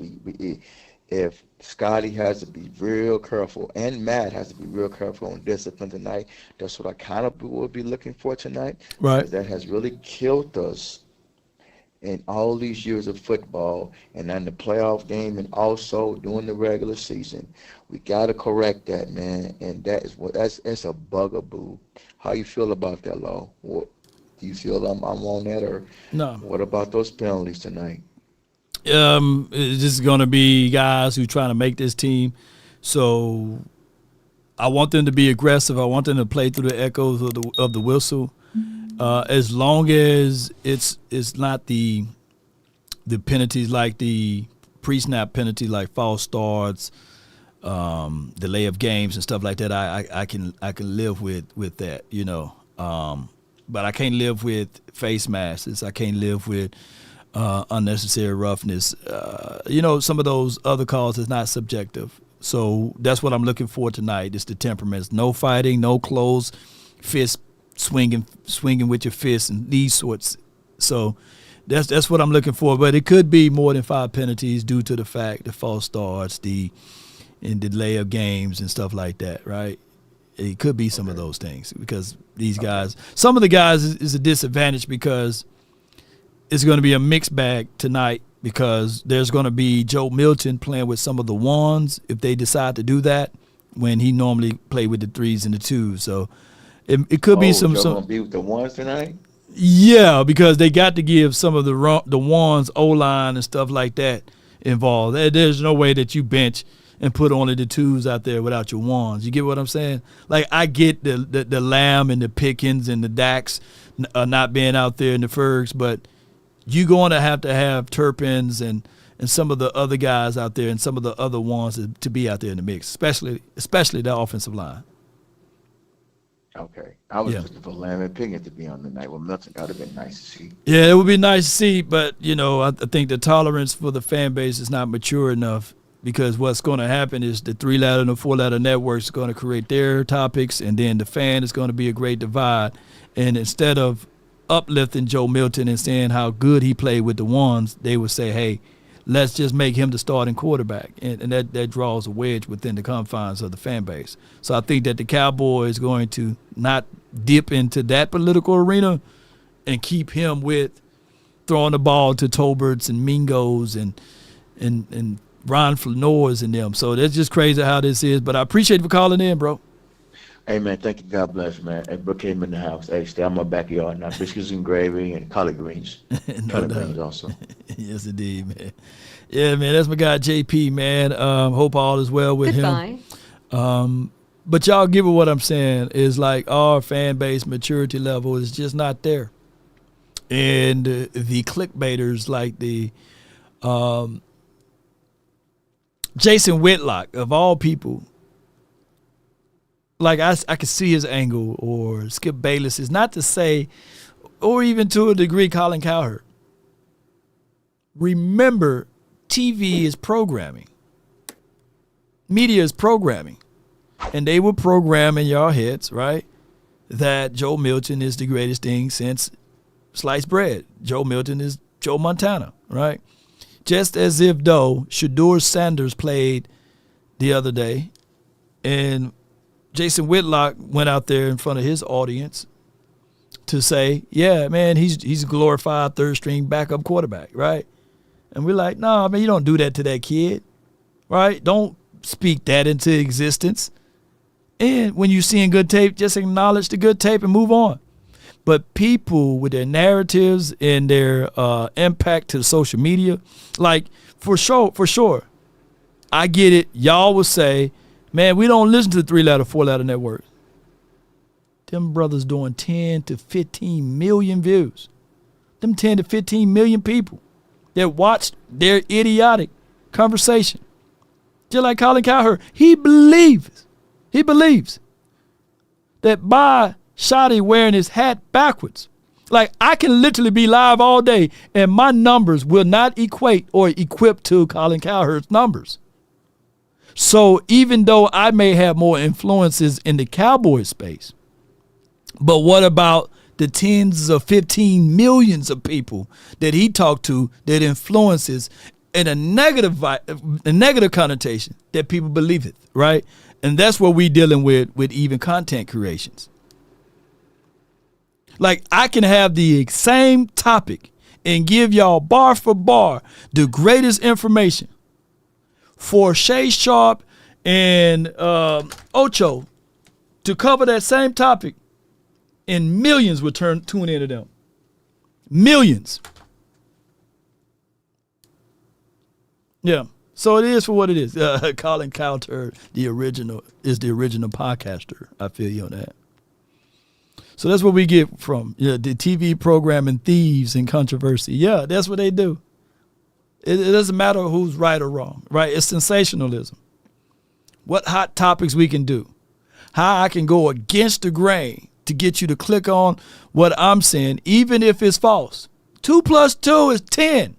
If Scotty has to be real careful, and Matt has to be real careful on discipline tonight, that's what I kind of will be looking for tonight. Right. That has really killed us in all these years of football, and then the playoff game, and also during the regular season. We got to correct that, man, and that's a bugaboo. How you feel about that, Lo? Do you feel I'm on that, or no? What about those penalties tonight? This is going to be guys who trying to make this team. So I want them to be aggressive. I want them to play through the echoes of the whistle. As long as it's not the penalties like the pre-snap penalties like false starts, delay of games and stuff like that, I can live with that, you know. But I can't live with face masks. I can't live with unnecessary roughness. Some of those other calls is not subjective. So that's what I'm looking for tonight. It's the temperaments. No fighting, no closed fist swinging with your fists and these sorts. So that's what I'm looking for. But it could be more than 5 penalties due to the fact the false starts, the delay of games and stuff like that, right? It could be some of those things because these guys, some of the guys is a disadvantage because it's going to be a mixed bag tonight because there's going to be Joe Milton playing with some of the ones if they decide to do that when he normally play with the 3s and the 2s. So it could be some. Joe gonna be with the ones tonight? Yeah, because they got to give some of the ones O-line and stuff like that involved. There's no way that you bench and put only the 2s out there without your ones. You get what I'm saying? Like I get the Lamb and the Pickens and the Dax not being out there and the Fergs, but you're going to have Turpins and some of the other guys out there and some of the other ones to be out there in the mix, especially the offensive line. Okay. I was looking for Lamb and Pickens to be on the night with Milton. That would have been nice to see. Yeah, it would be nice to see, but, I think the tolerance for the fan base is not mature enough because what's going to happen is the 3-letter and the 4-letter networks are going to create their topics, and then the fan is going to be a great divide. And instead of uplifting Joe Milton and saying how good he played with the ones, they would say, hey, let's just make him the starting quarterback. And that draws a wedge within the confines of the fan base. So I think that the Cowboys are going to not dip into that political arena and keep him with throwing the ball to Tolberts and Mingos and Ron Flanors and them. So that's just crazy how this is. But I appreciate you for calling in, bro. Hey, man, thank you. God bless, man. Hey, Brooke came in the house. Hey, stay on my backyard now. Biscuits and gravy and collard greens. Collard greens also. Yes, indeed, man. Yeah, man, that's my guy, JP, man. Hope all is well with him. But y'all give it what I'm saying is like our fan base maturity level is just not there. And the clickbaiters like the Jason Whitlock, of all people, like I could see his angle, or Skip Bayless is not to say, or even to a degree Colin Cowherd. Remember, TV is programming. Media is programming. And they will program in your heads, right, that Joe Milton is the greatest thing since sliced bread. Joe Milton is Joe Montana, right? Just as if though Shedeur Sanders played the other day and Jason Whitlock went out there in front of his audience to say, yeah, man, he's a glorified third-string backup quarterback, right? And we're like, no, man, you don't do that to that kid, right? Don't speak that into existence. And when you're seeing good tape, just acknowledge the good tape and move on. But people with their narratives and their impact to social media, like for sure, I get it. Y'all will say, man, we don't listen to the 3-letter, 4-letter network. Them brothers doing 10 to 15 million views. Them 10 to 15 million people that watched their idiotic conversation. Just like Colin Cowherd, he believes that by Shotty wearing his hat backwards, like I can literally be live all day and my numbers will not equate or equip to Colin Cowherd's numbers. So even though I may have more influences in the Cowboy space, but what about the tens of 15 millions of people that he talked to that influences in a negative connotation that people believe it, right? And that's what we dealing with even content creations. Like I can have the same topic and give y'all bar for bar the greatest information for Shay Sharp and Ocho to cover that same topic, and millions would tune into them. Millions. Yeah. So it is for what it is. Colin Cowherd, the original podcaster. I feel you on that. So that's what we get from the TV programming thieves and controversy. Yeah, that's what they do. It doesn't matter who's right or wrong, right? It's sensationalism. What hot topics we can do. How I can go against the grain to get you to click on what I'm saying, even if it's false. 2 plus 2 is 10,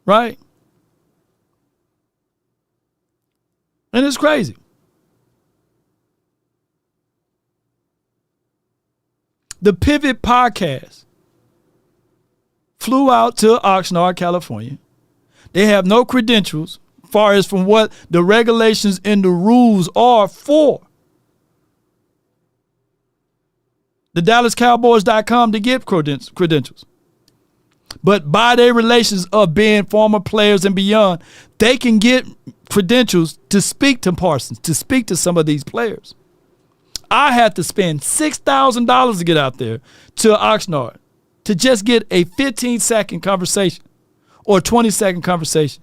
right? And it's crazy. The Pivot Podcast flew out to Oxnard, California. They have no credentials as far as from what the regulations and the rules are for the DallasCowboys.com to get credentials. But by their relations of being former players and beyond, they can get credentials to speak to Parsons, to speak to some of these players. I had to spend $6,000 to get out there to Oxnard to just get a 15-second conversation or a 20-second conversation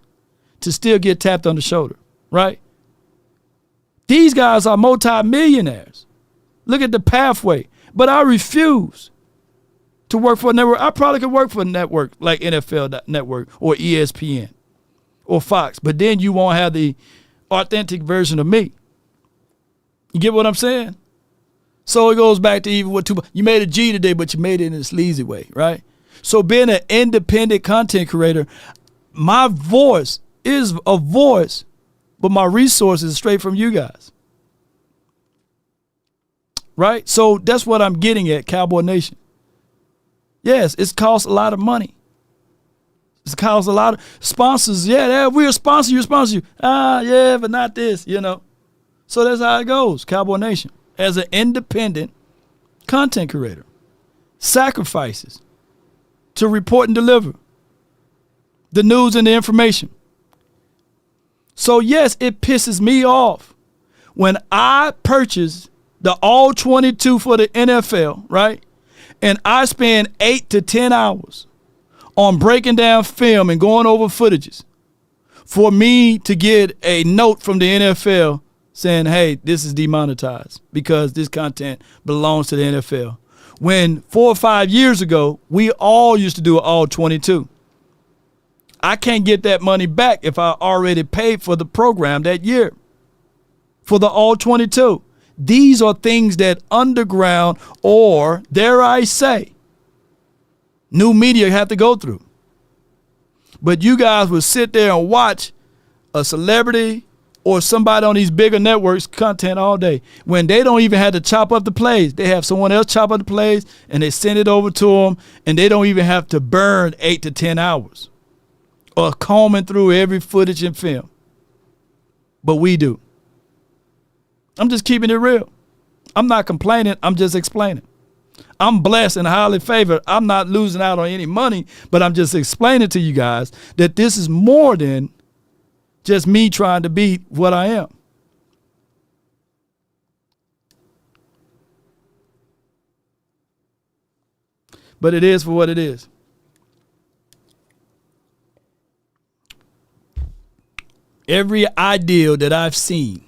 to still get tapped on the shoulder, right? These guys are multimillionaires. Look at the pathway. But I refuse to work for a network. I probably could work for a network like NFL Network or ESPN or Fox, but then you won't have the authentic version of me. You get what I'm saying? So it goes back to even what you made a G today, but you made it in a sleazy way, right? So being an independent content creator, my voice is a voice, but my resources are straight from you guys. Right? So that's what I'm getting at, Cowboy Nation. Yes, it's cost a lot of money. It's cost a lot of sponsors. Yeah, we're a sponsor. You sponsor you. Yeah, but not this, you know. So that's how it goes, Cowboy Nation. As an independent content creator, sacrifices to report and deliver the news and the information. So yes, it pisses me off when I purchase the all 22 for the NFL, right? And I spend 8 to 10 hours on breaking down film and going over footages for me to get a note from the NFL saying, hey, this is demonetized because this content belongs to the NFL. When 4 or 5 years ago, we all used to do all 22. I can't get that money back if I already paid for the program that year for the all 22. These are things that underground, or dare I say, new media have to go through. But you guys will sit there and watch a celebrity or somebody on these bigger networks content all day when they don't even have to chop up the plays. They have someone else chop up the plays and they send it over to them, and they don't even have to burn 8 to 10 hours or combing through every footage and film. But we do. I'm just keeping it real. I'm not complaining. I'm just explaining. I'm blessed and highly favored. I'm not losing out on any money, but I'm just explaining to you guys that this is more than just me trying to be what I am. But it is for what it is. Every ideal that I've seen,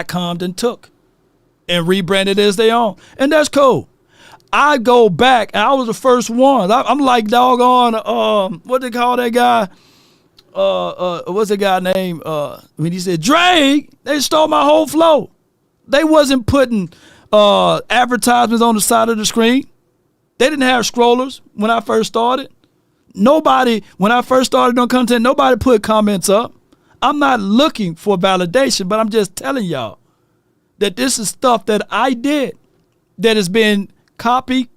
.com done took and rebranded as they own. And that's cool. I go back, and I was the first one. I'm like doggone, what they call that guy? What's the guy name? When he said Drake, they stole my whole flow. They wasn't putting advertisements on the side of the screen. They didn't have scrollers when I first started. When I first started on content, nobody put comments up. I'm not looking for validation, but I'm just telling y'all that this is stuff that I did that has been copied,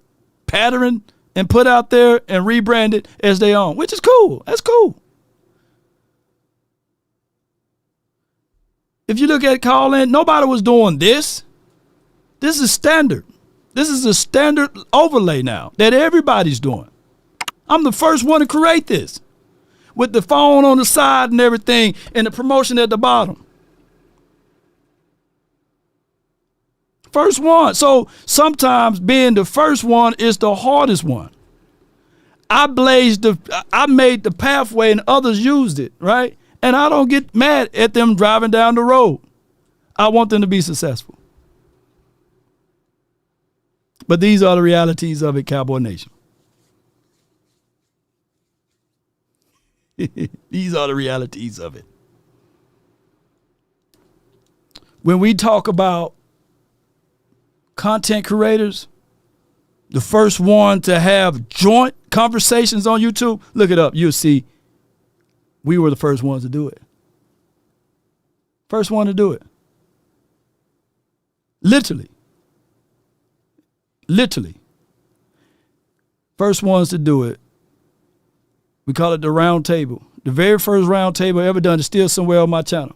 patterned, and put out there and rebranded as they own, which is cool. That's cool. If you look at call-in, nobody was doing this. This is standard. This is a standard overlay now that everybody's doing. I'm the first one to create this with the phone on the side and everything and the promotion at the bottom. First one. So sometimes being the first one is the hardest one. I made the pathway and others used it, right? And I don't get mad at them driving down the road. I want them to be successful. But these are the realities of it, Cowboy Nation. These are the realities of it. When we talk about content creators, the first one to have joint conversations on YouTube. Look it up. You'll see we were the first ones to do it. First one to do it. Literally. First ones to do it. We call it the round table. The very first round table ever done is still somewhere on my channel.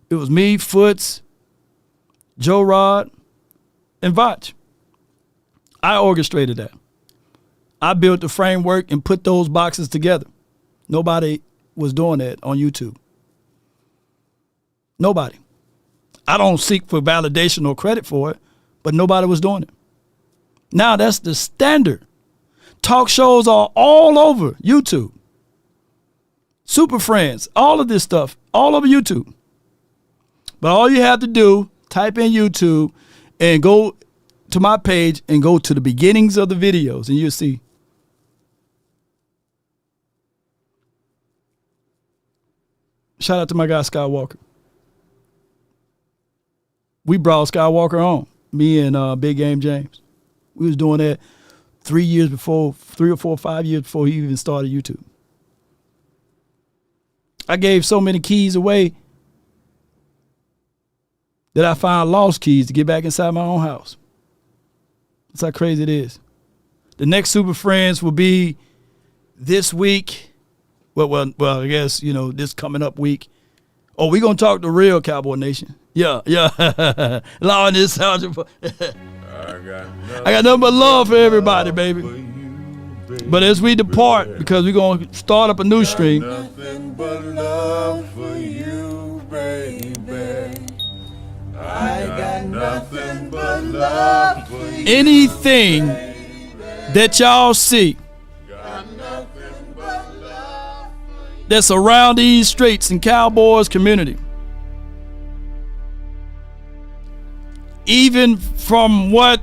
It was me, Foots, Joe Rod, and Vach. I orchestrated that. I built the framework and put those boxes together. Nobody was doing that on YouTube. Nobody. I don't seek for validation or credit for it, but nobody was doing it. Now that's the standard. Talk shows are all over YouTube. Super Friends, all of this stuff, all over YouTube. But all you have to do, type in YouTube and go to my page and go to the beginnings of the videos and you'll see. Shout out to my guy Skywalker. We brought Skywalker on, me and Big Game James. We was doing that 3 or 4 or 5 years before he even started YouTube. I gave so many keys away that I found lost keys to get back inside my own house. That's how crazy it is. The next Super Friends will be this week. Well, I guess, this coming up week. Oh, we're going to talk to real Cowboy Nation. Yeah. Law in this house. I got nothing but love for everybody, baby. But as we depart, because we're going to start up a new stream. Nothing but love for you, baby. I got nothing but love for you. Anything that y'all see that's around these streets in Cowboys community, even from what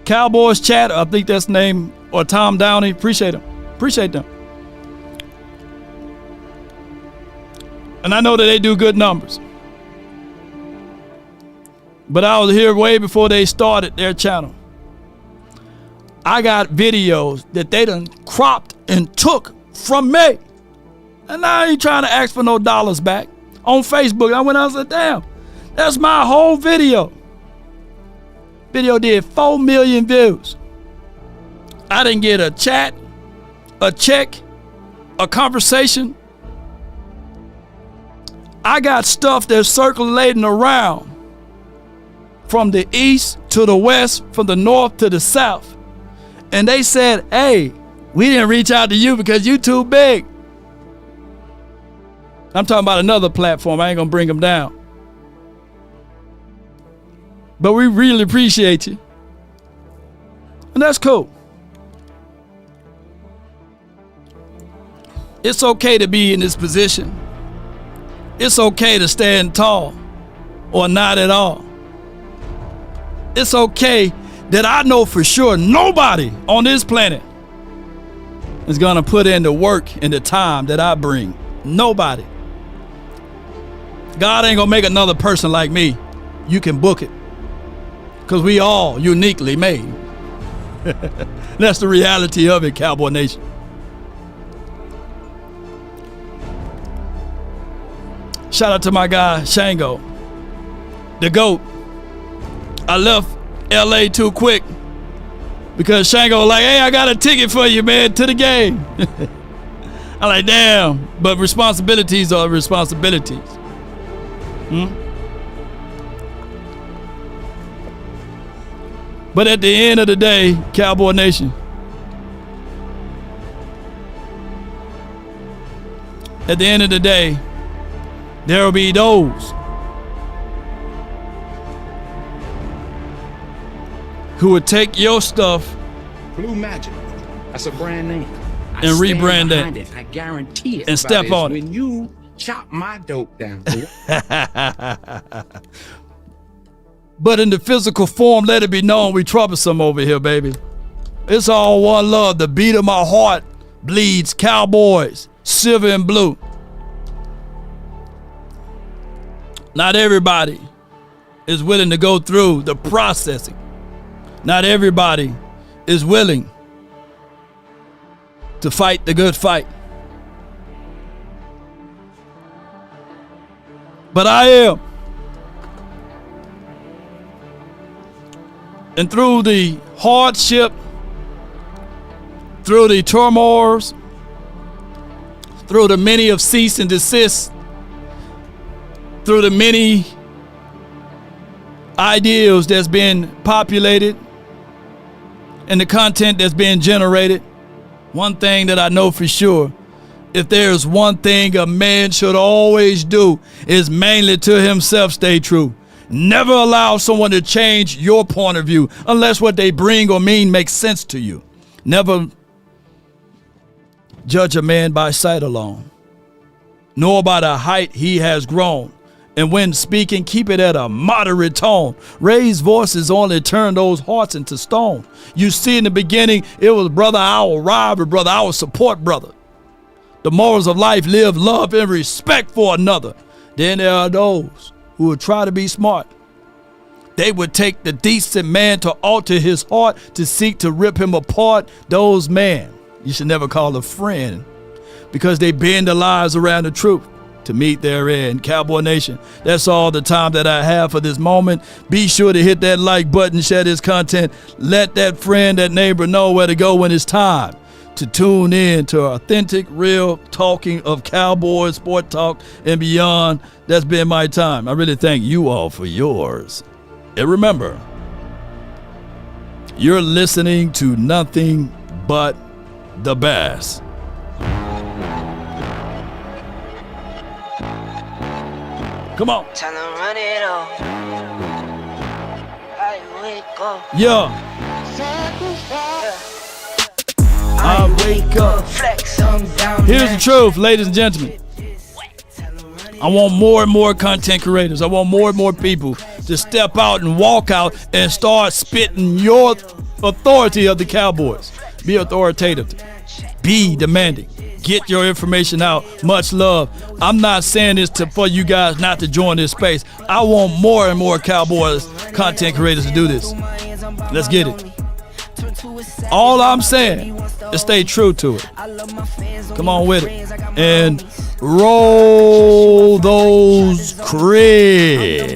Cowboys Chat, I think that's the name, or Tom Downey, appreciate them. And I know that they do good numbers. But I was here way before they started their channel. I got videos that they done cropped and took from me. And I ain't trying to ask for no dollars back. On Facebook, I went out and said, damn, that's my whole video. Video did 4 million views. I didn't get a chat, a check, a conversation. I got stuff that's circulating around from the east to the west, from the north to the south. And they said, hey, we didn't reach out to you because you too big. I'm talking about another platform. I ain't going to bring them down. But we really appreciate you. And that's cool. It's okay to be in this position. It's okay to stand tall or not at all. It's okay that I know for sure nobody on this planet is going to put in the work and the time that I bring. Nobody. God ain't going to make another person like me. You can book it. Because we all uniquely made. That's the reality of it, Cowboy Nation. Shout out to my guy, Shango, the GOAT. I left LA too quick because Shango was like, hey, I got a ticket for you, man, to the game. I'm like, damn, but responsibilities are responsibilities. But at the end of the day, Cowboy Nation, at the end of the day, there will be those who would take your stuff Blue Magic, that's a brand name, and rebrand it. I guarantee it. And step on it. When you chop my dope down. But in the physical form, let it be known we troublesome over here, baby. It's all one love. The beat of my heart bleeds Cowboys, silver and blue. Not everybody is willing to go through the processing. Not everybody is willing to fight the good fight. But I am. And through the hardship, through the turmoils, through the many of cease and desist, through the many ideals that's been populated and the content that's being generated, one thing that I know for sure, if there's one thing a man should always do, is mainly to himself stay true. Never allow someone to change your point of view unless what they bring or mean makes sense to you. Never judge a man by sight alone, nor by the height he has grown. And when speaking, keep it at a moderate tone. Raised voices only turn those hearts into stone. You see, in the beginning, it was brother, our rival brother, our support brother. The morals of life: live, love, and respect for another. Then there are those who would try to be smart. They would take the decent man to alter his heart, to seek to rip him apart. Those men you should never call a friend, because they bend their lives around the truth to meet their end. Cowboy Nation, that's all the time that I have for this moment. Be sure to hit that like button, share this content. Let that friend, that neighbor know where to go when it's time to tune in to authentic, real talking of Cowboys, sport talk, and beyond. That's been my time. I really thank you all for yours. And remember, you're listening to nothing but the best. Come on. Tell them run it off. I wake up. Yeah. I wake up. Flex them down. Here's the truth, ladies and gentlemen. I want more and more content creators. I want more and more people to step out and walk out and start spitting your authority of the Cowboys. Be authoritative. Be demanding. Get your information out. Much love. I'm not saying this for you guys not to join this space. I want more and more Cowboys content creators to do this. Let's get it. All I'm saying is stay true to it. Come on with it. And roll those credits.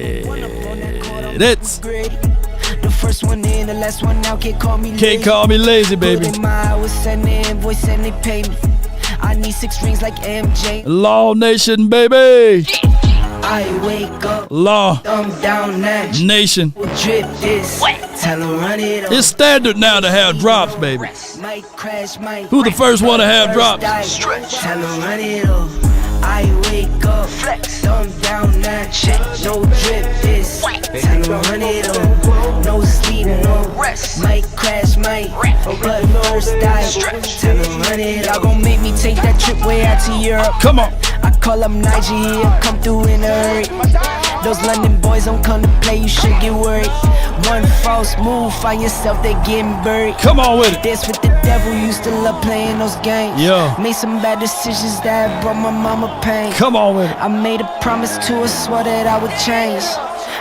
The first one in, the last one out. Can't call me lazy, baby. I need 6 rings like MJ. Law Nation, baby. I wake up. Law down Nation. Drip this. Tell 'em run it up. It's standard now to have drops, baby. Who the first one to have drops? Tell 'em run it up. I wake up. Flex. Thumb down that check. No drip this. Tell 'em run it up. No sleep, no rest. Might crash, might. But first dive. Tell 'em run it up. Y'all gon' make me take that trip way out to Europe. Come on. I call up Nigeria, come through in a hurry. Those London boys don't come to play, you should get worried. One false move, find yourself, they getting buried. Come on with it. Dance with the devil, used to love playing those games. Yeah. Made some bad decisions that brought my mama pain. Come on with it. I made a promise to her, swore that I would change.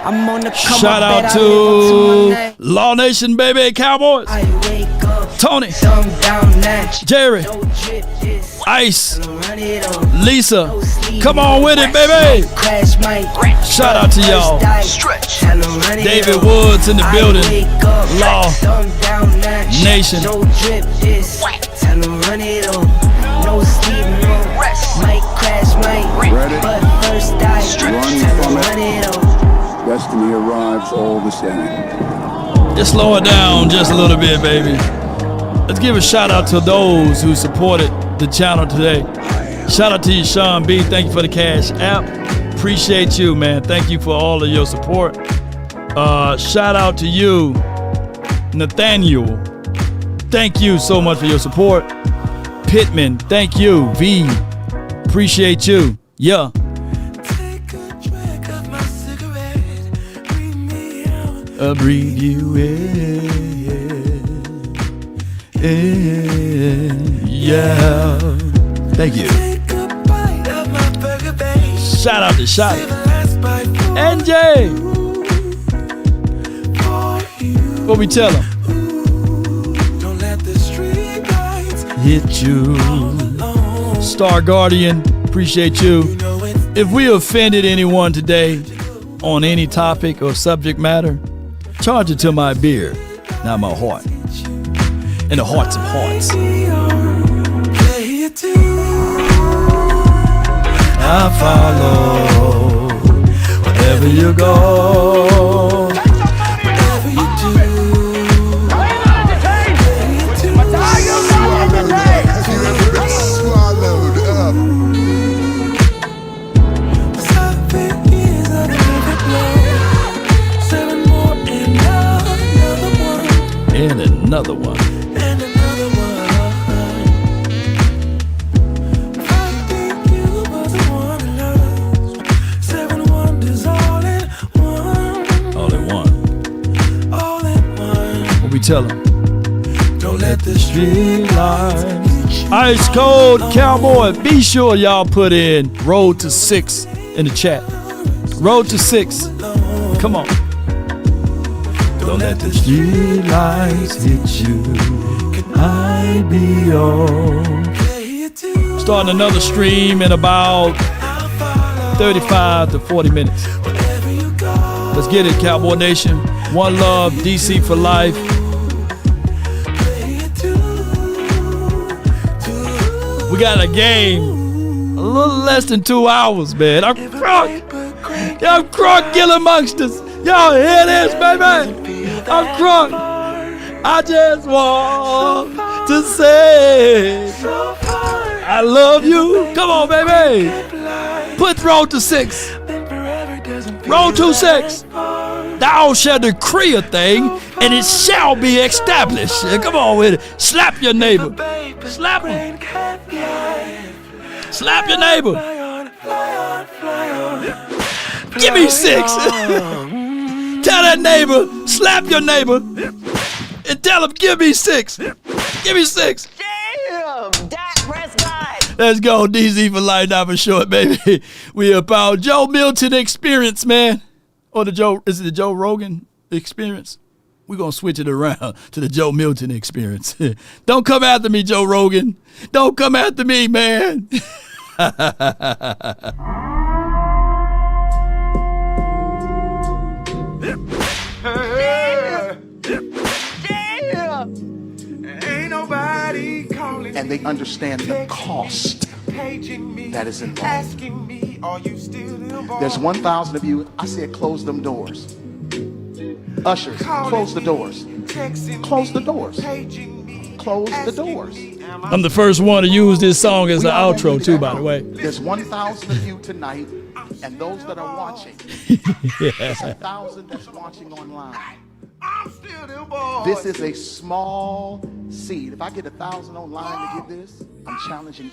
I'm on the come Shout up, out bet to I live up to my name. Law Nation, baby, Cowboys. I wake up, Tony, thumb down that. Jerry, No drip this. Ice, Run it up. Lisa, come on with it, baby. Crash might. Shout out to y'all. Tell 'em run it David up. Woods in the building. I wake up, Law thumb down that. Nation. No drip this. Tell 'em run it up. No sleep, no rest. Might crash, might. Ready? But first I tell 'em run it up. Destiny arrives all the same. Just slow it down just a little bit, baby. Let's give a shout out to those who supported the channel today. Shout out to you, Sean B. Thank you for the Cash App. Appreciate you, man. Thank you for all of your support. Shout out to you, Nathaniel. Thank you so much for your support. Pittman, thank you. V, appreciate you. Yeah. I'll breathe you in. Yeah. Thank you. Shout out to Shotty. NJ. What we tell them? Don't let the street lights hit you. Star Guardian, appreciate you. If we offended anyone today on any topic or subject matter, charge it to my beard, not my heart. And the hearts of hearts. I follow wherever you go. Whatever you do. Swallowed up. 7 years of the perfect love. 7 more and another one. And another one. And another one. I think you were the one I loved. 7 wonders all in one. All in one. All in one. What we tell them? Don't let the street lights. Ice Cold Cowboy, be sure y'all put in Road to 6 in the chat. Road to 6. Come on. Don't let the street lights hit you. Can I be okay? Starting another stream in about 35 to 40 minutes. Let's get it, Cowboy Nation. One love, DC for life. We got a game, a little less than 2 hours, man. I'm crunk. I'm crunk, get amongst us. Y'all hear this, baby? I'm crunk. I just want to say I love you. Come on, baby. Put Road to 6. Road to 6. Thou shalt decree a thing, and it shall be established. Come on with it. Slap your neighbor. Slap him. Slap your neighbor. Give me 6. Tell that neighbor, slap your neighbor, and tell him, give me 6. Give me 6. Damn, Dak Prescott. Let's go, DZ for life, not for short, baby. We about Joe Milton experience, man. Or is it the Joe Rogan experience? We're going to switch it around to the Joe Milton experience. Don't come after me, Joe Rogan. Don't come after me, man. Ain't nobody calling. And they understand the cost that is involved. There's 1,000 of you. I said close them doors. Ushers, close the doors. Close the doors. Close the doors. I'm the first one to use this song as an outro, too, by the way. There's 1,000 of you tonight, and those that are watching. There's 1,000 that's watching online. This is a small seed. If I get 1,000 online to give this, I'm challenging